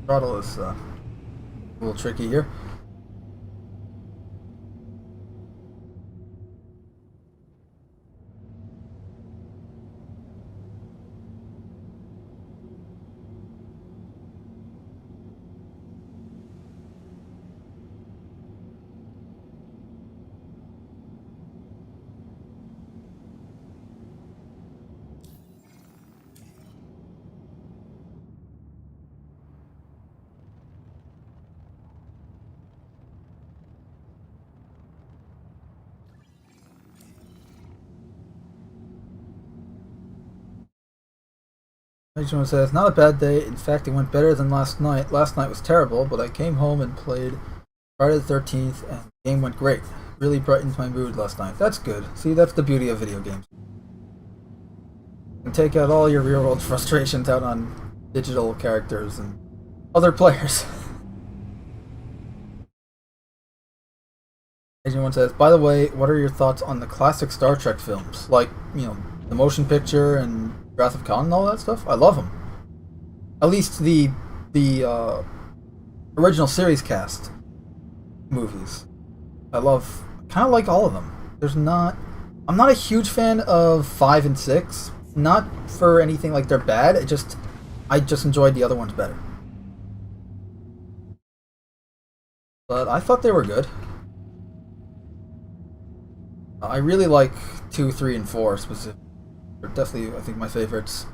Throttle is a little tricky here. Someone says, not a bad day. In fact, it went better than last night. Last night was terrible, but I came home and played Friday the 13th, and the game went great. Really brightened my mood last night. That's good. See, that's the beauty of video games. You can take out all your real-world frustrations out on digital characters and other players. Agent 1 says, by the way, what are your thoughts on the classic Star Trek films? Like, you know, the motion picture and Wrath of Khan and all that stuff? I love them. At least the original series cast movies. I kind of like all of them. I'm not a huge fan of 5 and 6. Not for anything like they're bad. I just enjoyed the other ones better. But I thought they were good. I really like 2, 3, and 4 specifically. They're definitely, I think, my favorites.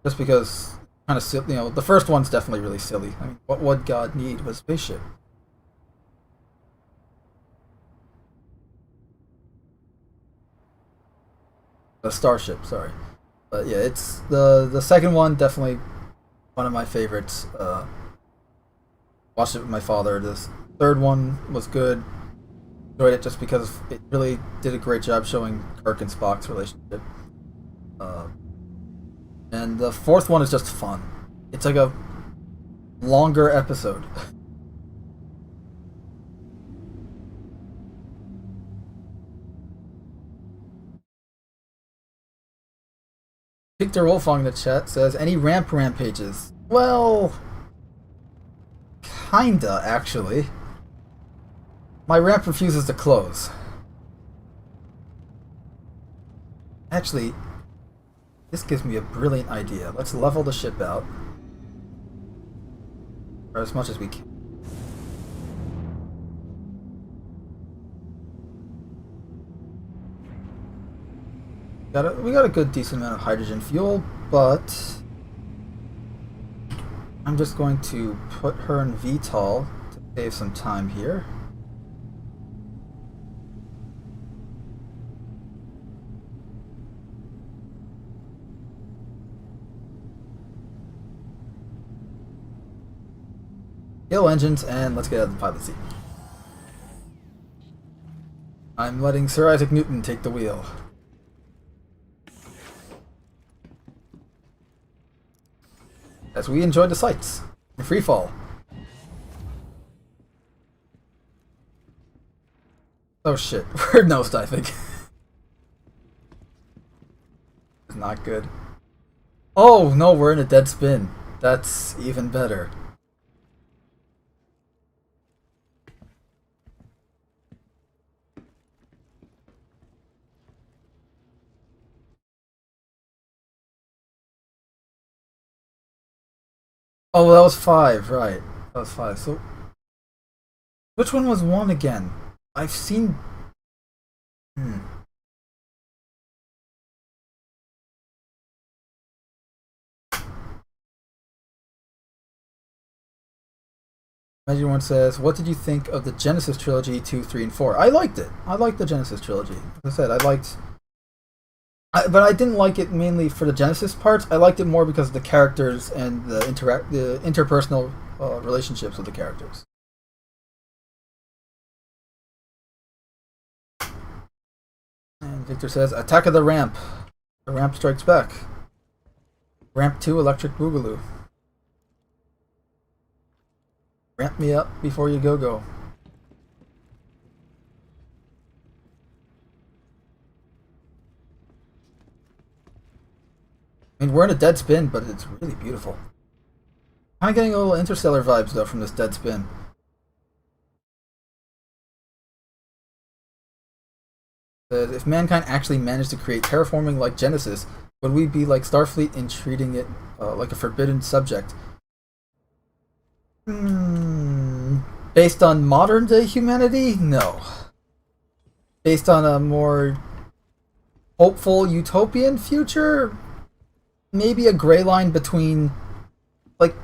Just because, kind of silly, you know, the first one's definitely really silly. I mean, what would God need was a spaceship? A starship, sorry. But yeah, it's the second one, definitely one of my favorites. Watched it with my father. This third one was good. Enjoyed it just because it really did a great job showing Kirk and Spock's relationship. And the fourth one is just fun. It's like a longer episode. Victor Wolfong in the chat says, any ramp rampages? Well, kinda, actually. My ramp refuses to close. Actually, this gives me a brilliant idea. Let's level the ship out. Or as much as we can. We got a good decent amount of hydrogen fuel, but I'm just going to put her in VTOL to save some time here. Kill engines, and let's get out of the pilot seat. I'm letting Sir Isaac Newton take the wheel. As we enjoy the sights in free fall. Oh shit, we're nosediving. It's not good. Oh no, we're in a dead spin. That's even better. Oh, that was 5, right. That was 5. So, which one was 1 again? I've seen... Imagine one says, what did you think of the Genesis trilogy 2, 3, and 4? I liked it. I liked the Genesis trilogy. As I said, but I didn't like it mainly for the Genesis parts. I liked it more because of the characters and the interpersonal relationships with the characters. And Victor says, attack of the ramp. The ramp strikes back. Ramp 2, electric boogaloo. Ramp me up before you go. I mean, we're in a dead spin, but it's really beautiful. Kind of getting a little Interstellar vibes, though, from this dead spin. If mankind actually managed to create terraforming like Genesis, would we be like Starfleet in treating it like a forbidden subject? Based on modern-day humanity? No. Based on a more hopeful utopian future? Maybe a gray line between, like,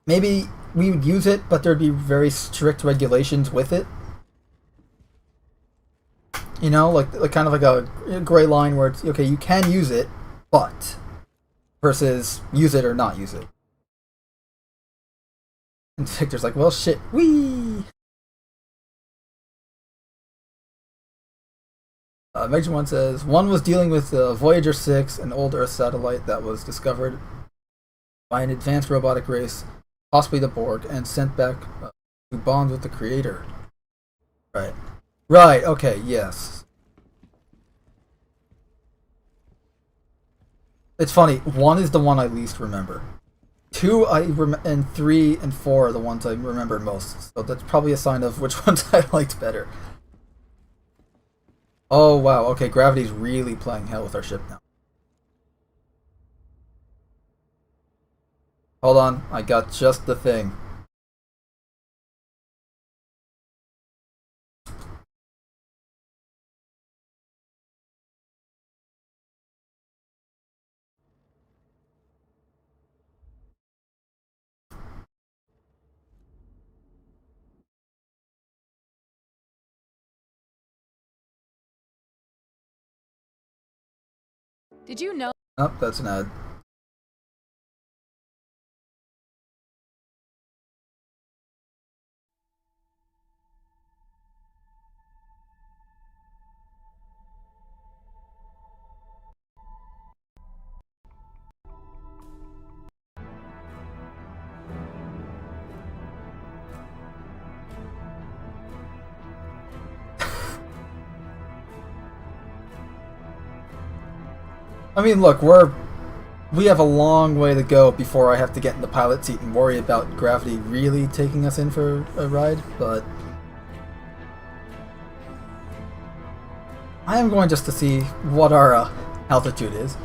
maybe we would use it, but there'd be very strict regulations with it. You know, like kind of like a gray line where it's, okay, you can use it, but versus use it or not use it. And Victor's like, well, shit, wee. Megan 1 says, one was dealing with Voyager 6, an old Earth satellite that was discovered by an advanced robotic race, possibly the Borg, and sent back to bond with the creator. Right. Right, okay, yes. It's funny, 1 is the one I least remember. 2 and 3 and 4 are the ones I remember most, so that's probably a sign of which ones I liked better. Oh wow, okay, Gravity's really playing hell with our ship now. Hold on, I got just the thing. Did you know? Oh, that's an ad. I mean, look, we have a long way to go before I have to get in the pilot seat and worry about Gravity really taking us in for a ride, but I am going just to see what our altitude is.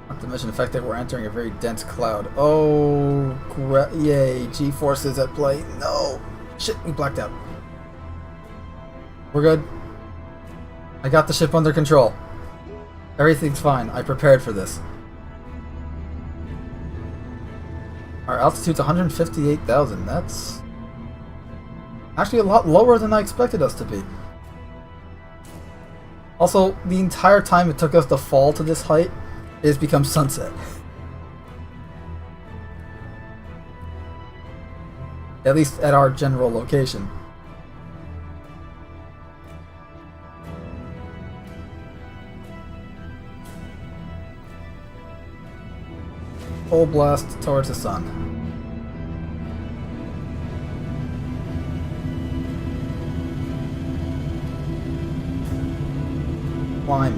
Not to mention the fact that we're entering a very dense cloud. Oh, yay, G-forces at play. No! Shit, we blacked out. We're good. I got the ship under control. Everything's fine. I prepared for this. Our altitude's 158,000. That's actually a lot lower than I expected us to be. Also, the entire time it took us to fall to this height, it has become sunset. At least at our general location. Full blast towards the sun. Climb.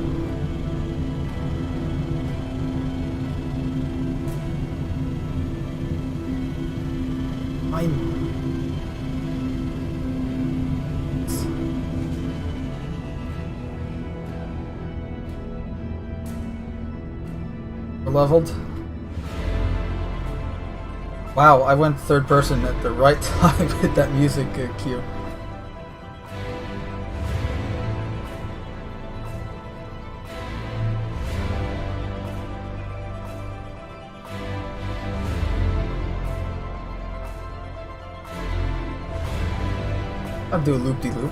Climb. We're leveled. Wow, I went third person at the right time with that music cue. I'll do a loop-de-loop.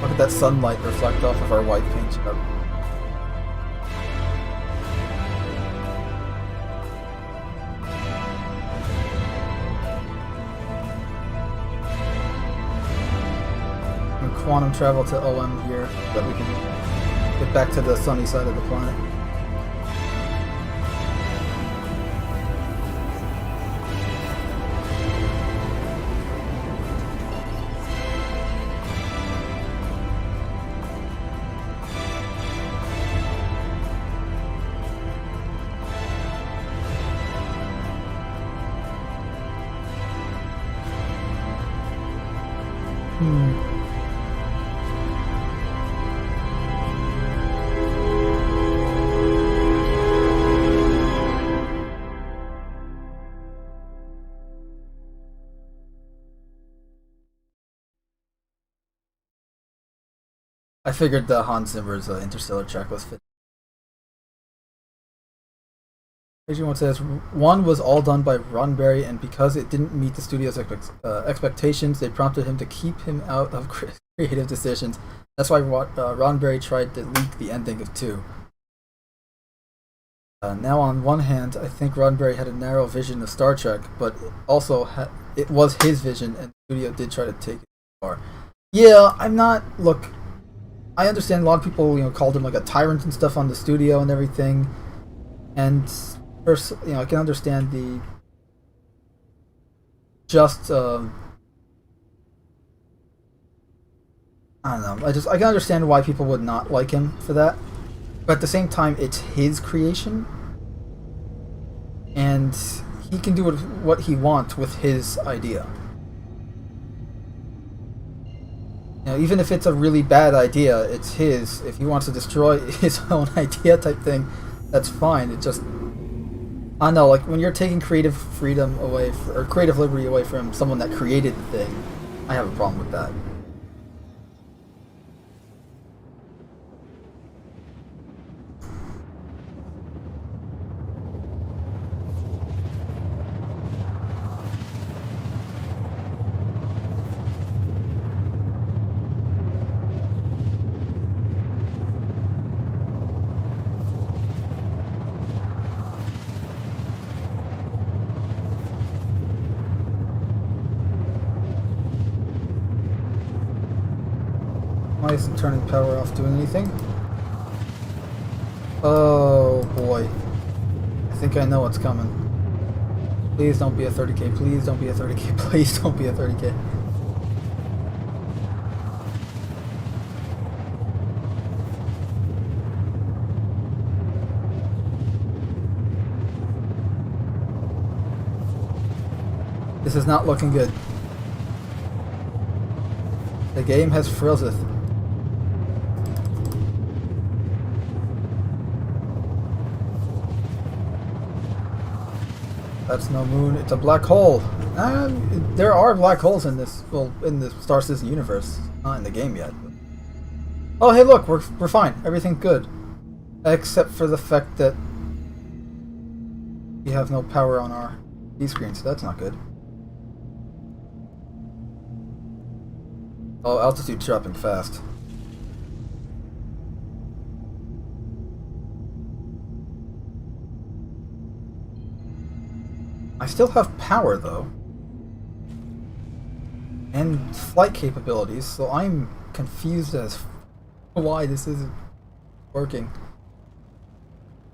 Look at that sunlight reflect off of our white paint job. Quantum travel to OM here so that we can get back to the sunny side of the planet. I figured the Hans Zimmer's Interstellar track was fit. One says, one was all done by Roddenberry, and because it didn't meet the studio's expectations, they prompted him to keep him out of creative decisions. That's why Roddenberry tried to leak the ending of 2. Now, on one hand, I think Roddenberry had a narrow vision of Star Trek, but also it was his vision, and the studio did try to take it far. Yeah, I'm not. Look, I understand a lot of people, called him like a tyrant and stuff on the studio and everything, and I can understand the I don't know. I can understand why people would not like him for that, but at the same time, it's his creation, and he can do what he wants with his idea. Even if it's a really bad idea, it's his. If he wants to destroy his own idea type thing, that's fine. It just, I don't know, like when you're taking creative freedom away, or creative liberty away from someone that created the thing, I have a problem with that. Why isn't turning power off doing anything? Oh boy. I think I know what's coming. Please don't be a 30k, please don't be a 30k, please don't be a 30k. This is not looking good. The game has frozen. That's no moon, it's a black hole. There are black holes in this, in the Star Citizen universe. Not in the game yet. But... Oh, hey look, we're fine. Everything's good. Except for the fact that we have no power on our D-screen, so that's not good. Oh, altitude dropping fast. I still have power, though. And flight capabilities, so I'm confused as why this isn't working.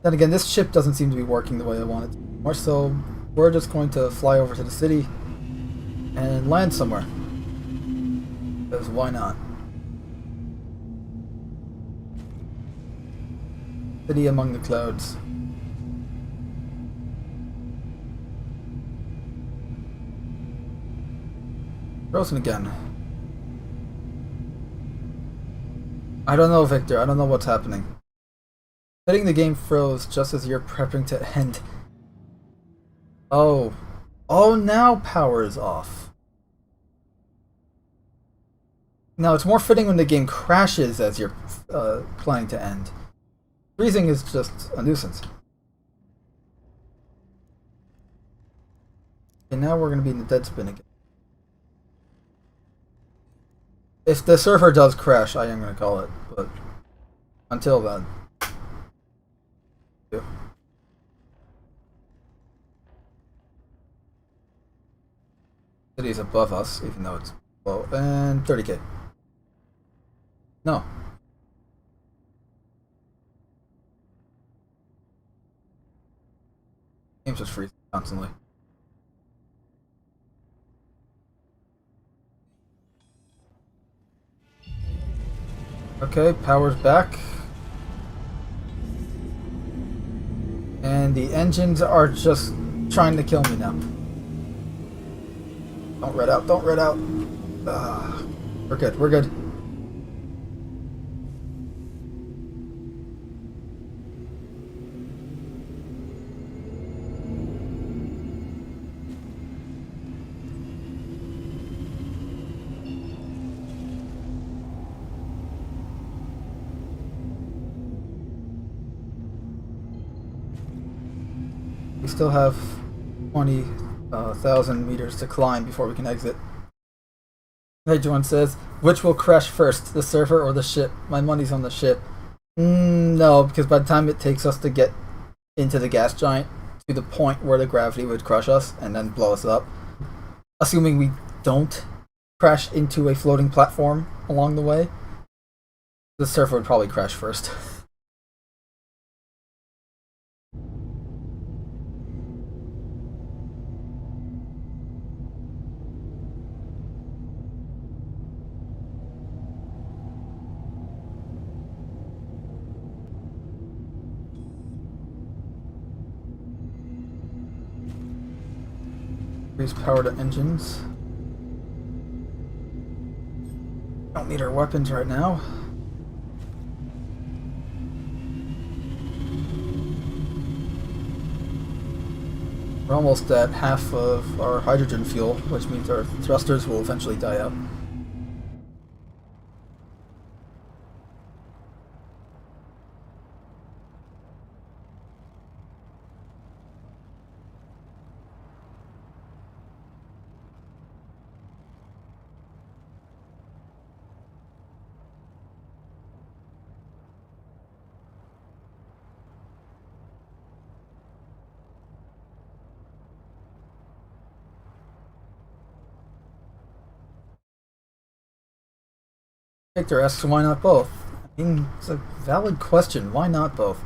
Then again, this ship doesn't seem to be working the way I want it to anymore, so we're just going to fly over to the city and land somewhere. Because why not? City among the clouds. Frozen again. I don't know, Victor. I don't know what's happening. Setting the game froze just as you're prepping to end. Oh. Oh, now power is off. Now, it's more fitting when the game crashes as you're planning to end. Freezing is just a nuisance. And now we're going to be in the dead spin again. If the server does crash, I am going to call it, but until then. Yeah. City's above us, even though it's low. And 30k. No. Game's just freezing constantly. Okay, power's back. And the engines are just trying to kill me now. Don't red out, don't red out. We're good, we're good. We still have 20,000 meters to climb before we can exit. Edgeone says, which will crash first, the server or the ship? My money's on the ship. No, because by the time it takes us to get into the gas giant to the point where the gravity would crush us and then blow us up, assuming we don't crash into a floating platform along the way, the server would probably crash first. Increase power to engines. Don't need our weapons right now. We're almost at half of our hydrogen fuel, which means our thrusters will eventually die out. Victor asks, why not both? I mean, it's a valid question. Why not both?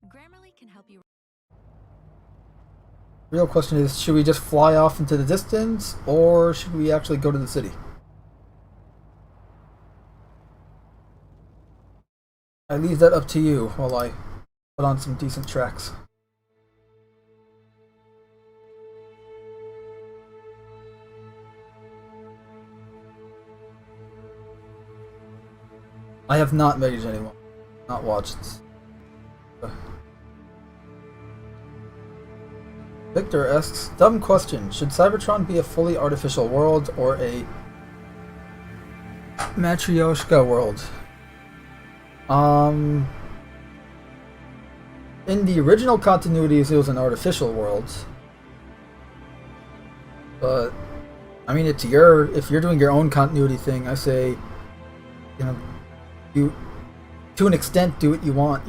Grammarly can help you. Real question is, should we just fly off into the distance, or should we actually go to the city? I leave that up to you while I put on some decent tracks. I have not messaged anyone, not watched. Victor asks, dumb question, should Cybertron be a fully artificial world or a Matryoshka world? In the original continuities, it was an artificial world. But, I mean, it's if you're doing your own continuity thing, I say, you, to an extent, do what you want,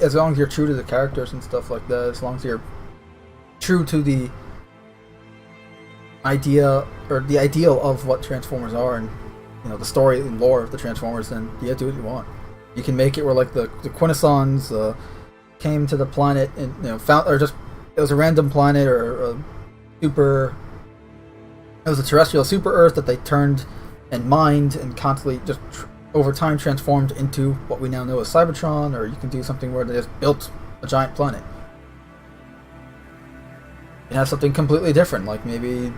as long as you're true to the characters and stuff like that, as long as you're true to the idea or the ideal of what Transformers are and the story and lore of the Transformers, then yeah, do what you want. You can make it where like the Quintessons came to the planet and found, or just it was a random planet or it was a terrestrial super Earth that they turned and mined and constantly just over time transformed into what we now know as Cybertron, or you can do something where they just built a giant planet. You have something completely different, like maybe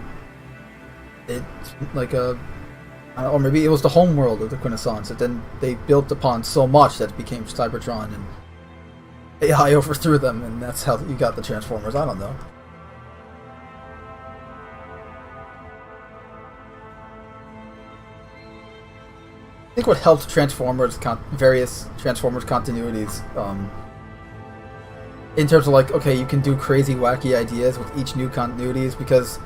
it's like or maybe it was the home world of the Quintessons that then they built upon so much that it became Cybertron and AI overthrew them, and that's how you got the Transformers. I don't know. I think what helped Transformers, various Transformers continuities, in terms of like, okay, you can do crazy, wacky ideas with each new continuity, is because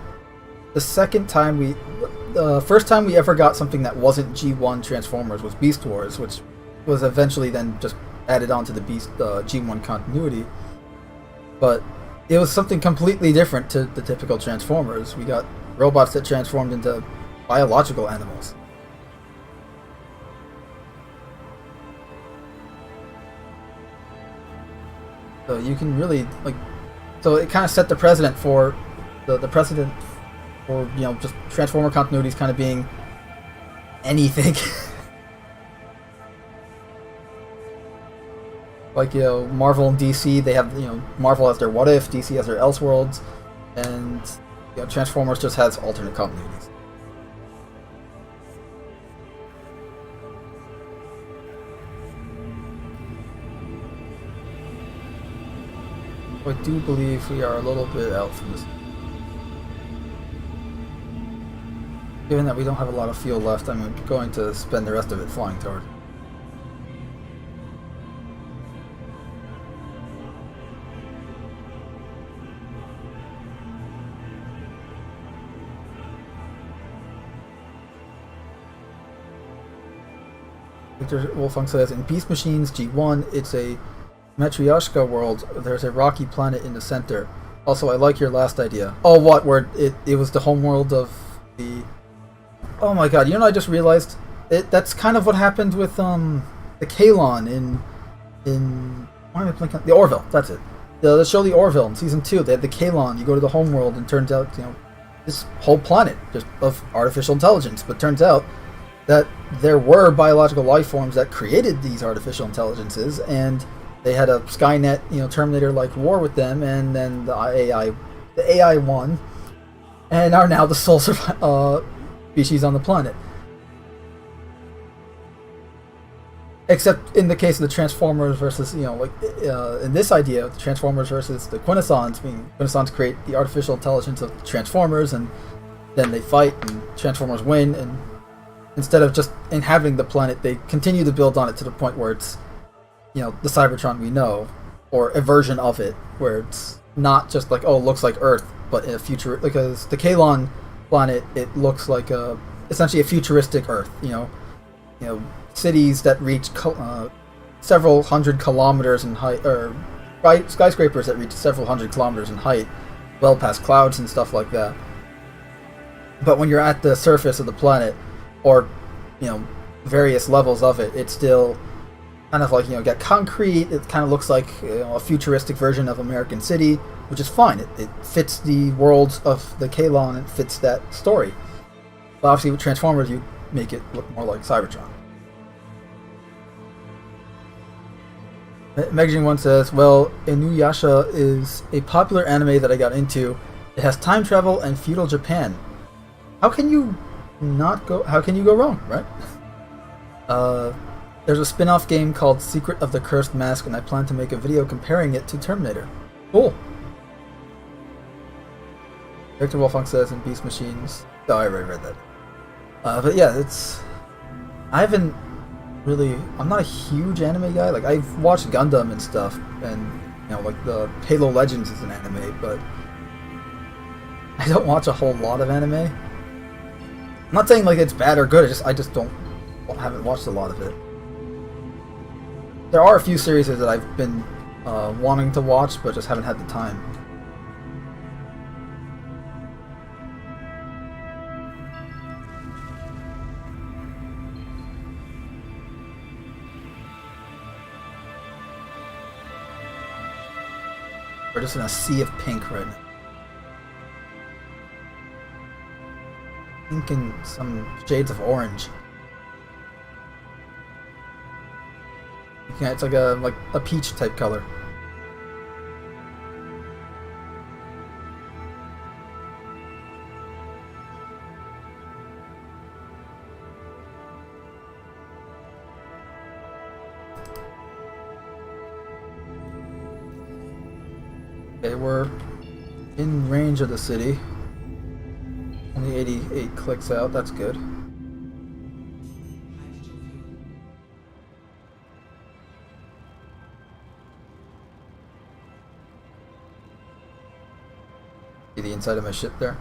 the first time we ever got something that wasn't G1 Transformers was Beast Wars, which was eventually then just added onto the G1 continuity. But it was something completely different to the typical Transformers. We got robots that transformed into biological animals. So you can really so it kind of set the precedent for the precedent for just Transformer continuities kind of being anything. Like, you know, Marvel and DC, they have, you know, Marvel has their What If, DC has their Elseworlds, and, you know, Transformers just has alternate continuities. I do believe we are a little bit out from this. Given that we don't have a lot of fuel left, I'm going to spend the rest of it flying toward it. Victor Wolfgang says, in Beast Machines G1, it's a Matryoshka world. There's a rocky planet in the center. Also, I like your last idea. Oh, what? Where it was the home world of the... Oh my god, you know what I just realized? That's kind of what happened with the Kalon in... Why am I blanking? The Orville, that's it. The show The Orville in Season 2, they had the Kalon. You go to the home world and turns out, you know, this whole planet just of artificial intelligence. But turns out that there were biological life forms that created these artificial intelligences, and they had a Skynet, you know, Terminator-like war with them, and then the AI won, and are now the sole species on the planet. Except in the case of the Transformers versus, you know, like in this idea, the Transformers versus the Quintessons, meaning Quintessons create the artificial intelligence of the Transformers, and then they fight, and Transformers win, and instead of just inhabiting the planet, they continue to build on it to the point where it's, you know, the Cybertron we know, or a version of it, where it's not just like, oh, it looks like Earth, but in a future, because the Kalon planet, it looks like essentially a futuristic Earth, you know, cities that reach several hundred kilometers in height, or skyscrapers that reach several hundred kilometers in height, well past clouds and stuff like that. But when you're at the surface of the planet, or, you know, various levels of it, it's still kind of like, you know, got concrete. It kind of looks like, you know, a futuristic version of American City, which is fine. It fits the worlds of the Kalon and fits that story. But obviously with Transformers, you make it look more like Cybertron. Megajin one says, well, Inuyasha is a popular anime that I got into. It has time travel and feudal Japan. How can you go wrong, right? There's a spin-off game called Secret of the Cursed Mask, and I plan to make a video comparing it to Terminator. Cool. Victor Wolfgang says in Beast Machines... Oh, I already read that. But yeah, I'm not a huge anime guy. Like, I've watched Gundam and stuff, and, you know, like, the Halo Legends is an anime, but I don't watch a whole lot of anime. I'm not saying, like, it's bad or good, I just haven't watched a lot of it. There are a few series that I've been wanting to watch, but just haven't had the time. We're just in a sea of pink right now. Pink and some shades of orange. Yeah, it's like a peach type color. Okay, we're in range of the city. Only 88 clicks out, that's good. See the inside of my ship there?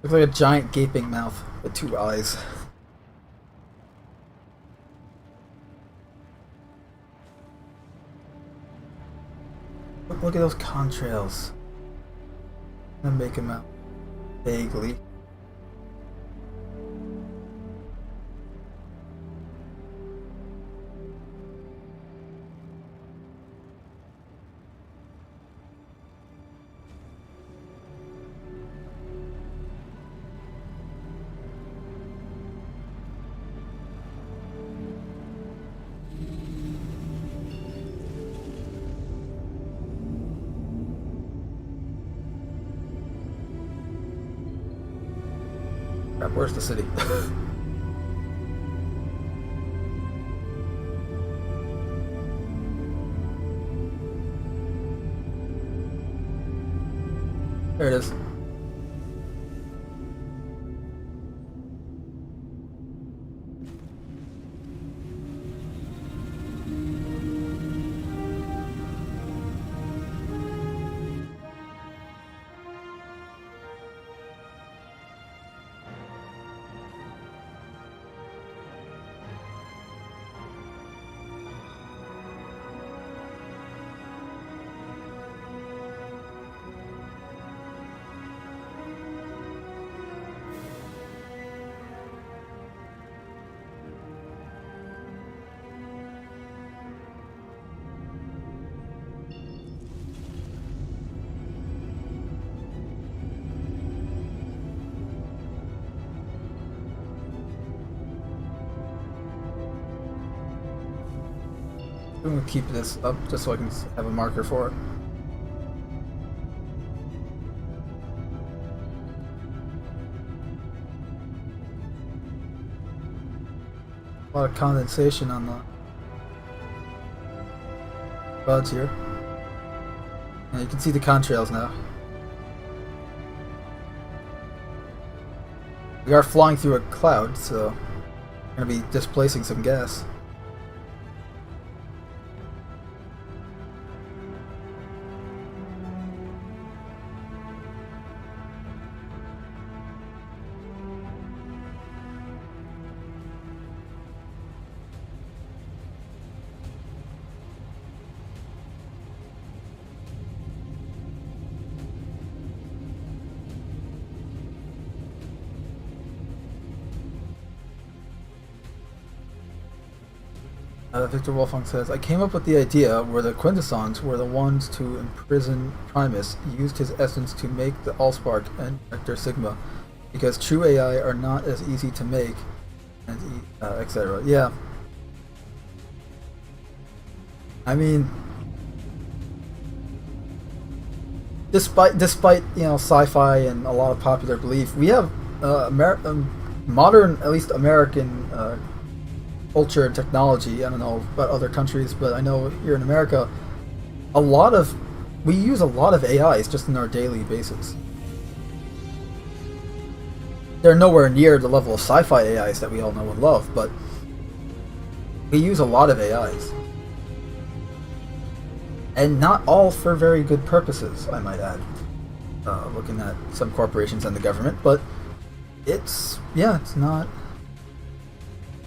Looks like a giant gaping mouth with 2 eyes. Look at those contrails. I'm gonna make them out vaguely. Crap, where's the city? There it is. I'm gonna keep this up just so I can have a marker for it. A lot of condensation on the clouds here. And you can see the contrails now. We are flying through a cloud, so we're gonna be displacing some gas. Victor Wolfgang says, I came up with the idea where the Quintessons were the ones to imprison Primus, used his essence to make the Allspark and Vector Sigma, because true AI are not as easy to make, and etc. Yeah. I mean, despite you know sci-fi and a lot of popular belief, we have modern, at least American culture and technology. I don't know about other countries, but I know here in America, we use a lot of AIs just in our daily basis. They're nowhere near the level of sci-fi AIs that we all know and love, but we use a lot of AIs. And not all for very good purposes, I might add. Looking at some corporations and the government, but it's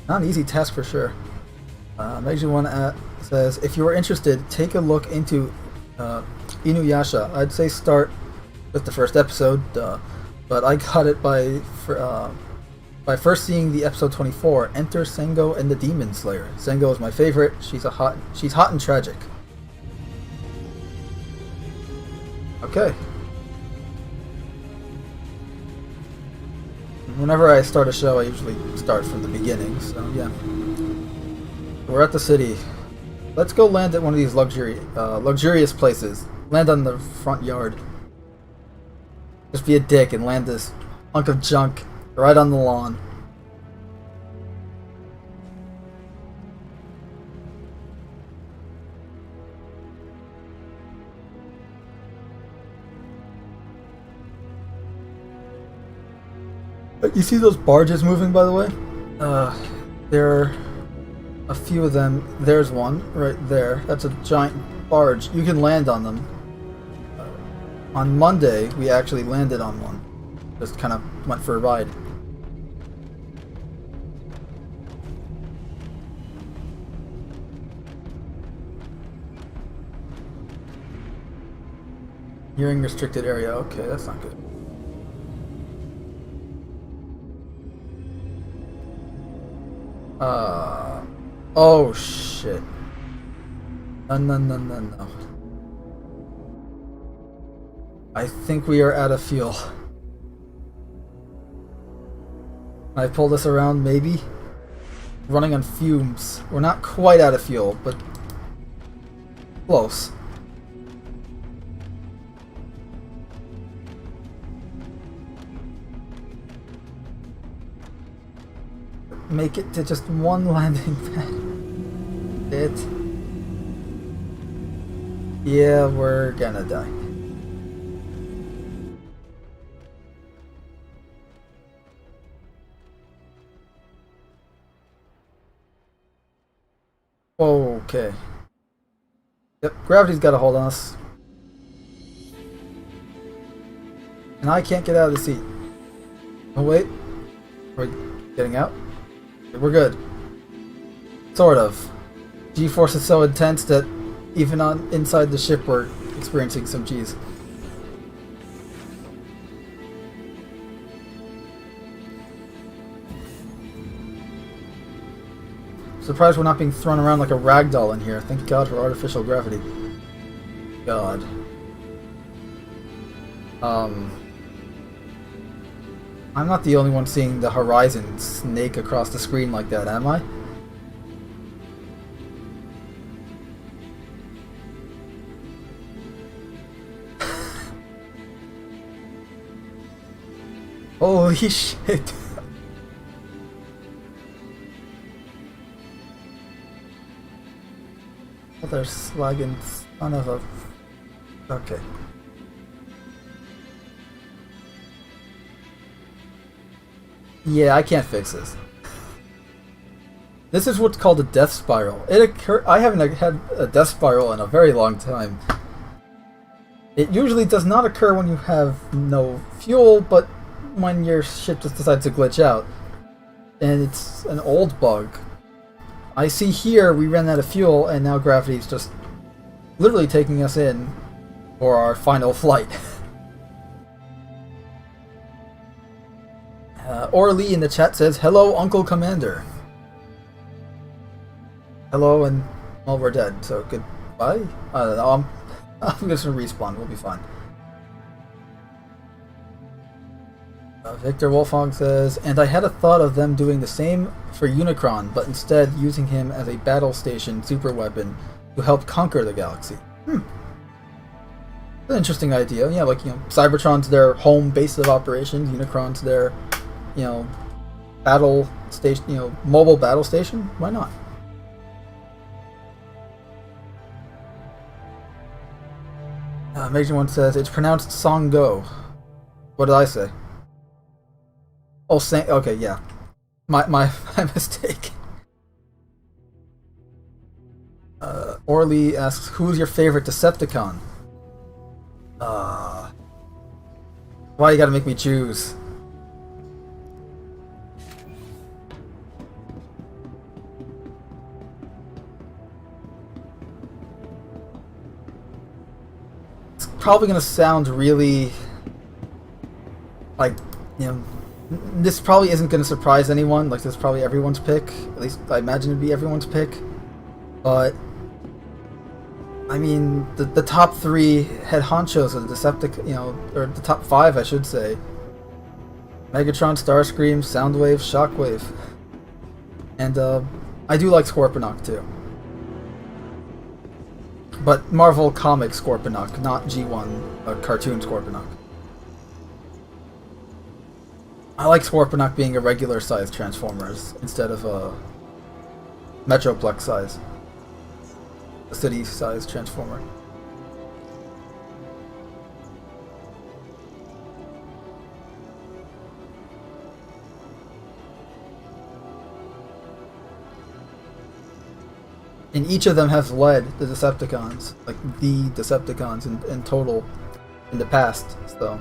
not an easy task for sure. Meiji1 says, if you are interested, take a look into Inuyasha. I'd say start with the first episode, but I got it by first seeing the episode 24, Enter Sengo and the Demon Slayer. Sengo is my favorite. She's hot and tragic. Okay. Whenever I start a show, I usually start from the beginning, so yeah. We're at the city. Let's go land at one of these luxurious places. Land on the front yard. Just be a dick and land this hunk of junk right on the lawn. You see those barges moving, by the way? There are a few of them. There's one right there. That's a giant barge. You can land on them. On Monday, we actually landed on one. Just kind of went for a ride. Hearing restricted area. Okay, that's not good. Oh shit. No. I think we are out of fuel. Can I pull this around, maybe? Running on fumes. We're not quite out of fuel, but close. make it to just one landing pad. Yeah, we're gonna die. Okay. Yep, gravity's got a hold on us. And I can't get out of the seat. Oh wait. We're getting out? We're good. Sort of. G-force is so intense that even on inside the ship we're experiencing some G's. Surprised we're not being thrown around like a ragdoll in here. Thank God for artificial gravity. God. I'm not the only one seeing the horizon snake across the screen like that, am I? Holy shit. Other slugging son of a... Okay. Yeah, I can't fix this. This is what's called a death spiral. I haven't had a death spiral in a very long time. It usually does not occur when you have no fuel, but when your ship just decides to glitch out. And it's an old bug. I see here we ran out of fuel, and now gravity's just literally taking us in for our final flight. Orly in the chat says, "Hello, Uncle Commander." Hello, and well, we're dead, so goodbye. I don't know. I'm just gonna respawn. We'll be fine. Victor Wolfhog says, "And I had a thought of them doing the same for Unicron, but instead using him as a battle station superweapon to help conquer the galaxy." An interesting idea. Yeah, like, Cybertron's their home base of operations. Unicron's their, battle station. Mobile battle station. Why not? Major One says it's pronounced Songo. What did I say? Oh, okay, yeah. My mistake. Orly asks, "Who's your favorite Decepticon?" Why you gotta make me choose? It's probably gonna sound really like, this probably isn't going to surprise anyone. Like, this is probably everyone's pick. At least I imagine it'd be everyone's pick. But I mean, the top three head honchos of the Decepticon, or the top five, I should say. Megatron, Starscream, Soundwave, Shockwave. And I do like Scorponok too. But Marvel Comics Scorponok, not G1 cartoon Scorponok. I like Scorponok being a regular size Transformers instead of a Metroplex size. A city size Transformer. And each of them has led the Decepticons, like the Decepticons in total in the past, so.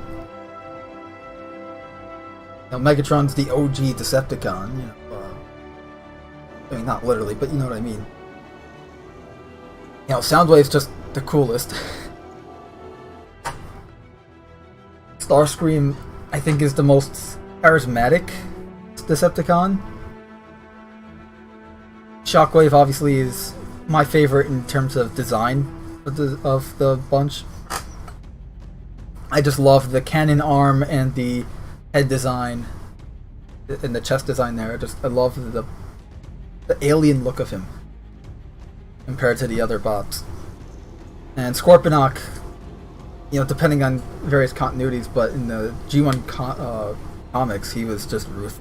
Megatron's the OG Decepticon, I mean, not literally, but you know what I mean. Soundwave's just the coolest. Starscream, I think, is the most charismatic Decepticon. Shockwave, obviously, is my favorite in terms of design of the bunch. I just love the cannon arm and the head design and the chest design there. I love the alien look of him compared to the other bots. And Scorponok, depending on various continuities, but in the G1 comics, he was just ruthless.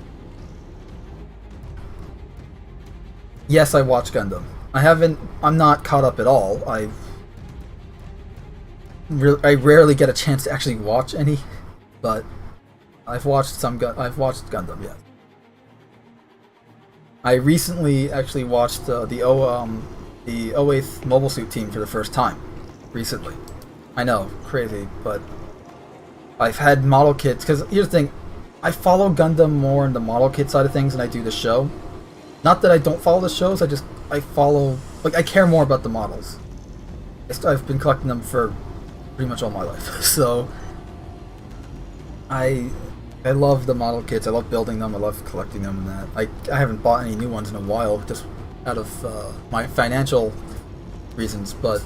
Yes, I watch Gundam. I'm not caught up at all. I rarely get a chance to actually watch any, but I've watched Gundam, yes. I recently actually watched the 08th Mobile Suit Team for the first time. Recently. I know, crazy, but I've had model kits, because here's the thing, I follow Gundam more in the model kit side of things than I do the show. Not that I don't follow the shows, I follow, like, I care more about the models. I've been collecting them for pretty much all my life, so I love the model kits, I love building them, I love collecting them and that. I haven't bought any new ones in a while, just out of my financial reasons, but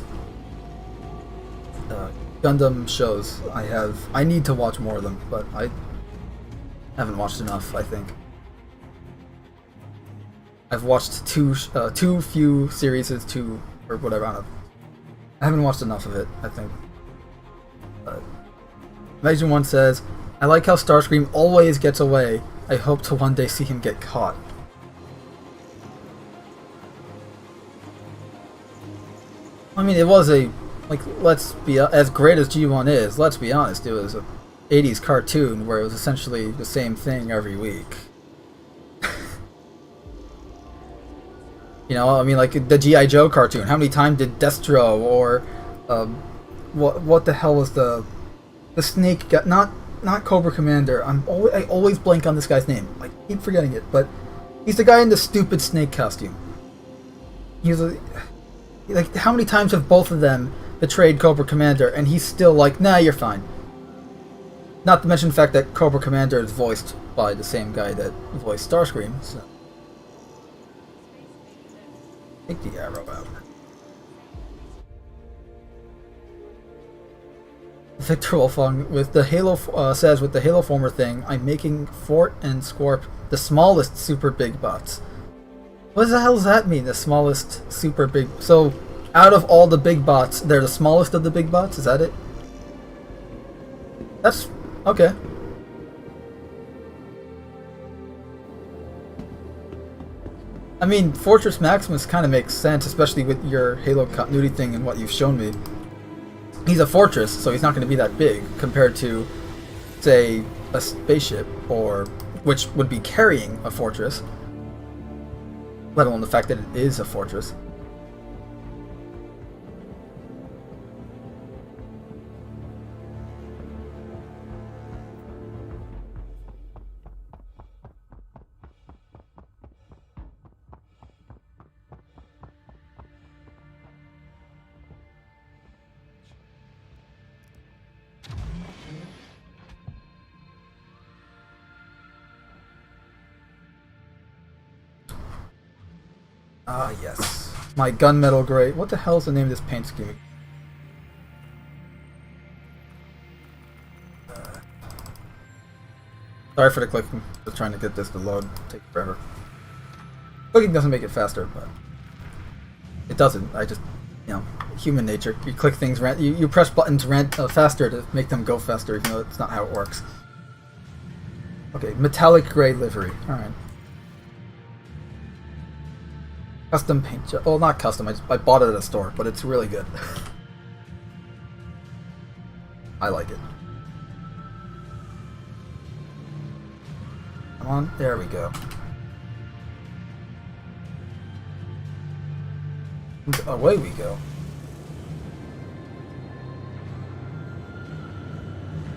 Gundam shows, I need to watch more of them, but I haven't watched enough, I think. I've watched too few series, or whatever, I don't know. I haven't watched enough of it, I think. Imagine One says, I like how Starscream always gets away. I hope to one day see him get caught. I mean, it was let's be, as great as G1 is, let's be honest, it was a 80s cartoon where it was essentially the same thing every week. You know, I mean, like the G.I. Joe cartoon, how many times did Destro or what the hell was the snake guy, not Cobra Commander, I always blank on this guy's name, I keep forgetting it, but he's the guy in the stupid snake costume. He was like, how many times have both of them betrayed Cobra Commander, and he's still like, nah, you're fine. Not to mention the fact that Cobra Commander is voiced by the same guy that voiced Starscream, so. Take the arrow out. Victor Wolfong with the Halo says, with the Halo Former thing, I'm making Fort and Scorp the smallest super big bots. What the hell does that mean, the smallest super big... So, out of all the big bots, they're the smallest of the big bots? Is that it? That's... okay. I mean, Fortress Maximus kind of makes sense, especially with your Halo continuity thing and what you've shown me. He's a fortress, so he's not going to be that big compared to, say, a spaceship, or which would be carrying a fortress, let alone the fact that it is a fortress. Ah, yes. My gunmetal gray. What the hell is the name of this paint scheme? Sorry for the clicking. Just trying to get this to load. Take forever. Clicking doesn't make it faster, but it doesn't. I just, you know, human nature. You click things, you press buttons faster to make them go faster, even though it's not how it works. Okay, metallic gray livery. All right. Custom paint job. Well, not custom. I bought it at a store, but it's really good. I like it. Come on, there we go. And away we go.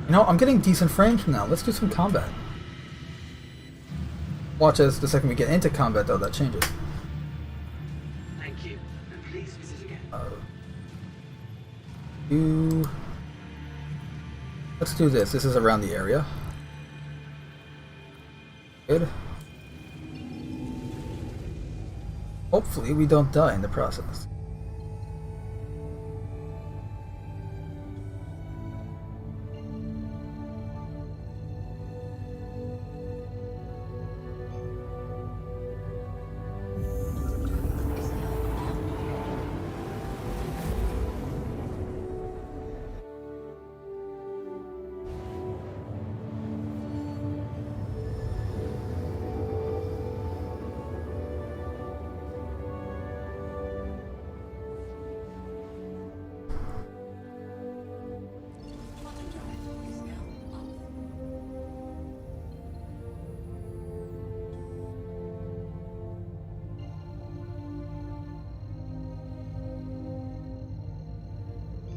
You know, I'm getting decent frames now. Let's do some combat. Watch as the second we get into combat, though, that changes. Thank you, and please visit again. Let's do this. This is around the area. Good. Hopefully we don't die in the process.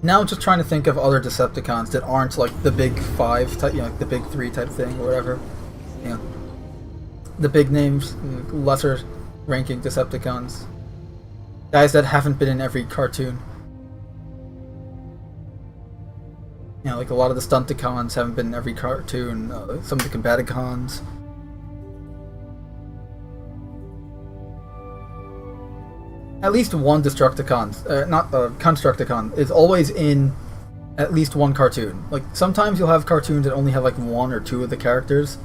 Now just trying to think of other Decepticons that aren't like the big five type, like the big three type thing or whatever. The big names, lesser ranking Decepticons. Guys that haven't been in every cartoon. Like a lot of the Stunticons haven't been in every cartoon. Some of the Combaticons. At least one Destructicon, not Constructicon, is always in at least one cartoon. Like sometimes you'll have cartoons that only have like one or two of the characters,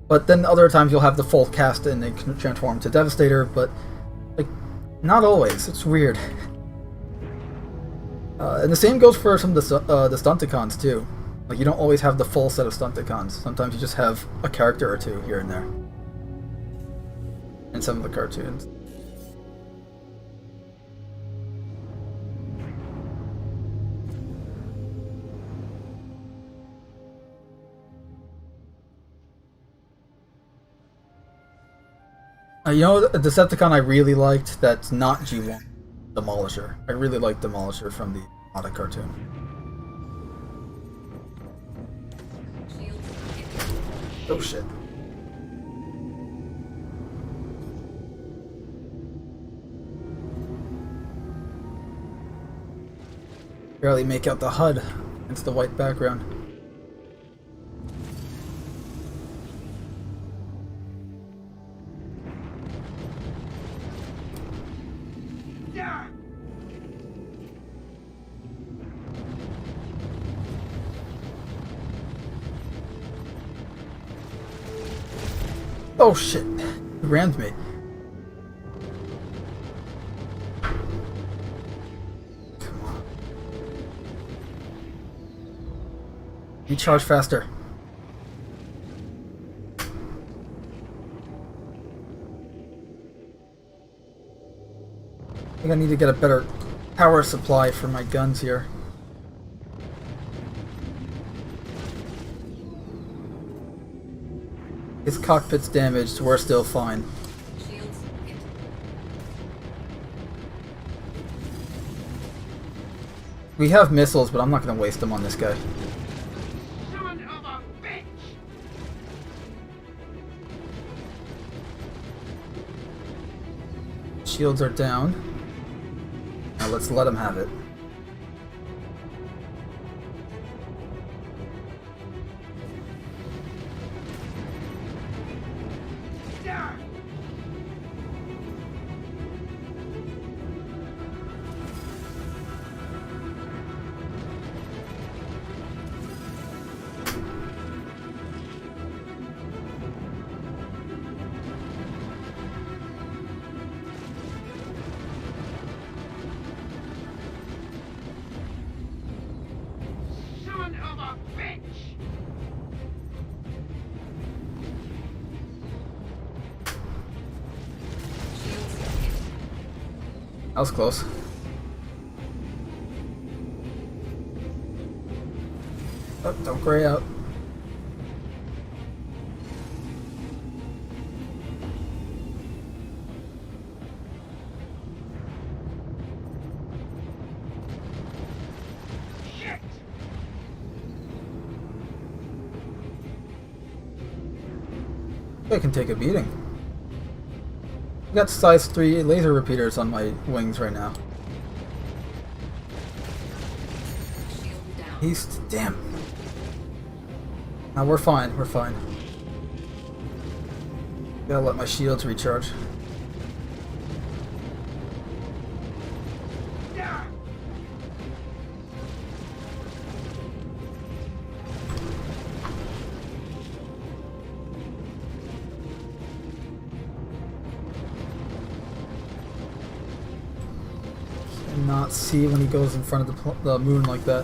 but then other times you'll have the full cast and they can transform to Devastator. But like, not always. It's weird. And the same goes for some of the Stunticons too. Like you don't always have the full set of Stunticons. Sometimes you just have a character or two here and there in some of the cartoons. You know, a Decepticon I really liked that's not G1? Demolisher. I really like Demolisher from the Auto cartoon. Oh shit. Barely make out the HUD against the white background. Oh shit, he rammed me. Come on. Recharge faster. I think I need to get a better power supply for my guns here. His cockpit's damaged, we're still fine. We have missiles, but I'm not going to waste them on this guy. Son of a bitch! Shields are down. Now let's let him have it. Son of a bitch! That was close. Oh, don't gray out. Shit! I can take a beating. I got size 3 laser repeaters on my wings right now. He's... damn. Now we're fine, we're fine. Gotta let my shields recharge. Not see when he goes in front of the moon like that.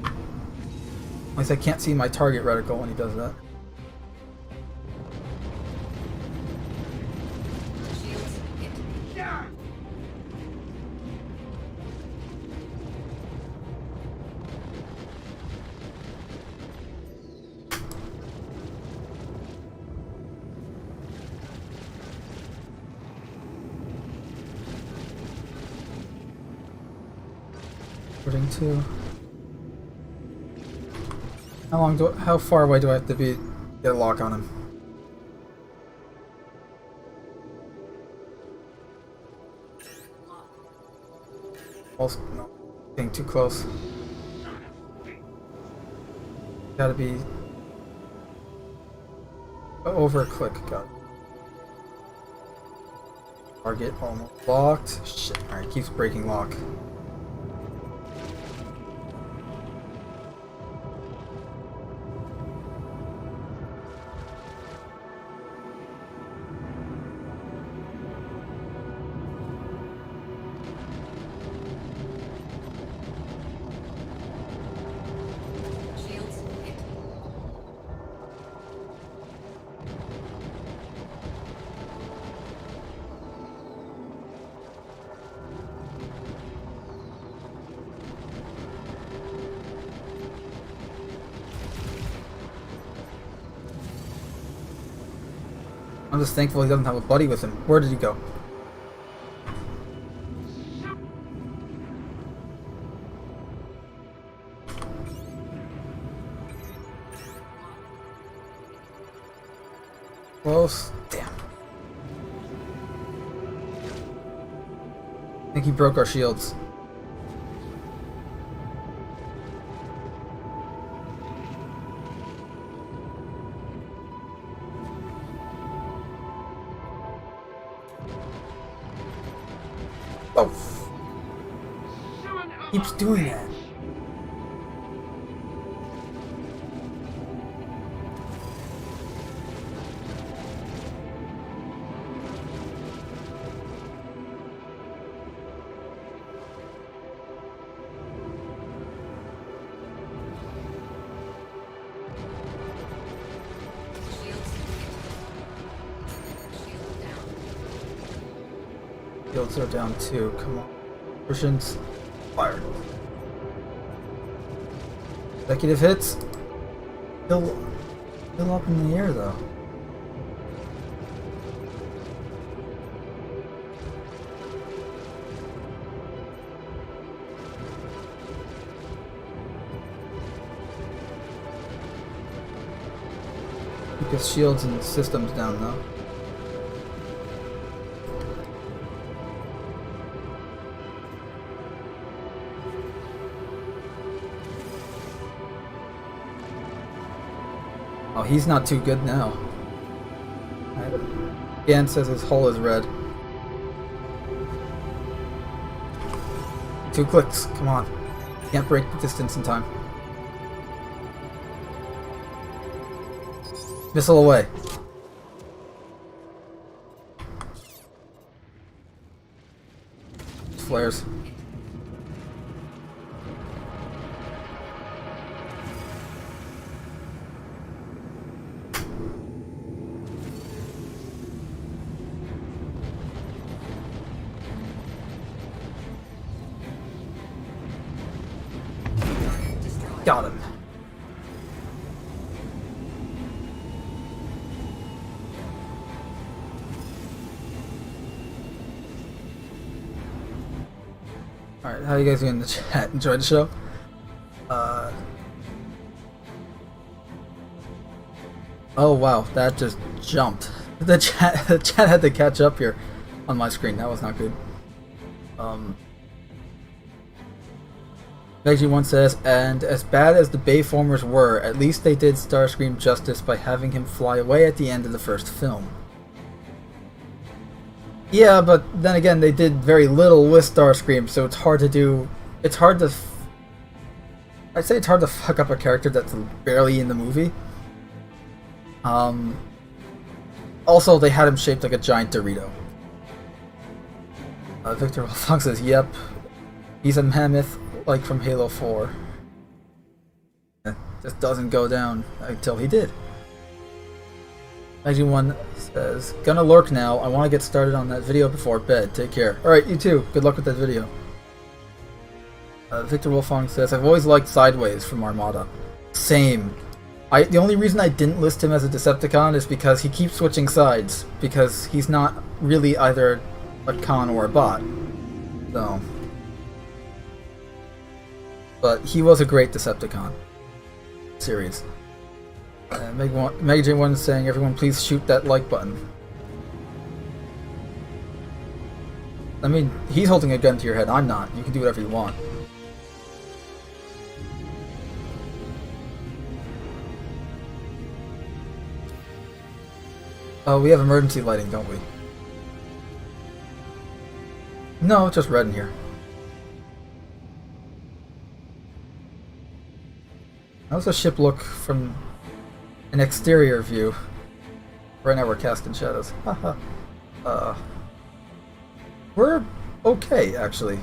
At least I can't see my target reticle when he does that. According to how far away do I have to be to get a lock on him? Also, no, getting too close. Gotta be over a click. Got it. Target almost locked. Shit. Alright, keeps breaking lock. I'm just thankful he doesn't have a buddy with him. Where did he go? Close. Damn. I think he broke our shields. Oh. Keeps doing that. Shields are down too. Come on. Persians. Fire. Executive hits. Still up in the air though. Keep his shields and systems down though. Oh, he's not too good now. Dan says his hull is red. 2 clicks, come on. Can't break the distance in time. Missile away. Flares. Got him. Alright, how you guys doing in the chat? Enjoy the show? Oh wow, that just jumped. The chat had to catch up here on my screen. That was not good. Veggie1 says, and as bad as the Bayformers were, at least they did Starscream justice by having him fly away at the end of the first film. Yeah, but then again, they did very little with Starscream, so it's hard to do... I'd say it's hard to fuck up a character that's barely in the movie. Also, they had him shaped like a giant Dorito. Victor Wolfong says, yep, he's a mammoth, like from Halo 4. It just doesn't go down until he did. Veggie1 says, gonna lurk now, I want to get started on that video before bed, take care. Alright, you too, good luck with that video. Victor Wolfong says, I've always liked Sideways from Armada. Same. The only reason I didn't list him as a Decepticon is because he keeps switching sides, because he's not really either a con or a bot. So... but he was a great Decepticon series. Meg J1 is saying, everyone please shoot that like button. I mean, he's holding a gun to your head, I'm not. You can do whatever you want. Oh, we have emergency lighting, don't we? No, it's just red in here. How does the ship look from an exterior view? Right now we're casting shadows. Haha. We're okay, actually.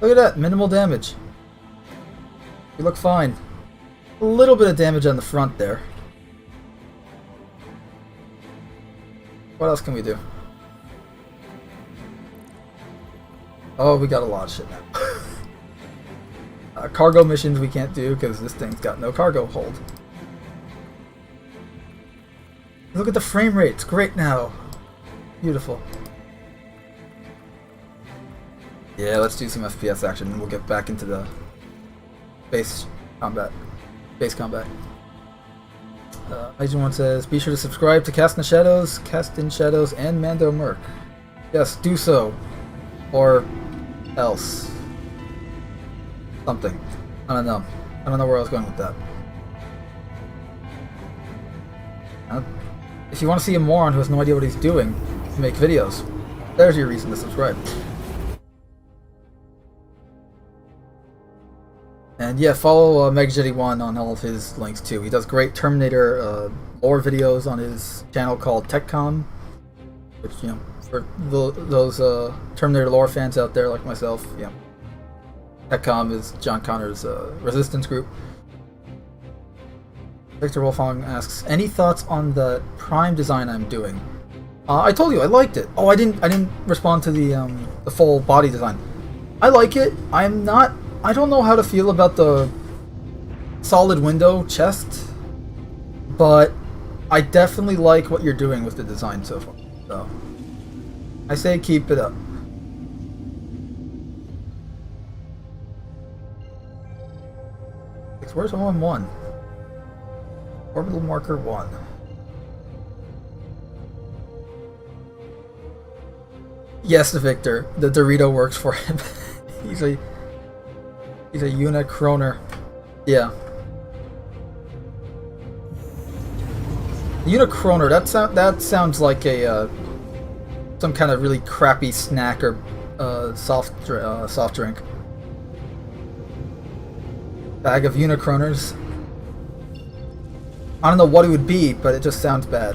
Look at that, minimal damage. We look fine. A little bit of damage on the front there. What else can we do? Oh, we got a lot of shit now. Cargo missions we can't do because this thing's got no cargo hold. Look at the frame rate, it's great now. Beautiful. Yeah, let's do some FPS action and we'll get back into the base combat. Agent 1 says, be sure to subscribe to Cast in Shadows, and Mando Merc. Yes, do so. Or else. Something. I don't know. I don't know where I was going with that. If you want to see a moron who has no idea what he's doing make videos, there's your reason to subscribe. And yeah, follow MegJetty1 on all of his links too. He does great Terminator lore videos on his channel called TechCom, which, you know, for those Terminator lore fans out there like myself, yeah. TechCom is John Connor's resistance group. Victor Wolfong asks, any thoughts on the Prime design I'm doing? I told you I liked it. Oh, I didn't respond to the full body design. I like it. I don't know how to feel about the solid window chest, but I definitely like what you're doing with the design so far. So I say keep it up. Where's OM1? Orbital marker 1. Yes, Victor. The Dorito works for him. He's a Unicroner. Yeah. Unicroner. That sounds like a some kind of really crappy snack or soft drink. Bag of Unicroners. I don't know what it would be, but it just sounds bad.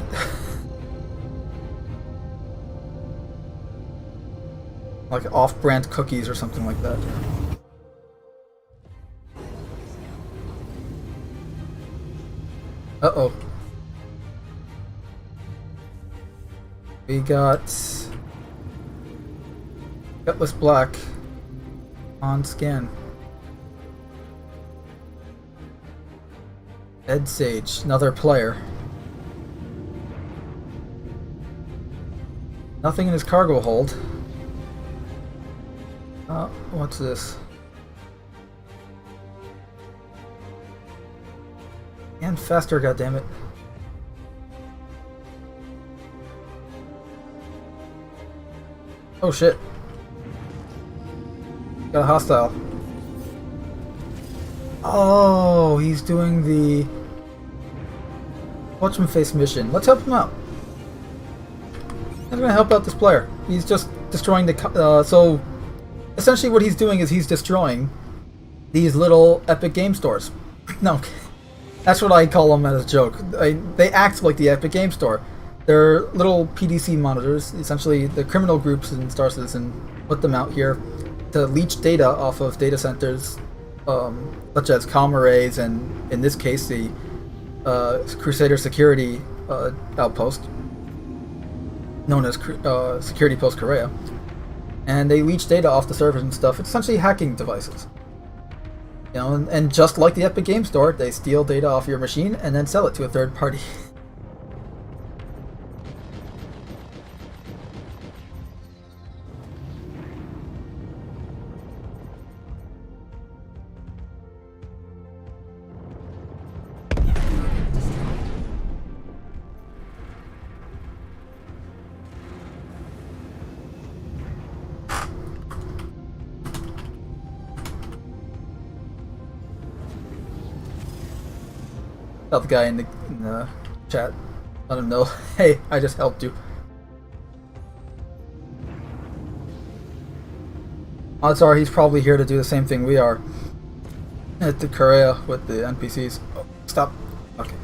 Like off-brand cookies or something like that. Uh-oh. We got Gutless Black on scan. Ed Sage, another player. Nothing in his cargo hold. What's this? And faster, goddammit. Oh shit. Got a hostile. Oh, he's doing the whatchamface mission. Let's help him out. I'm gonna help out this player. He's just destroying the so essentially what he's doing is he's destroying these little Epic Game Stores. No, that's what I call them as a joke. They act like the Epic Game Store. They're little PDC monitors. Essentially, the criminal groups in Star Citizen put them out here to leech data off of data centers, such as comm arrays, and in this case, the Crusader Security Outpost, known as Security Post Korea. And they leech data off the servers and stuff. It's essentially hacking devices. You know, and just like the Epic Game Store, they steal data off your machine and then sell it to a third party. Tell the guy in the chat. Let him know, hey, I just helped you. Odds are he's probably here to do the same thing we are. At the Korea with the NPCs. Oh, stop. Okay.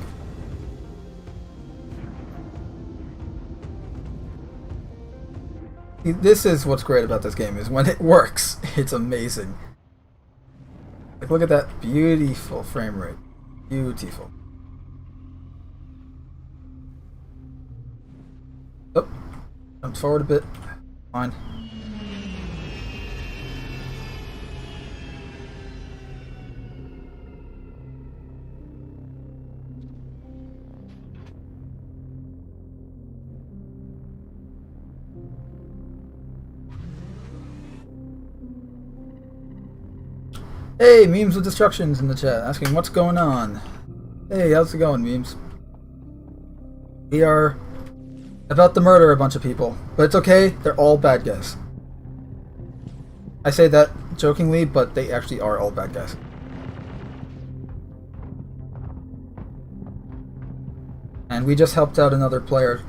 This is what's great about this game, is when it works, it's amazing. Like, look at that beautiful frame rate. Beautiful. Oh, jump forward a bit. Fine. Hey, Memes with Destructions in the chat, asking what's going on. Hey, how's it going, Memes? We are about to murder a bunch of people, but it's okay, they're all bad guys. I say that jokingly, but they actually are all bad guys. And we just helped out another player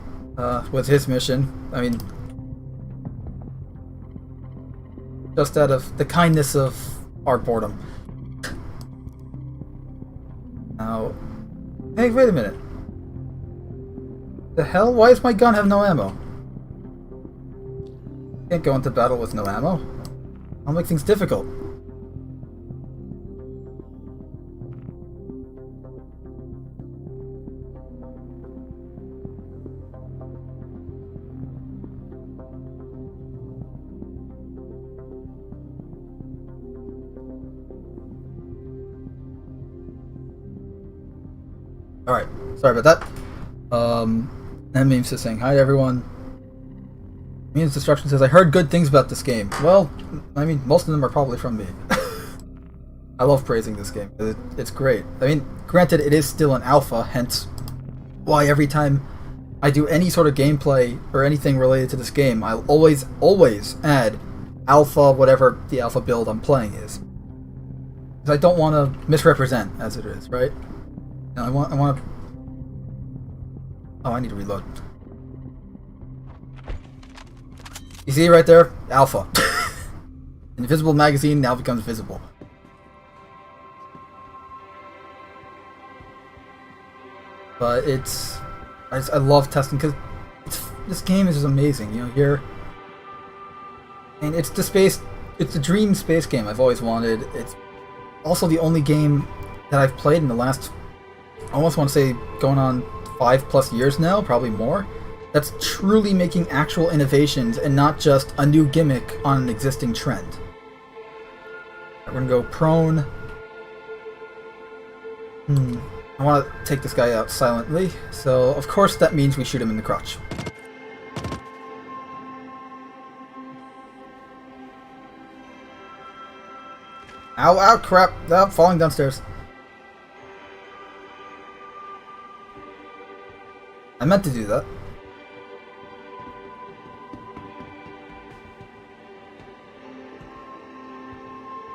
with his mission. I mean, just out of the kindness of our boredom. Now, hey, wait a minute. The hell? Why does my gun have no ammo? Can't go into battle with no ammo. I'll make things difficult. Alright, sorry about that. And Memes is saying, hi everyone. Memes Destruction says, I heard good things about this game. Well, I mean, most of them are probably from me. I love praising this game. It's great. I mean, granted, it is still an alpha, hence why every time I do any sort of gameplay or anything related to this game, I'll always add alpha, whatever the alpha build I'm playing is. Because I don't want to misrepresent as it is, right? No, I want to... Oh, I need to reload. You see right there? Alpha. Invisible magazine now becomes visible. But it's... I love testing, because this game is just amazing, you know, here... And it's the space... It's the dream space game I've always wanted. It's also the only game that I've played in the last... I almost want to say going on 5+ years now, probably more, that's truly making actual innovations and not just a new gimmick on an existing trend. We're gonna go prone. I want to take this guy out silently, so of course that means we shoot him in the crotch. Ow, ow, crap. Oh, falling downstairs. I meant to do that.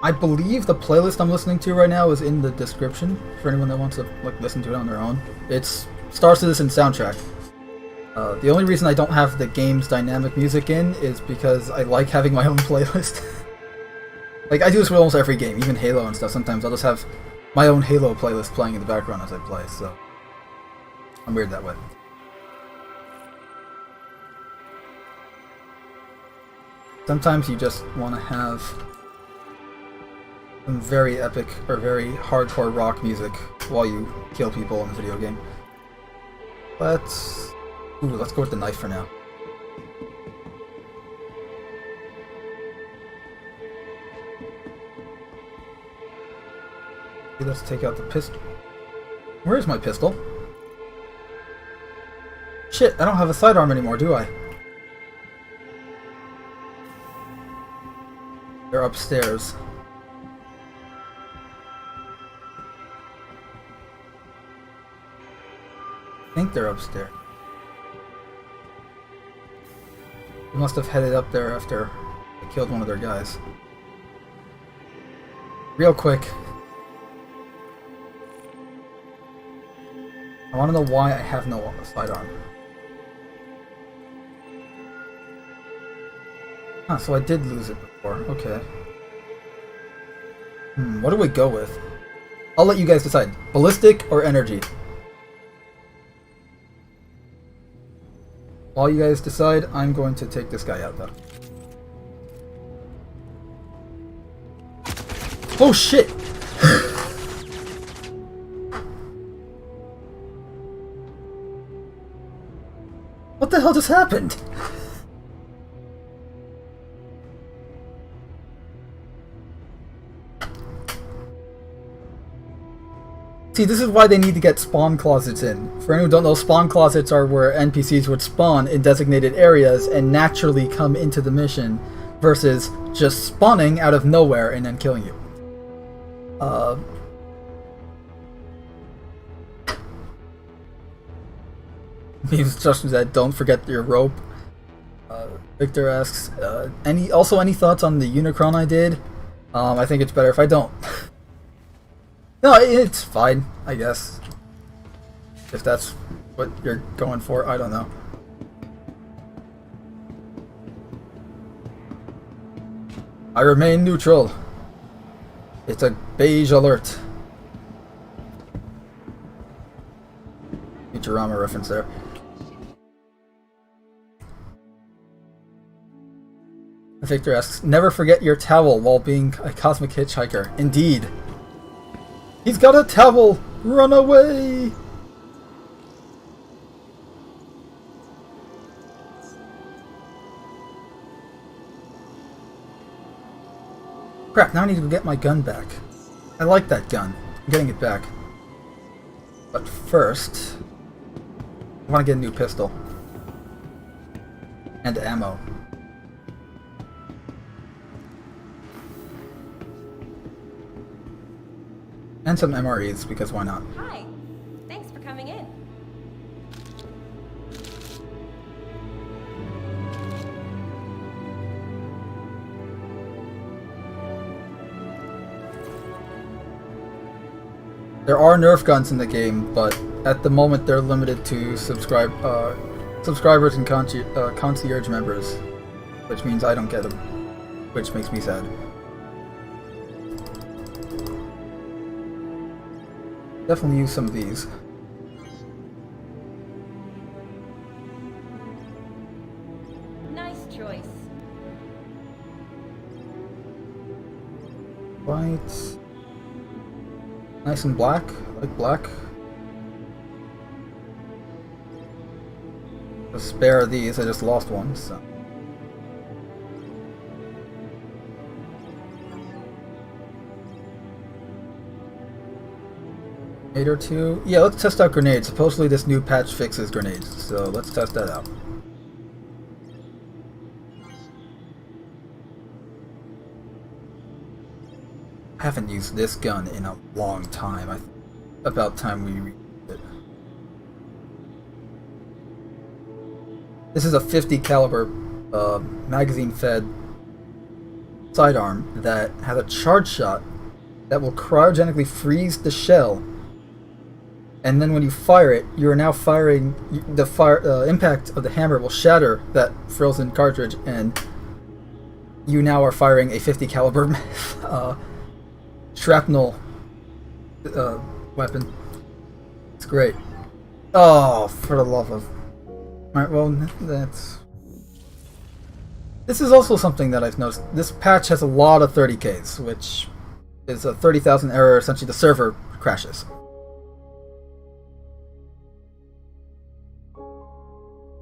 I believe the playlist I'm listening to right now is in the description for anyone that wants to like listen to it on their own. It's Star Citizen soundtrack. The only reason I don't have the game's dynamic music in is because I like having my own playlist. Like, I do this with almost every game, even Halo and stuff. Sometimes I'll just have my own Halo playlist playing in the background as I play, so I'm weird that way. Sometimes you just want to have some very epic or very hardcore rock music while you kill people in the video game. Let's go with the knife for now. Okay, let's take out the pistol. Where is my pistol? Shit, I don't have a sidearm anymore, do I? They're upstairs. I think they're upstairs. They must have headed up there after I killed one of their guys. Real quick. I want to know why I have no sidearm. Ah, so I did lose it before. Okay. What do we go with? I'll let you guys decide. Ballistic or energy? While you guys decide, I'm going to take this guy out though. Oh shit! What the hell just happened? See, this is why they need to get spawn closets in. For anyone who don't know, spawn closets are where NPCs would spawn in designated areas and naturally come into the mission, versus just spawning out of nowhere and then killing you. The instructions that don't forget your rope. Victor asks, any thoughts on the Unicron I did? I think it's better if I don't. No, it's fine, I guess. If that's what you're going for, I don't know. I remain neutral. It's a beige alert. Futurama reference there. Victor asks, never forget your towel while being a cosmic hitchhiker. Indeed. He's got a towel! Run away! Crap, now I need to go get my gun back. I like that gun. I'm getting it back. But first, I want to get a new pistol. And ammo. And some MREs, because why not? Hi. Thanks for coming in. There are Nerf guns in the game, but at the moment they're limited to subscribers and concierge members, which means I don't get them, which makes me sad. Definitely use some of these. Nice choice. White. Nice and black. I like black. A spare of these, I just lost one, so. Or two. Yeah, let's test out grenades. Supposedly this new patch fixes grenades, so let's test that out. I haven't used this gun in a long time. About time we read it. This is a 50 caliber magazine-fed sidearm that has a charge shot that will cryogenically freeze the shell. And then when you fire it, you are now firing the impact of the hammer will shatter that frozen cartridge, and you now are firing a 50 caliber shrapnel weapon. It's great. Oh, for the love of! All right, well that's. This is also something that I've noticed. This patch has a lot of 30Ks, which is a 30,000 error. Essentially, the server crashes.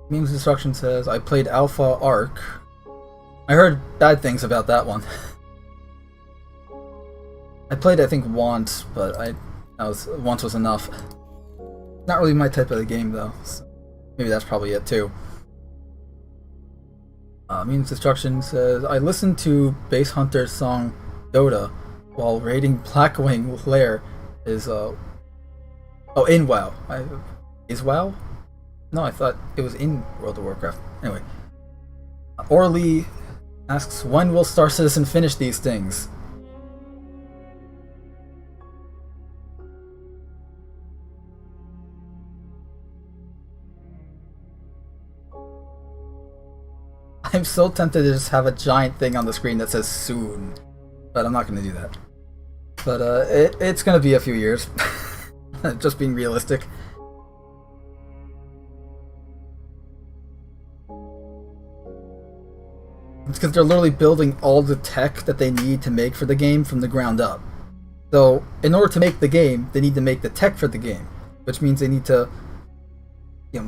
Memes instruction says, I played Alpha Arc. I heard bad things about that one. I played, I think, once, but once was enough. Not really my type of the game, though. So maybe that's probably it, too. Memes instruction says, I listened to Bass Hunter's song Dota while raiding Blackwing Lair is, in WoW. Is WoW? No, I thought it was in World of Warcraft. Anyway. Orly asks, when will Star Citizen finish these things? I'm so tempted to just have a giant thing on the screen that says soon, but I'm not going to do that. But it's going to be a few years. Just being realistic. It's because they're literally building all the tech that they need to make for the game from the ground up. So, in order to make the game, they need to make the tech for the game, which means they need to,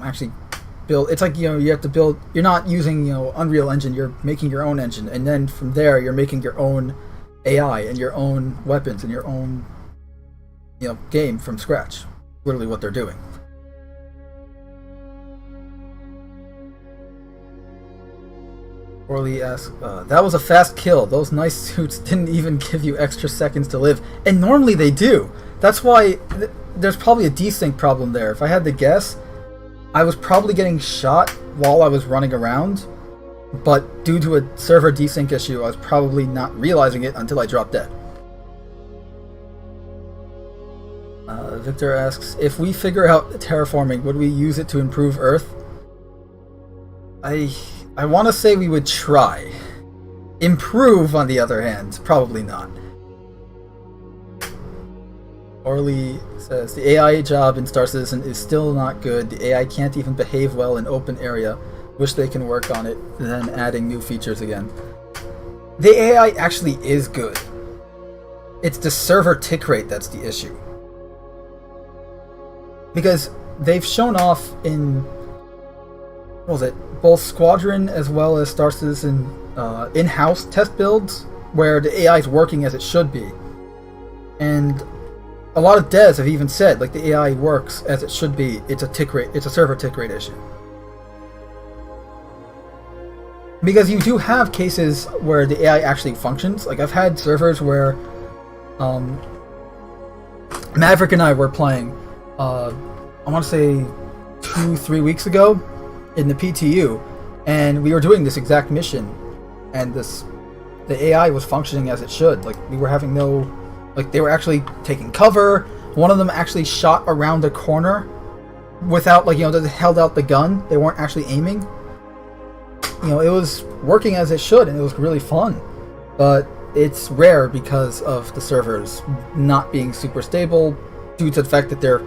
actually build. It's like, you have to build. You're not using, Unreal Engine. You're making your own engine, and then from there, you're making your own AI and your own weapons and your own, game from scratch. Literally, what they're doing. Orly asks, that was a fast kill. Those nice suits didn't even give you extra seconds to live. And normally they do. That's why there's probably a desync problem there. If I had to guess, I was probably getting shot while I was running around. But due to a server desync issue, I was probably not realizing it until I dropped dead. Victor asks, if we figure out terraforming, would we use it to improve Earth? I want to say we would try. Improve, on the other hand, probably not. Orly says, the AI job in Star Citizen is still not good. The AI can't even behave well in open area. Wish they can work on it, then adding new features again. The AI actually is good. It's the server tick rate that's the issue. Because they've shown off in... what was it? Both Squadron as well as Star Citizen in-house test builds where the AI is working as it should be. And a lot of devs have even said, like, the AI works as it should be. It's a tick rate. It's a server tick rate issue. Because you do have cases where the AI actually functions. Like, I've had servers where Maverick and I were playing, I want to say 2-3 weeks ago in the PTU, and we were doing this exact mission, and the AI was functioning as it should. Like, we were having they were actually taking cover. One of them actually shot around a corner without, they held out the gun. They weren't actually aiming. It was working as it should, and it was really fun. But it's rare because of the servers not being super stable due to the fact that they're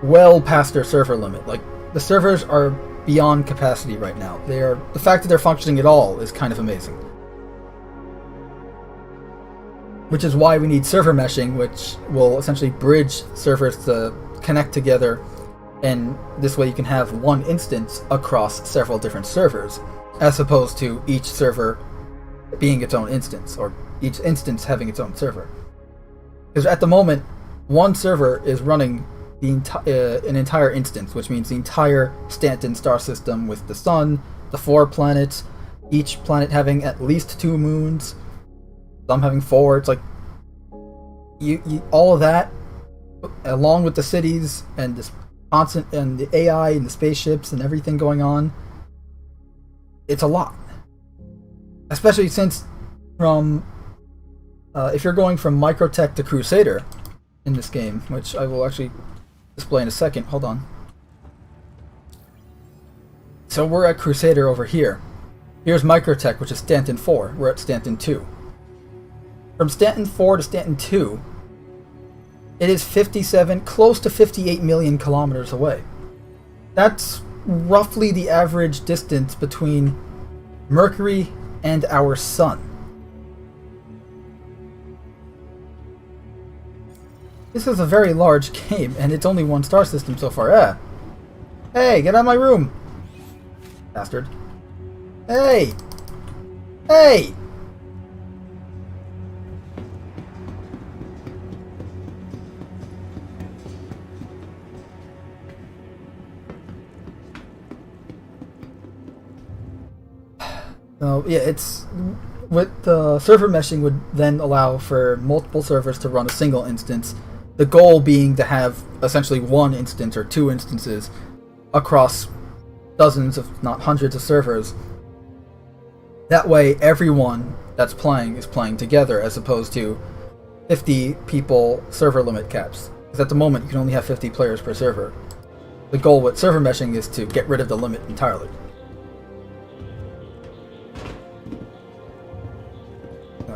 well past their server limit. Like, the servers are beyond capacity right now. The fact that they're functioning at all is kind of amazing. Which is why we need server meshing, which will essentially bridge servers to connect together, and this way you can have one instance across several different servers, as opposed to each server being its own instance, or each instance having its own server. Because at the moment, one server is running an entire instance, which means the entire Stanton star system with the sun, the 4 planets, each planet having at least 2 moons, some having 4. It's like all of that, along with the cities and this constant and the AI and the spaceships and everything going on. It's a lot, especially since if you're going from Microtech to Crusader in this game, which I will actually display in a second. Hold on. So we're at Crusader over here. Here's Microtech, which is Stanton 4. We're at Stanton 2. From Stanton 4 to Stanton 2, it is 57, close to 58 million kilometers away. That's roughly the average distance between Mercury and our Sun. This is a very large game, and it's only one star system so far. Hey, get out of my room! Bastard. Hey! Hey! So, yeah, it's... With the server meshing would then allow for multiple servers to run a single instance. The goal being to have essentially one instance or 2 instances across dozens, if not hundreds of servers. That way everyone that's playing is playing together, as opposed to 50 people server limit caps. Because at the moment you can only have 50 players per server. The goal with server meshing is to get rid of the limit entirely.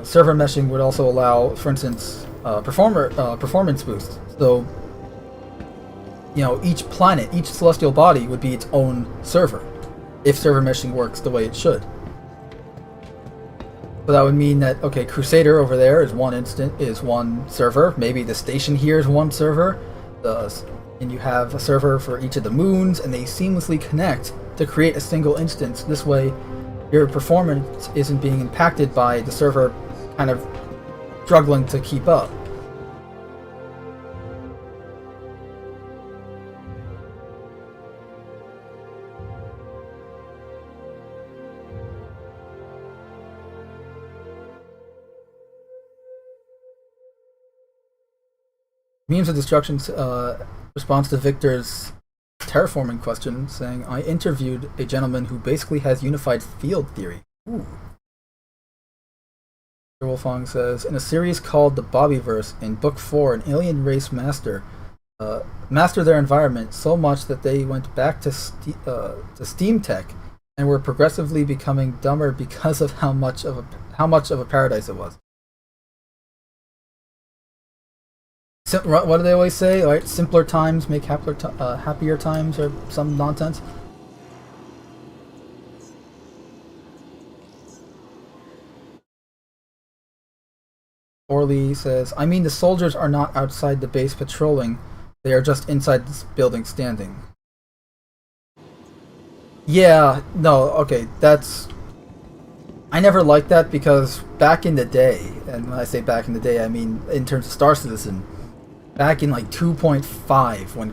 Server meshing would also allow, for instance, performance boosts. So, each planet, each celestial body would be its own server, if server meshing works the way it should. So that would mean that, okay, Crusader over there is one server. Maybe the station here is one server. And you have a server for each of the moons, and they seamlessly connect to create a single instance. This way, your performance isn't being impacted by the server kind of struggling to keep up. Memes of Destruction's response to Victor's terraforming question, saying, I interviewed a gentleman who basically has unified field theory. Ooh. Wolfong says, in a series called The Bobbyverse, in Book 4, an alien race master their environment so much that they went back to steam tech and were progressively becoming dumber because of how much of a paradise it was. What do they always say? Right? Simpler times make happier times, or some nonsense. Orly says, I mean the soldiers are not outside the base patrolling, they are just inside this building standing. Yeah, no, okay, I never liked that because back in the day, and when I say back in the day, I mean in terms of Star Citizen, back in like 2.5, when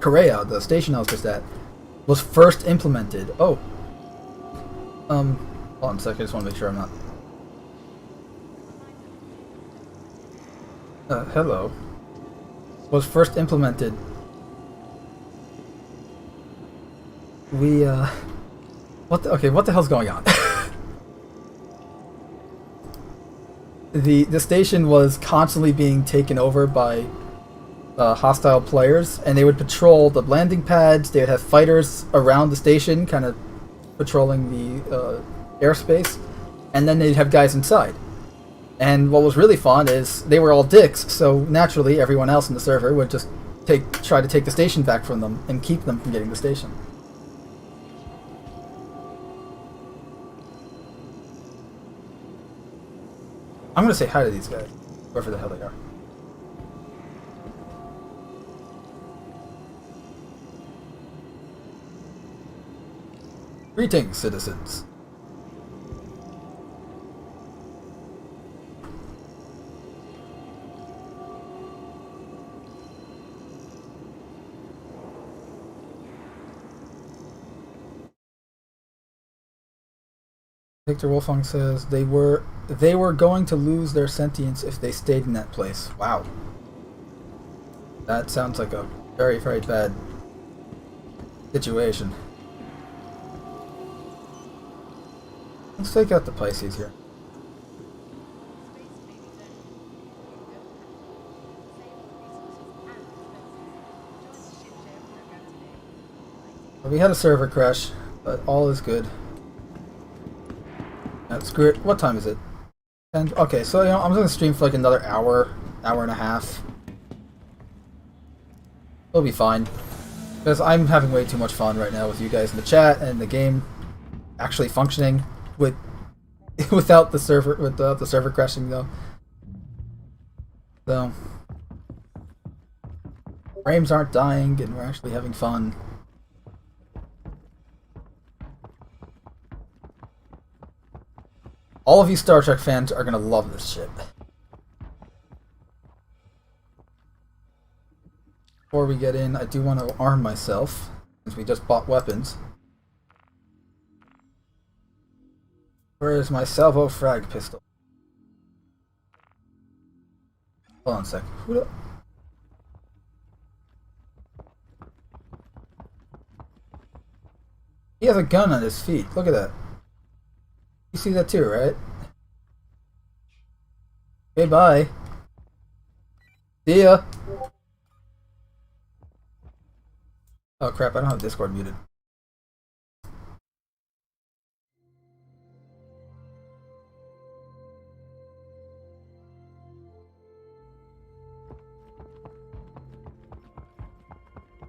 Korea, the station I was just at, was first implemented. Hold on a second, I just want to make sure I'm not... hello. Was first implemented. What the hell's going on? The station was constantly being taken over by hostile players, and they would patrol the landing pads. They would have fighters around the station, kind of patrolling the airspace, and then they'd have guys inside. And what was really fun is they were all dicks, so naturally everyone else in the server would just try to take the station back from them and keep them from getting the station. I'm gonna say hi to these guys, whoever the hell they are. Greetings, citizens. Victor Wolfong says they were going to lose their sentience if they stayed in that place. Wow. That sounds like a very, very bad situation. Let's take out the Pisces here. We had a server crash, but all is good. Screw it. What time is it? And okay, so I'm gonna stream for like another hour and a half. It'll be fine, because I'm having way too much fun right now with you guys in the chat and the game actually functioning without the server crashing though. So frames aren't dying, and we're actually having fun. All of you Star Trek fans are gonna love this shit. Before we get in, I do want to arm myself, since we just bought weapons. Where is my salvo frag pistol? Hold on a sec. He has a gun on his feet. Look at that. You see that too, right? Okay, bye. See ya. Oh crap, I don't have Discord muted.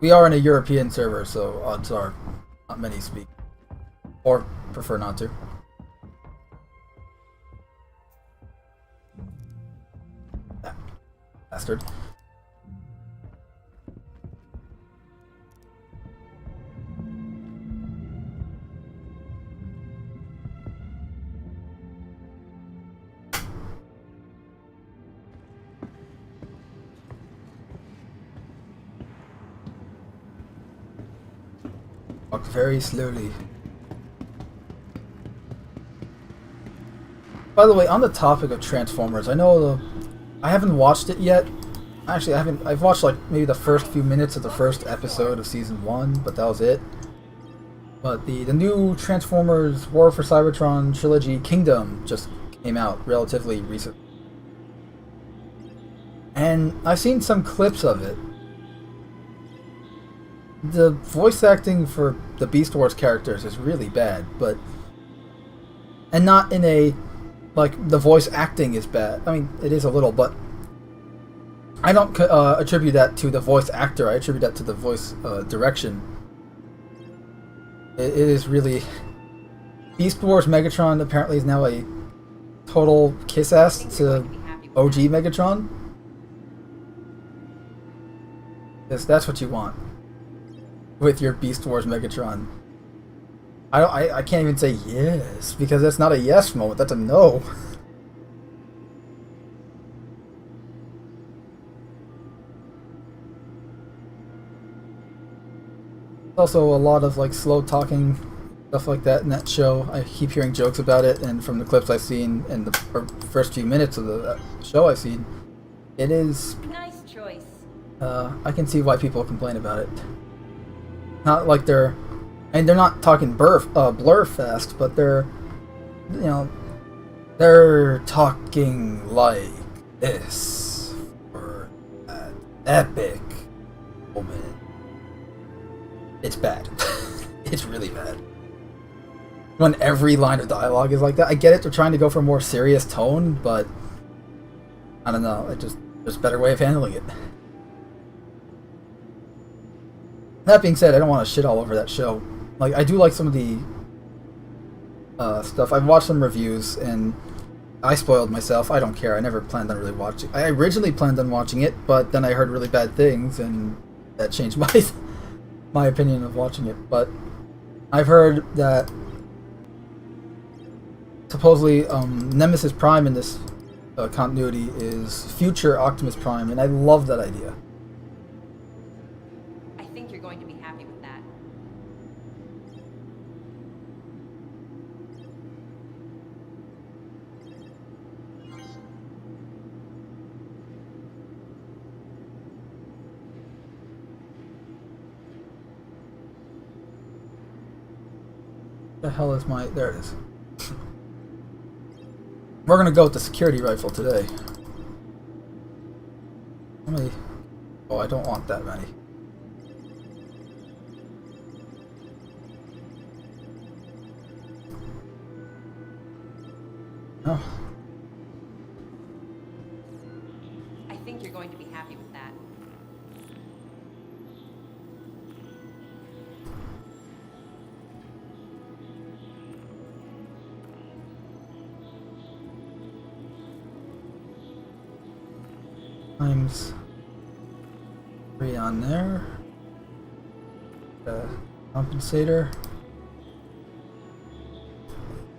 We are in a European server, so odds are not many speak. Or prefer not to. Ah, bastard. Walk very slowly. By the way, on the topic of Transformers, I haven't watched it yet. Actually, I've watched like maybe the first few minutes of the first episode of season 1, but that was it. But the new Transformers War for Cybertron trilogy Kingdom just came out relatively recently. And I've seen some clips of it. The voice acting for the Beast Wars characters is really bad, and not in a, like, the voice acting is bad. I mean, it is a little, but I don't attribute that to the voice actor. I attribute that to the voice direction. It is really... Beast Wars Megatron apparently is now a total kiss-ass to OG Megatron. Yes, that's what you want with your Beast Wars Megatron. I can't even say yes, because that's not a yes moment, that's a no. Also a lot of like slow talking stuff like that in that show. I keep hearing jokes about it, and from the clips I've seen and the first few minutes of the show I've seen, it is... Nice choice. I can see why people complain about it. Not like they're not talking blur fast, but they're talking like this for that epic moment. It's bad. It's really bad. When every line of dialogue is like that. I get it, they're trying to go for a more serious tone, but I don't know, there's a better way of handling it. That being said, I don't want to shit all over that show. Like, I do like some of the stuff. I've watched some reviews, and I spoiled myself. I don't care. I never planned on really watching. I originally planned on watching it, but then I heard really bad things, and that changed my opinion of watching it. But I've heard that supposedly Nemesis Prime in this continuity is future Optimus Prime, and I love that idea. Going to be happy with that. The hell is my... There it is. We're gonna go with the security rifle today. How many... Oh, I don't want that many. Oh. I think you're going to be happy with that. Times 3 on there. Compensator.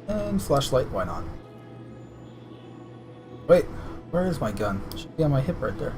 And flashlight, why not? Wait, where is my gun? It should be on my hip right there.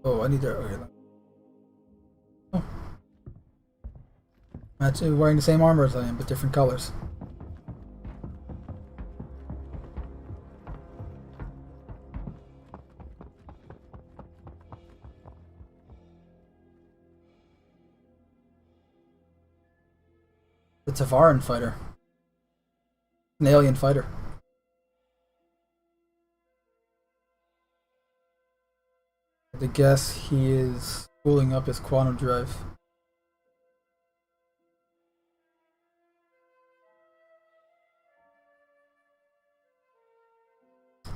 Oh, I need to... Okay. Oh. I'm actually wearing the same armor as I am, but different colors. It's a Varan fighter. An alien fighter. I guess he is cooling up his quantum drive.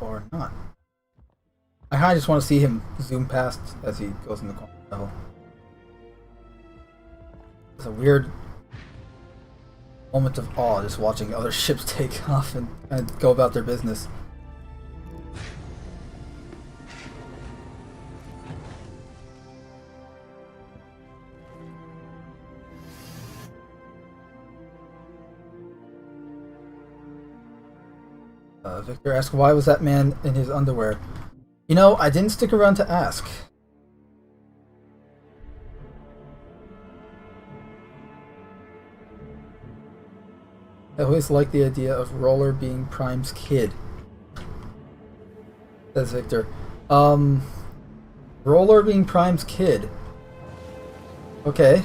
Or not. I kinda just want to see him zoom past as he goes in the quantum level. It's a weird moment of awe just watching other ships take off and kind of go about their business. Victor asks, why was that man in his underwear? You know, I didn't stick around to ask. I always liked the idea of Roller being Prime's kid. Says Victor. Roller being Prime's kid. Okay.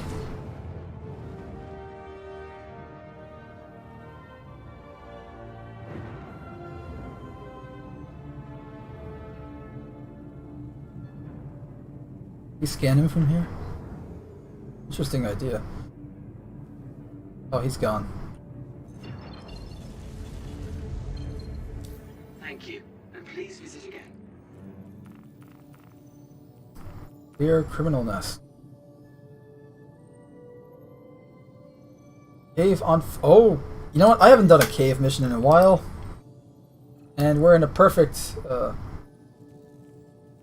We scan him from here? Interesting idea. Oh, he's gone. Thank you, and please visit again. Clear criminal nest. Cave on... Oh! You know what? I haven't done a cave mission in a while. And we're in a perfect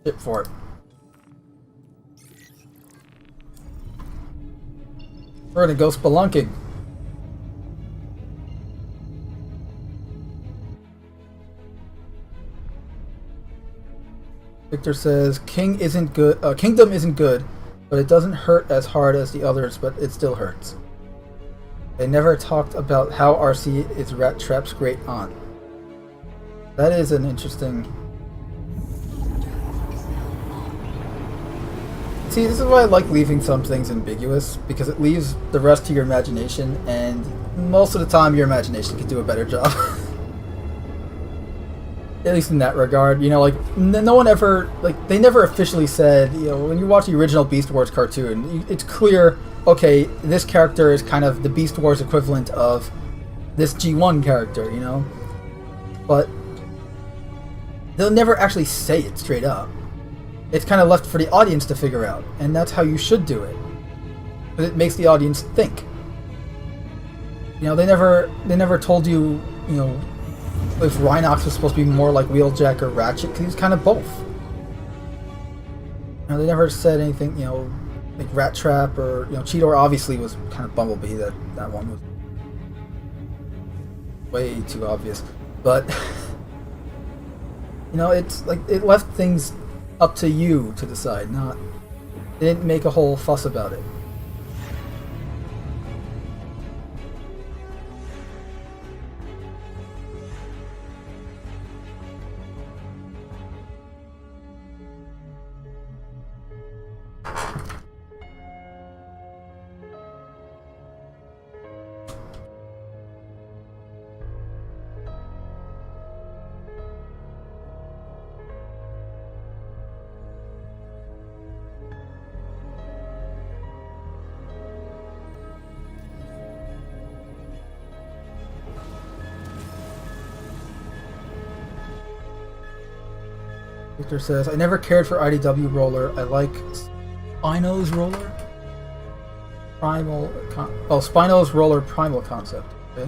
ship for it. We're gonna go spelunking. Victor says, Kingdom isn't good, but it doesn't hurt as hard as the others, but it still hurts. They never talked about how RC is Rat Trap's great aunt. That is an interesting... See, this is why I like leaving some things ambiguous, because it leaves the rest to your imagination, and most of the time your imagination can do a better job. At least in that regard, you know, like, no one ever, like, they never officially said, you know, when you watch the original Beast Wars cartoon, it's clear, okay, this character is kind of the Beast Wars equivalent of this G1 character, you know? But they'll never actually say it straight up. It's kind of left for the audience to figure out, and that's how you should do it. But it makes the audience think. You know, they never told you, you know, if Rhinox was supposed to be more like Wheeljack or Ratchet, because he's kind of both. You know, they never said anything, you know, like Rat Trap or, you know, Cheetor obviously was kind of Bumblebee. That one was way too obvious. But, you know, it's like, it left things up to you to decide, not... They didn't make a whole fuss about it. Victor says, I never cared for IDW Roller. I like Spino's Roller? Spino's Roller Primal concept. Okay.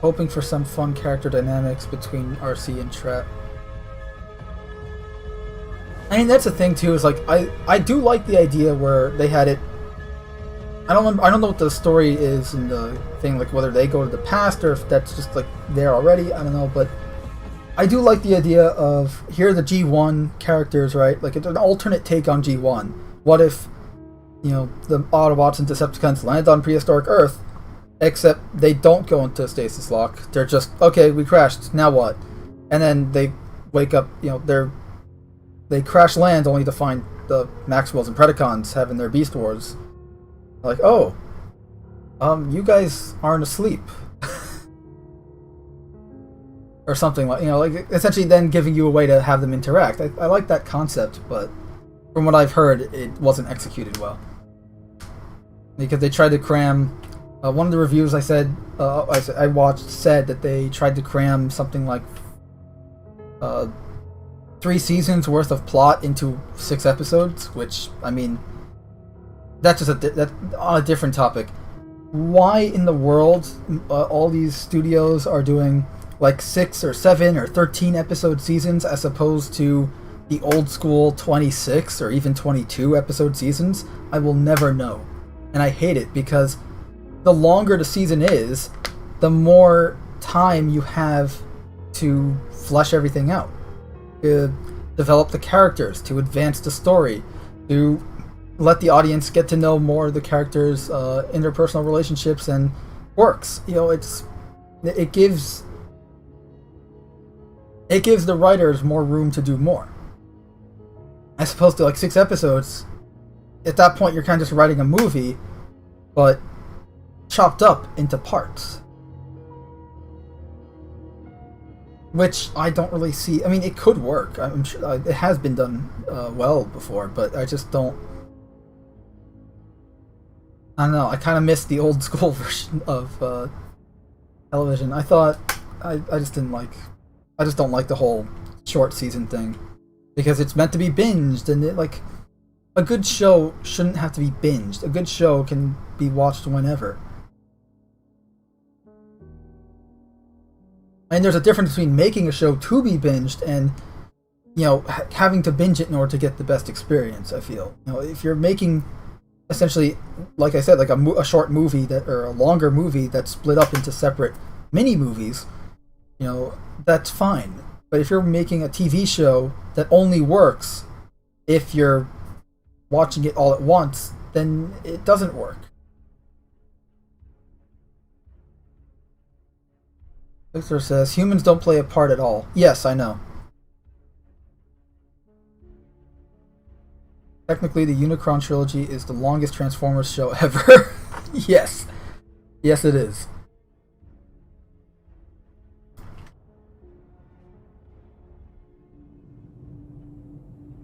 Hoping for some fun character dynamics between RC and Trap. I mean, that's the thing too, is like, I do like the idea where they had it... I don't know what the story is in the thing, like whether they go to the past or if that's just like there already, I don't know, but I do like the idea of, here are the G1 characters, right? Like, it's an alternate take on G1. What if, you know, the Autobots and Decepticons land on prehistoric Earth, except they don't go into stasis lock. They're just, okay, we crashed, now what? And then they wake up, you know, they crash land only to find the Maxwells and Predacons having their Beast Wars. Like, oh, you guys aren't asleep. Or something like, like essentially then giving you a way to have them interact. I like that concept, but from what I've heard, it wasn't executed well. Because they tried to cram, one of the reviews I watched said that they tried to cram something like 3 seasons worth of plot into 6 episodes, which, I mean, that's just that on a different topic. Why in the world all these studios are doing like 6 or 7 or 13 episode seasons as opposed to the old school 26 or even 22 episode seasons, I will never know. And I hate it because the longer the season is, the more time you have to flesh everything out, to develop the characters, to advance the story, to let the audience get to know more of the characters' interpersonal relationships and quirks. It gives the writers more room to do more. As opposed to like 6 episodes, at that point you're kind of just writing a movie, but chopped up into parts. Which I don't really see. I mean, it could work. I'm sure it has been done well before, but I just don't. I don't know. I kind of miss the old school version of television. I just didn't like. I just don't like the whole short season thing, because it's meant to be binged, and a good show shouldn't have to be binged. A good show can be watched whenever. And there's a difference between making a show to be binged and, having to binge it in order to get the best experience, I feel. If you're making, essentially, like I said, like a short movie or a longer movie that's split up into separate mini movies, that's fine. But if you're making a TV show that only works if you're watching it all at once, then it doesn't work. Victor says, humans don't play a part at all. Yes, I know. Technically, the Unicron trilogy is the longest Transformers show ever. Yes. Yes, it is.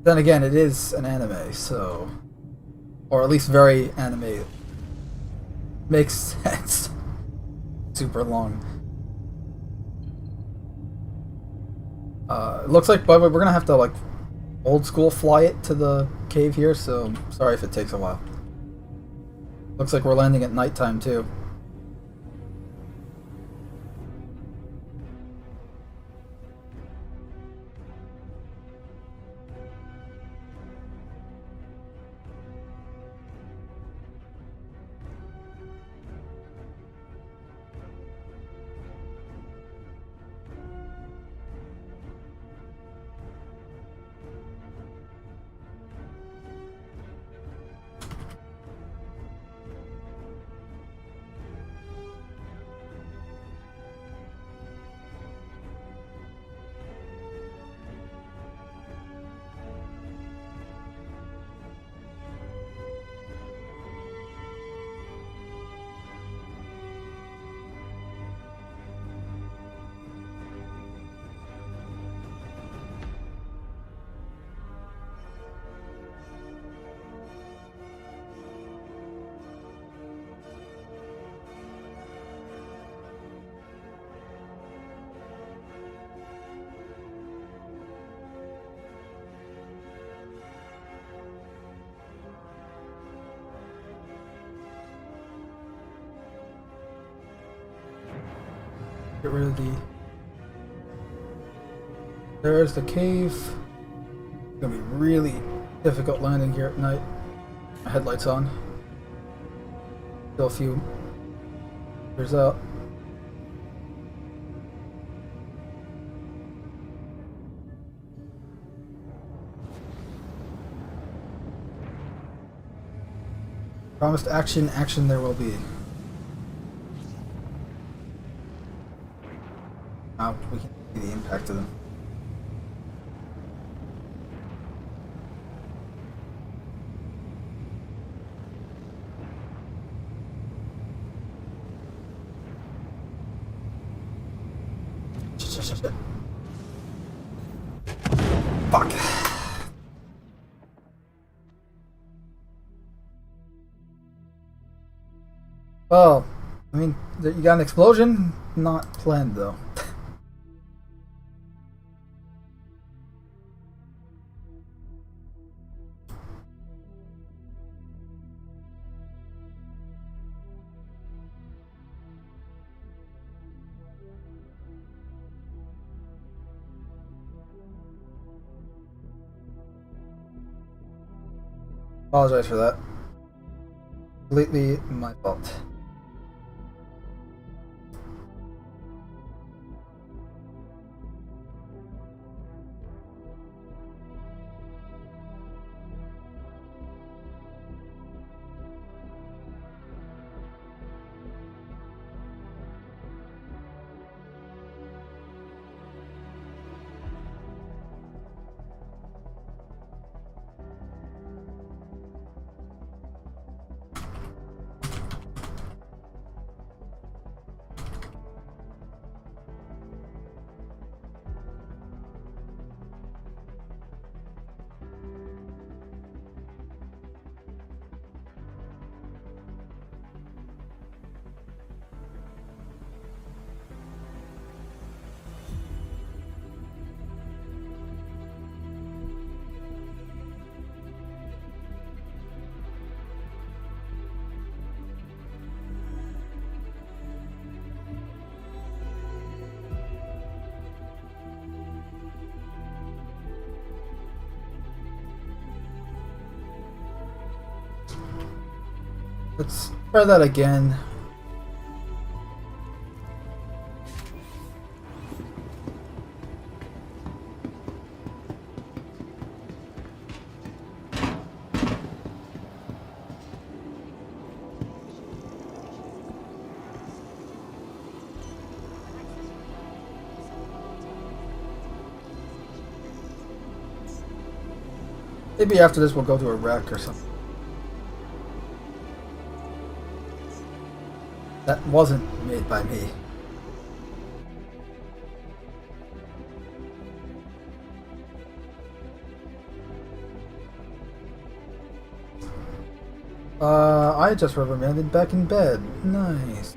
Then again, it is an anime, so... Or at least very anime. Makes sense. Super long. It looks like, by the way, we're gonna have to, old school fly it to the cave here, so sorry if it takes a while. Looks like we're landing at nighttime, too. Get rid of the... There's the cave. It's gonna be really difficult landing here at night. My headlights on. Still a few meters out. Promised action, action there will be. Now we can see the impact of them. shit. Fuck. Well, I mean, you got an explosion? Not planned though. Apologize for that. Completely my fault. Let's try that again. Maybe after this we'll go to a wreck or something. That wasn't made by me. I just reprimanded back in bed. Nice.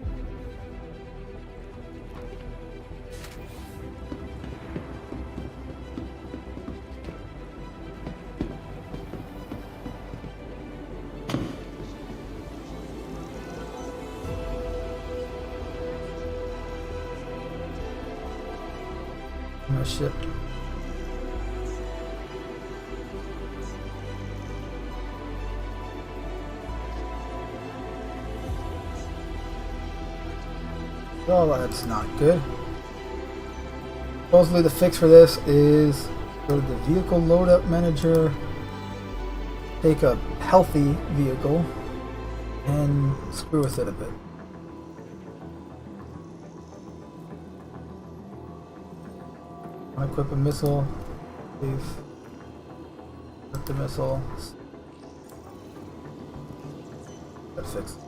Oh shit. Well, that's not good. Supposedly the fix for this is go to the vehicle loadout manager, take a healthy vehicle, and screw with it a bit. Equip a missile, please. Equip the missile. That's fixed.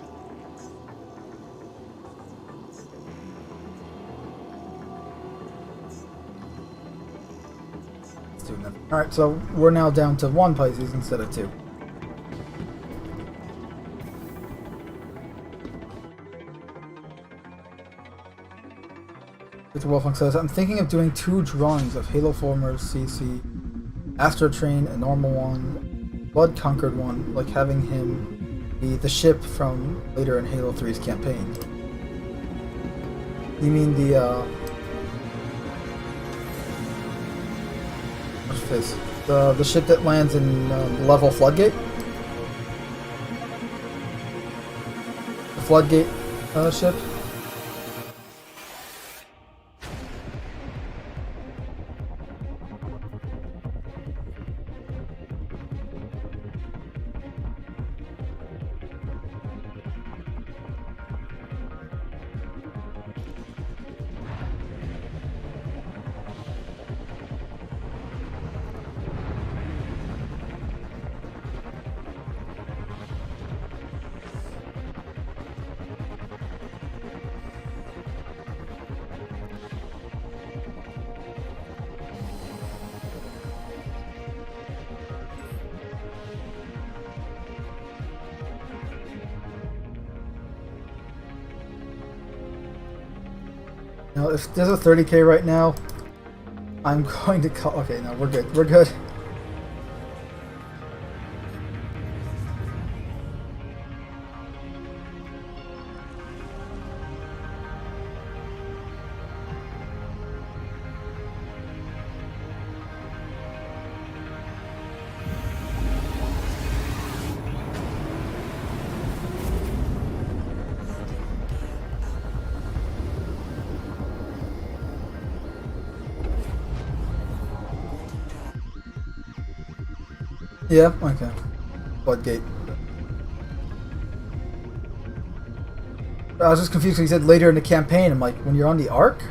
Let's do nothing. Alright, so we're now down to 1 Pisces instead of 2. Mr. Wolfgang says, I'm thinking of doing 2 drawings of Halo Formers CC, Astro Train, a normal one, Blood Conquered one, like having him be the ship from later in Halo 3's campaign. You mean the, what's this? The ship that lands in Level Floodgate? The Floodgate ship? Now, if there's a 30k right now, I'm going to call. Okay, no, we're good. We're good. Yeah, okay. Floodgate. I was just confused because he said later in the campaign. I'm like, when you're on the Ark?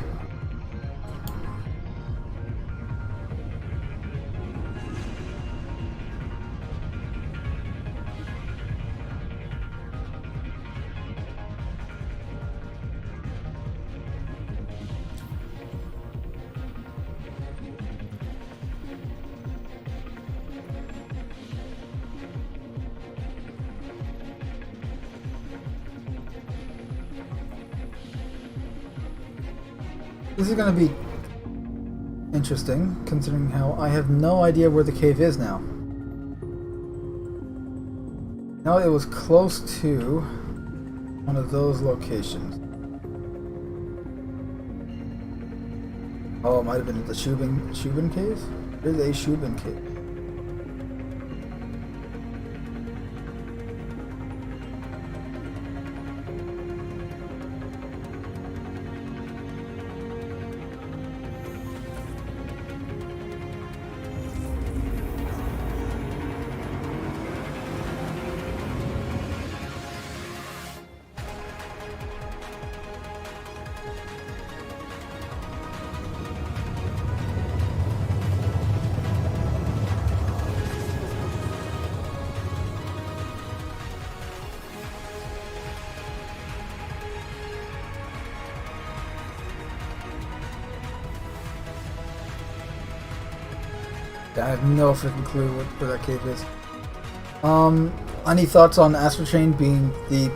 This is going to be interesting, considering how I have no idea where the cave is now. Now it was close to one of those locations. Oh, it might have been the Shubin cave? There's a Shubin cave. I have no freaking clue where that cave is. Any thoughts on Astrotrain being the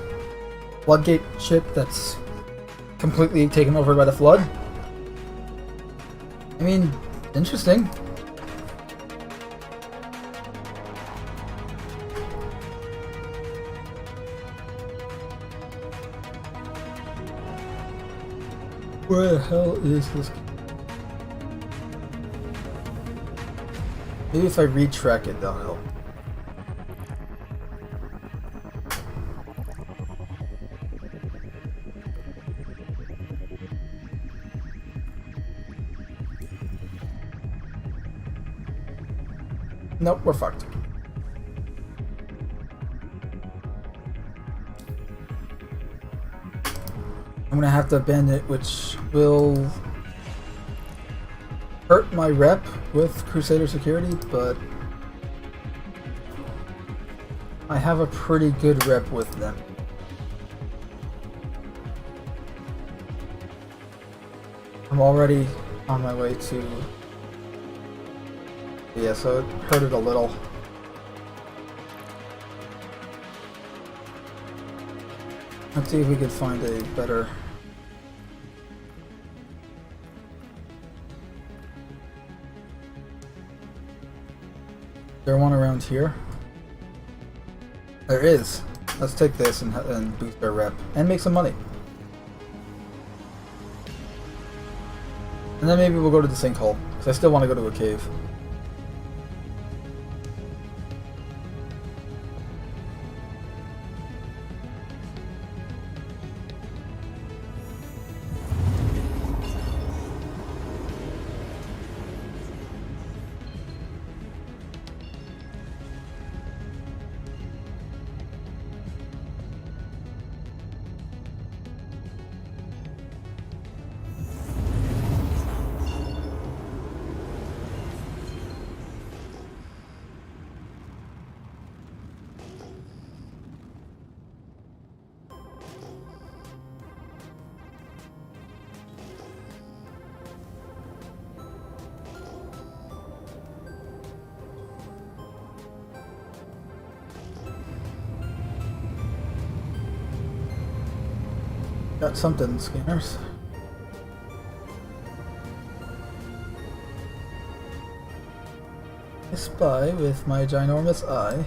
Floodgate ship that's completely taken over by the flood? I mean, interesting. Where the hell is this? Maybe if I retrack it, that'll help. Nope, we're fucked. I'm gonna have to abandon it, which will hurt my rep with Crusader Security, but I have a pretty good rep with them. I'm already on my way to... Yeah, so it hurt it a little. Let's see if we can find a better... Is there one around here? There is. Let's take this and boost our rep and make some money. And then maybe we'll go to the sinkhole, because I still want to go to a cave. Got something, scanners. I spy with my ginormous eye.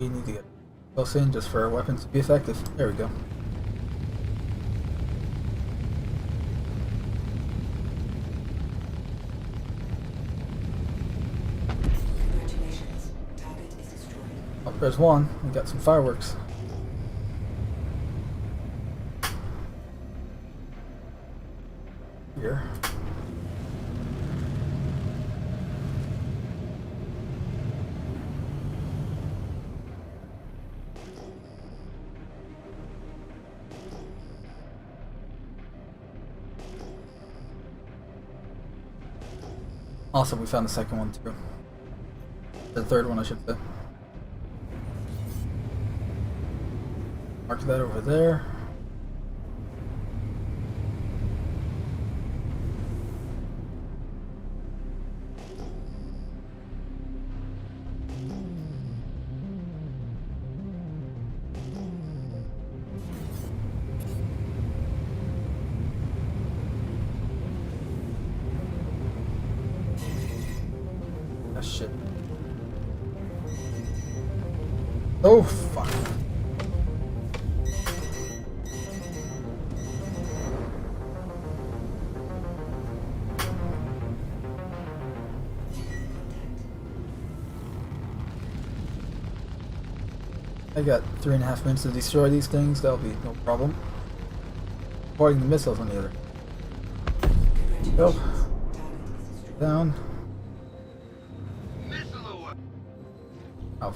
We need to get close in just for our weapons to be effective. There we go. Congratulations. Target is destroyed. Oh, there's one. We got some fireworks. Here. Awesome, we found the second one too. The third one, I should say. Mark that over there. Shit. Oh, fuck. I got 3.5 minutes to destroy these things. That'll be no problem. Avoiding the missiles on the other. Go. Down. Oh.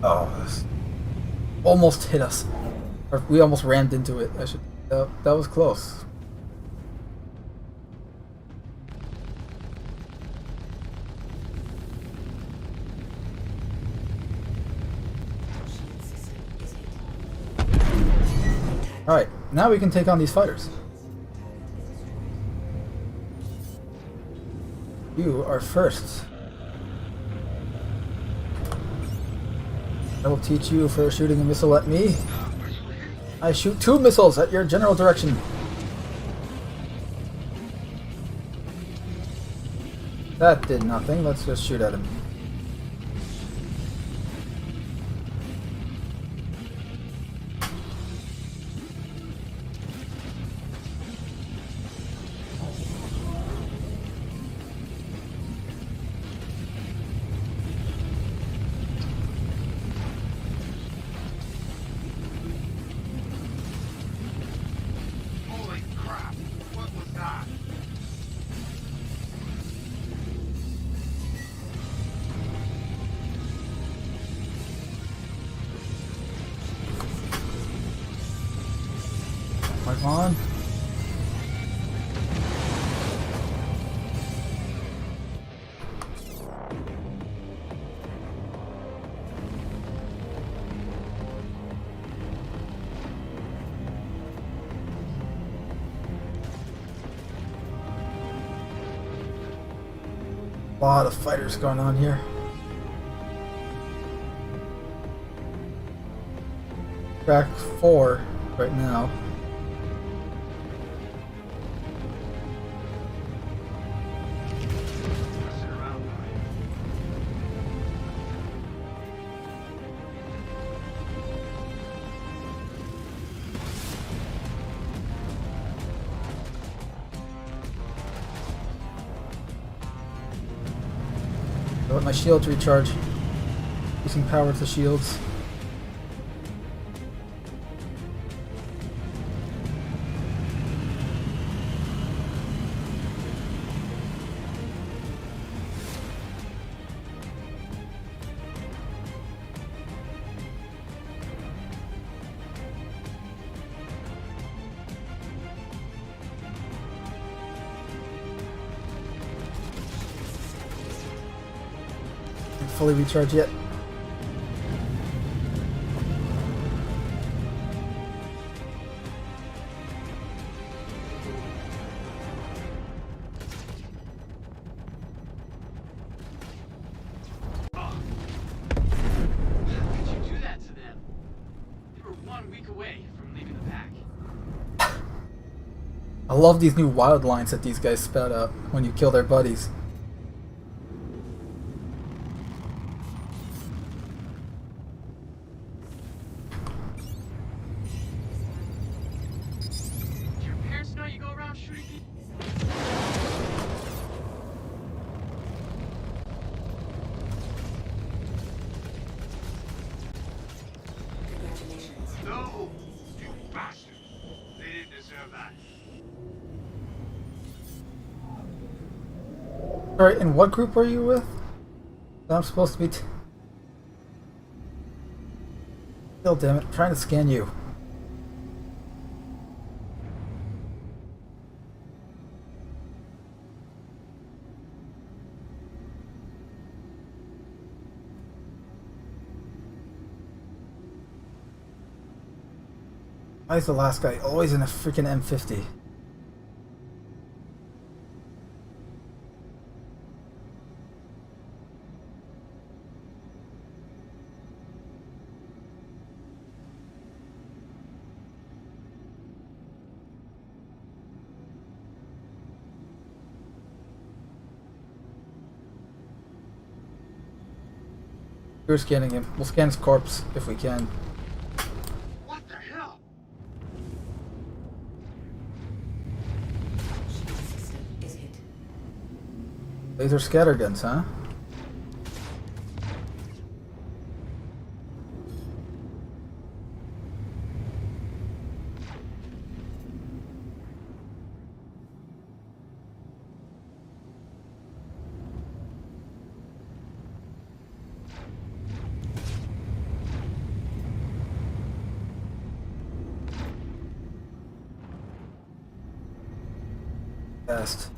Oh, this almost hit us. Or we almost rammed into it. That was close. Alright, now we can take on these fighters. You are first. I will teach you for shooting a missile at me. I shoot 2 missiles at your general direction. That did nothing. Let's just shoot at him. Holy crap! What was that? Come on. A lot of fighters going on here. Track 4 right now. Sit around. let my shields recharge. Using power to shields. Fully recharged yet. How could you do that to them? They were 1 week away from leaving the pack. I love these new wild lines that these guys spout out when you kill their buddies. Do your parents know you go around shooting people? No! You bastard! They didn't deserve that. Alright, and what group are you with? I'm supposed to be. Still, damn it, I'm trying to scan you. Why is the last guy always in a freaking M50? We're scanning him. We'll scan his corpse if we can. What the hell? Laser scatter guns, huh? Best.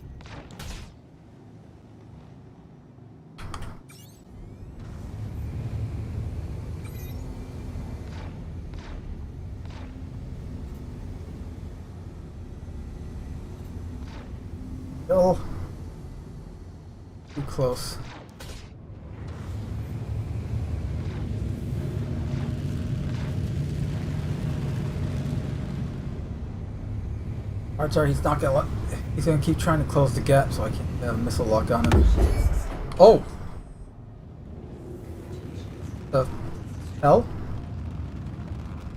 Still too close. Sorry, he's not gonna. He's gonna keep trying to close the gap, so I can't have a missile lock on him. Oh! The hell?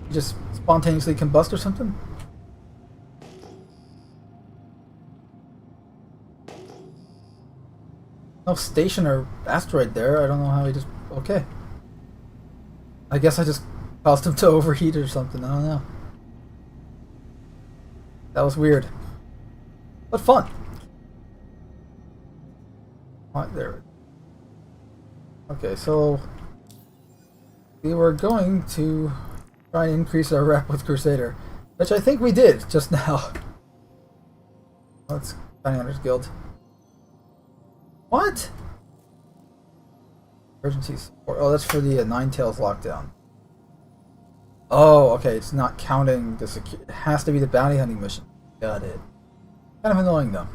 You just spontaneously combust or something? No station or asteroid there. I don't know how he just. Okay. I guess I just caused him to overheat or something. I don't know. That was weird. But fun. Right there. Okay, so we were going to try and increase our rep with Crusader, which I think we did just now. Let's Bounty Hunters Guild. What? Emergency support. Oh, that's for the Ninetales lockdown. Oh, okay. It's not counting the security. It has to be the bounty hunting mission. Got it. Kind of annoying though.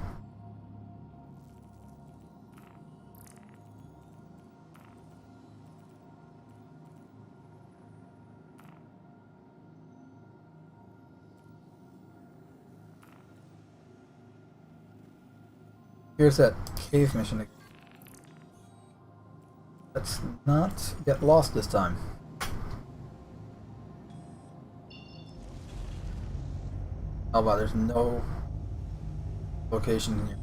Here's that cave mission again. Let's not get lost this time. Oh wow, there's no location here.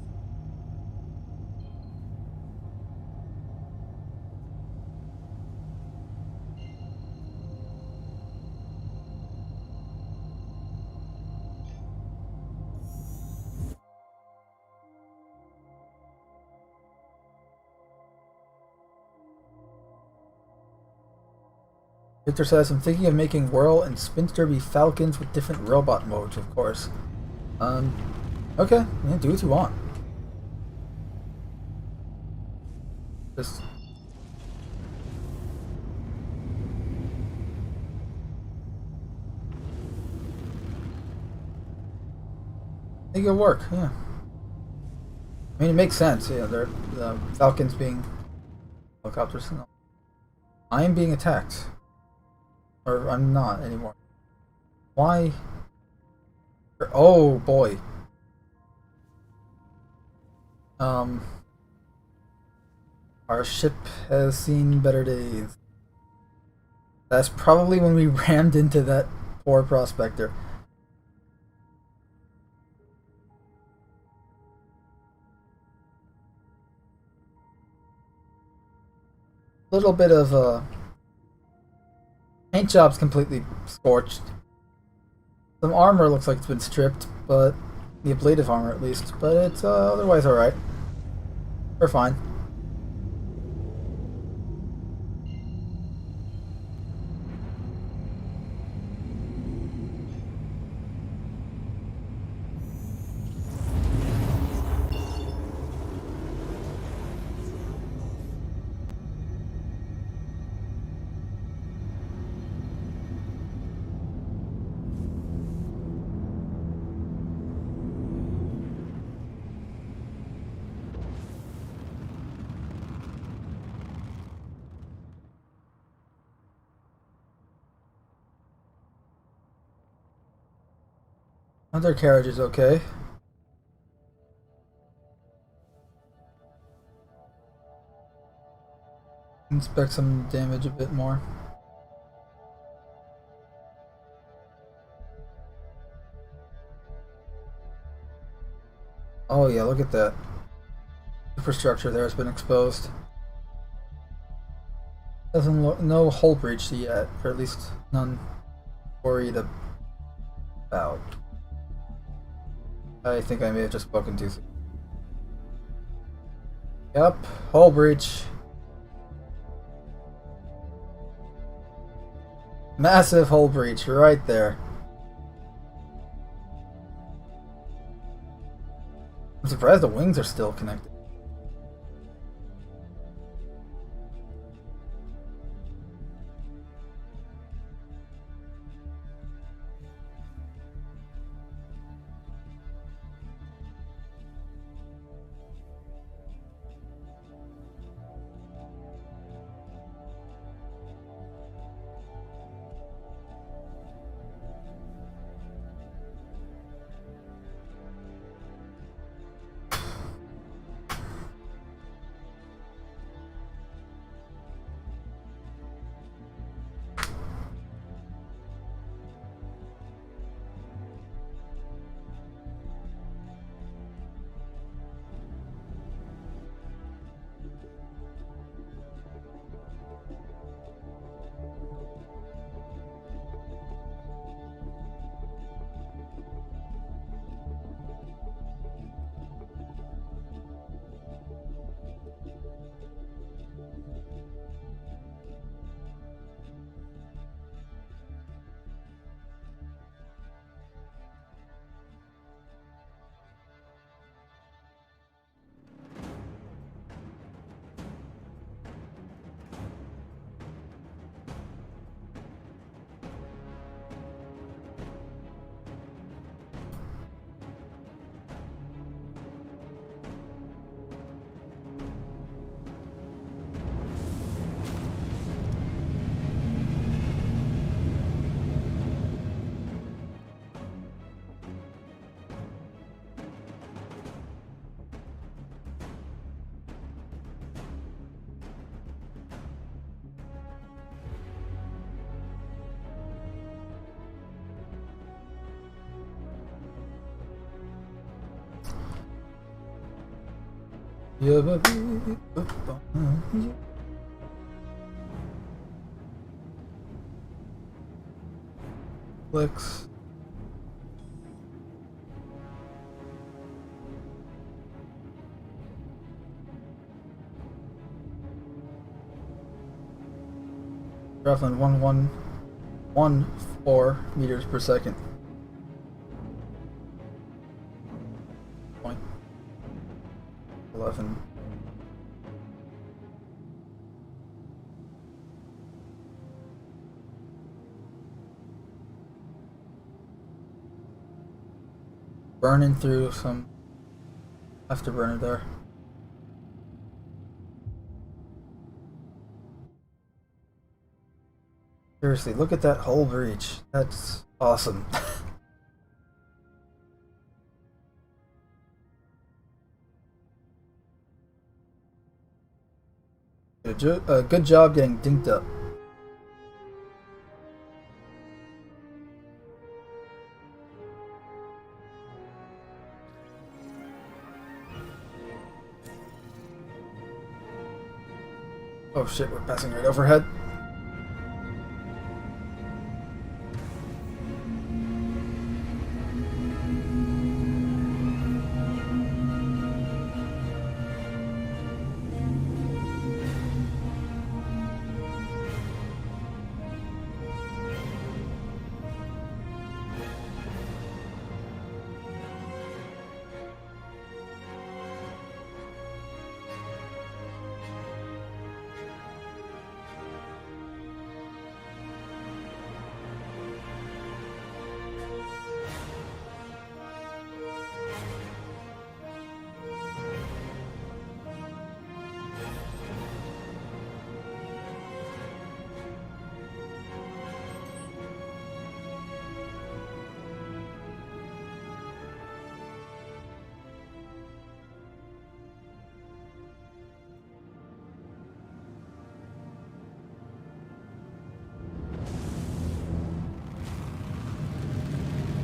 Victor says, I'm thinking of making Whirl and Spinster be Falcons with different robot modes, of course. Okay, yeah, do what you want. Just... I think it'll work, yeah. I mean, it makes sense, yeah, they're, the Falcons being helicopters. No. I am being attacked. Or I'm not anymore. Why? Oh boy. Our ship has seen better days. That's probably when we rammed into that poor prospector. Little bit of paint job's completely scorched. Some armor looks like it's been stripped, but the ablative armor at least. But it's otherwise alright. We're fine. Undercarriage is okay. Inspect some damage a bit more. Oh yeah, look at that. Infrastructure there has been exposed. Doesn't look, no hull breach yet, or at least none worried about. I think I may have just spoken too soon. Yep, hull breach. Massive hull breach right there. I'm surprised the wings are still connected. Clicks. Roughland 1-1 0.14 meters per second. 0.11. Burning through some afterburner there. Seriously, look at that hull breach. That's awesome. Good job getting dinked up. Oh shit, we're passing right overhead.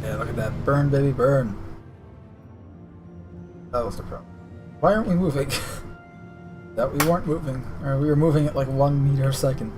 Yeah, look at that. Burn, baby, burn. That was the problem. Why aren't we moving? That we weren't moving. Or we were moving at like 1 meter a second.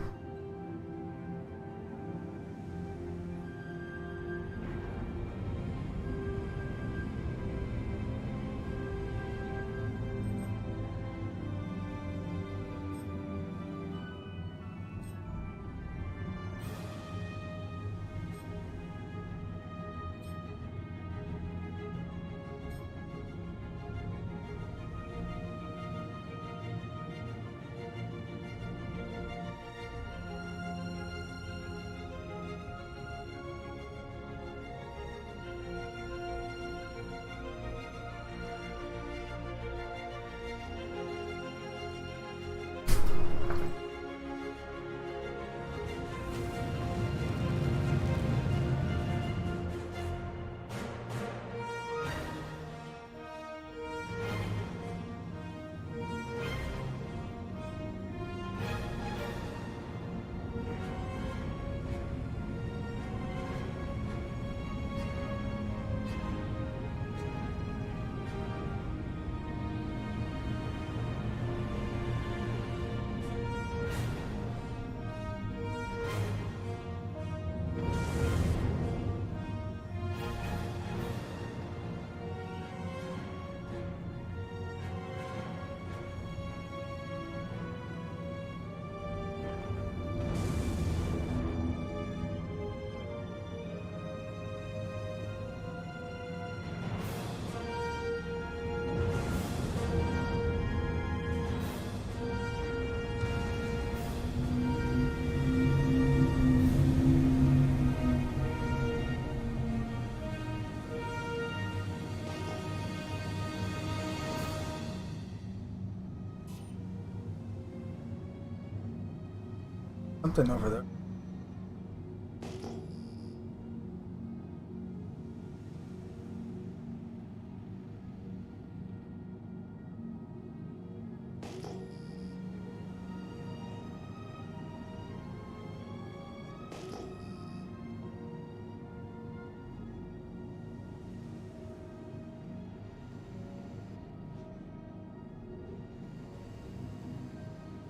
Something over there.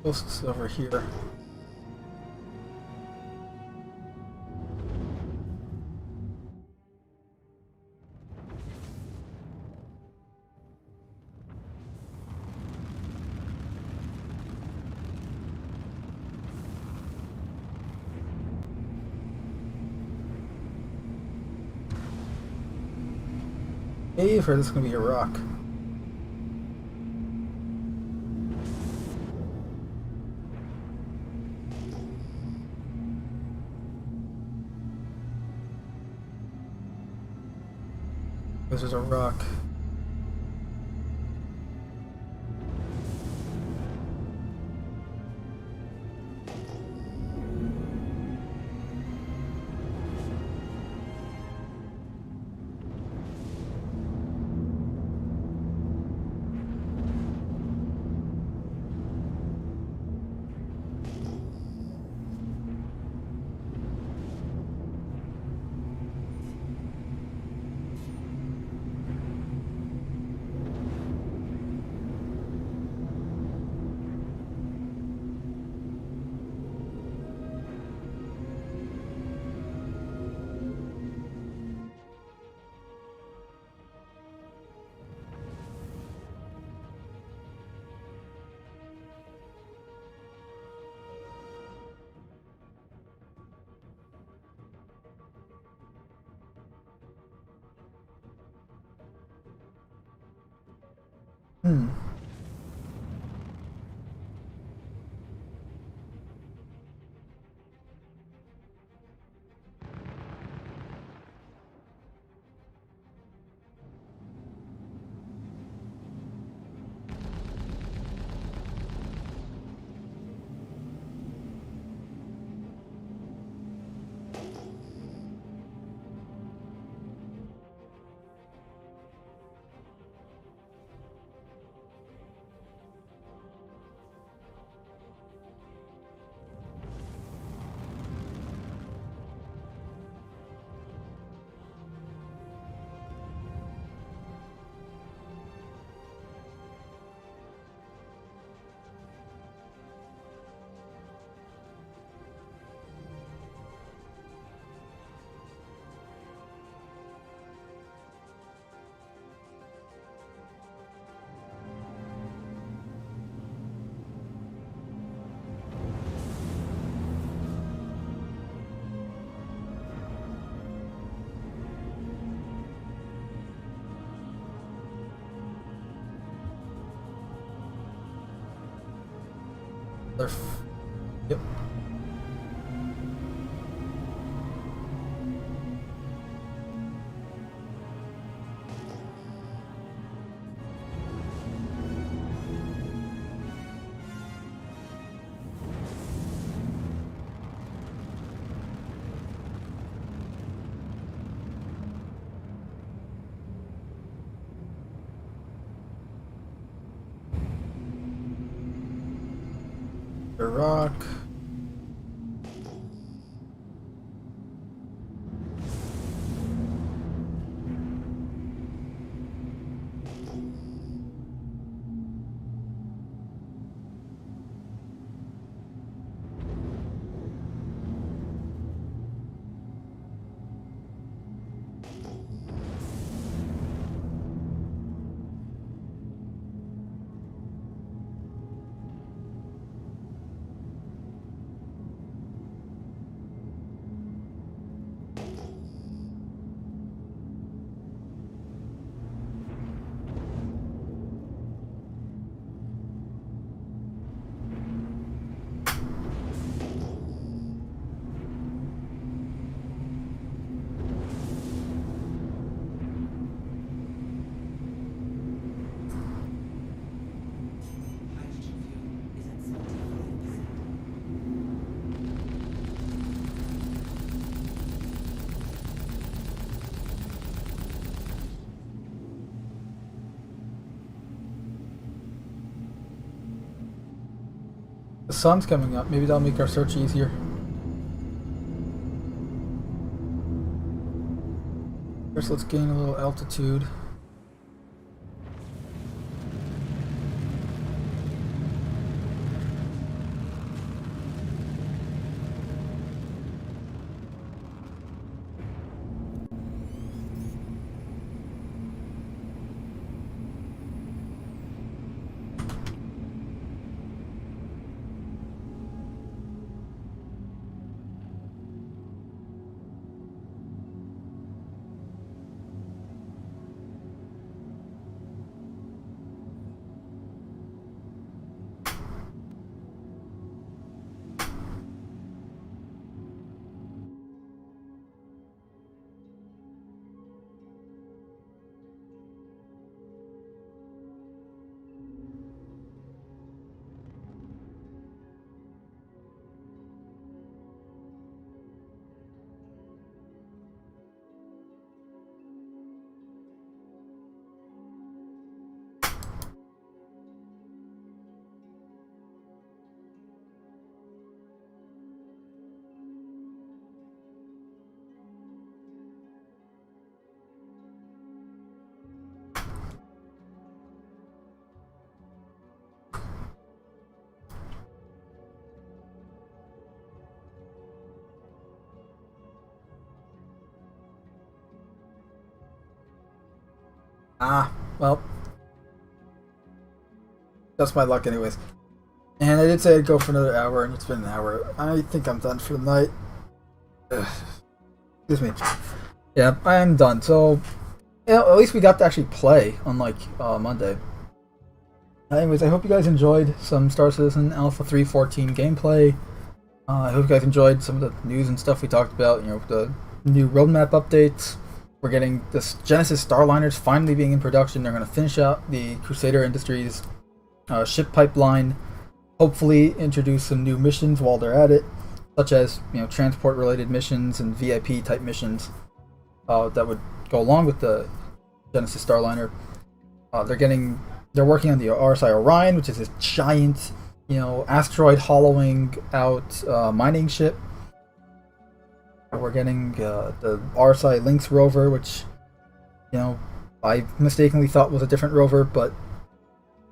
This over here. cave or is this gonna be a rock? This is a rock. Hmm. Yep. The rock. The sun's coming up. Maybe that'll make our search easier. First, let's gain a little altitude. Well, that's my luck anyways. And I did say I'd go for another hour, and it's been an hour. I think I'm done for the night. Ugh. Excuse me. Yeah, I am done. So, at least we got to actually play, unlike Monday. Anyways, I hope you guys enjoyed some Star Citizen Alpha 3.14 gameplay. I hope you guys enjoyed some of the news and stuff we talked about. The new roadmap updates. We're getting this Genesis Starliners finally being in production. They're going to finish out the Crusader Industries ship pipeline. Hopefully introduce some new missions while they're at it, such as transport related missions and VIP type missions that would go along with the Genesis Starliner. They're working on the RSI Orion, which is this giant asteroid hollowing out mining ship. We're getting the RSI Lynx rover, which I mistakenly thought was a different rover, but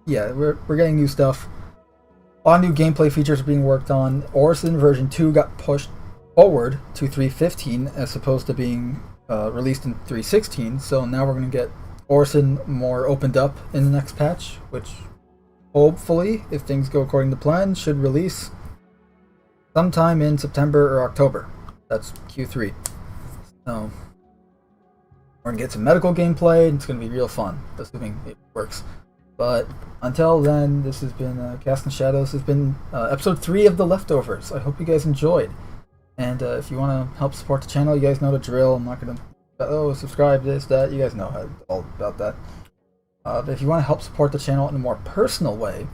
yeah, we're getting new stuff. A lot of new gameplay features are being worked on. Orison version 2 got pushed forward to 3.15 as opposed to being released in 3.16, so now we're going to get Orison more opened up in the next patch, which hopefully, if things go according to plan, should release sometime in September or October. That's Q3. So we're going to get some medical gameplay, and it's going to be real fun, assuming it works. But until then, this has been Cast in Shadows. This has been episode 3 of The Leftovers. I hope you guys enjoyed. And if you want to help support the channel, you guys know the drill. I'm not going to, subscribe, this, that. You guys know all about that. But if you want to help support the channel in a more personal way,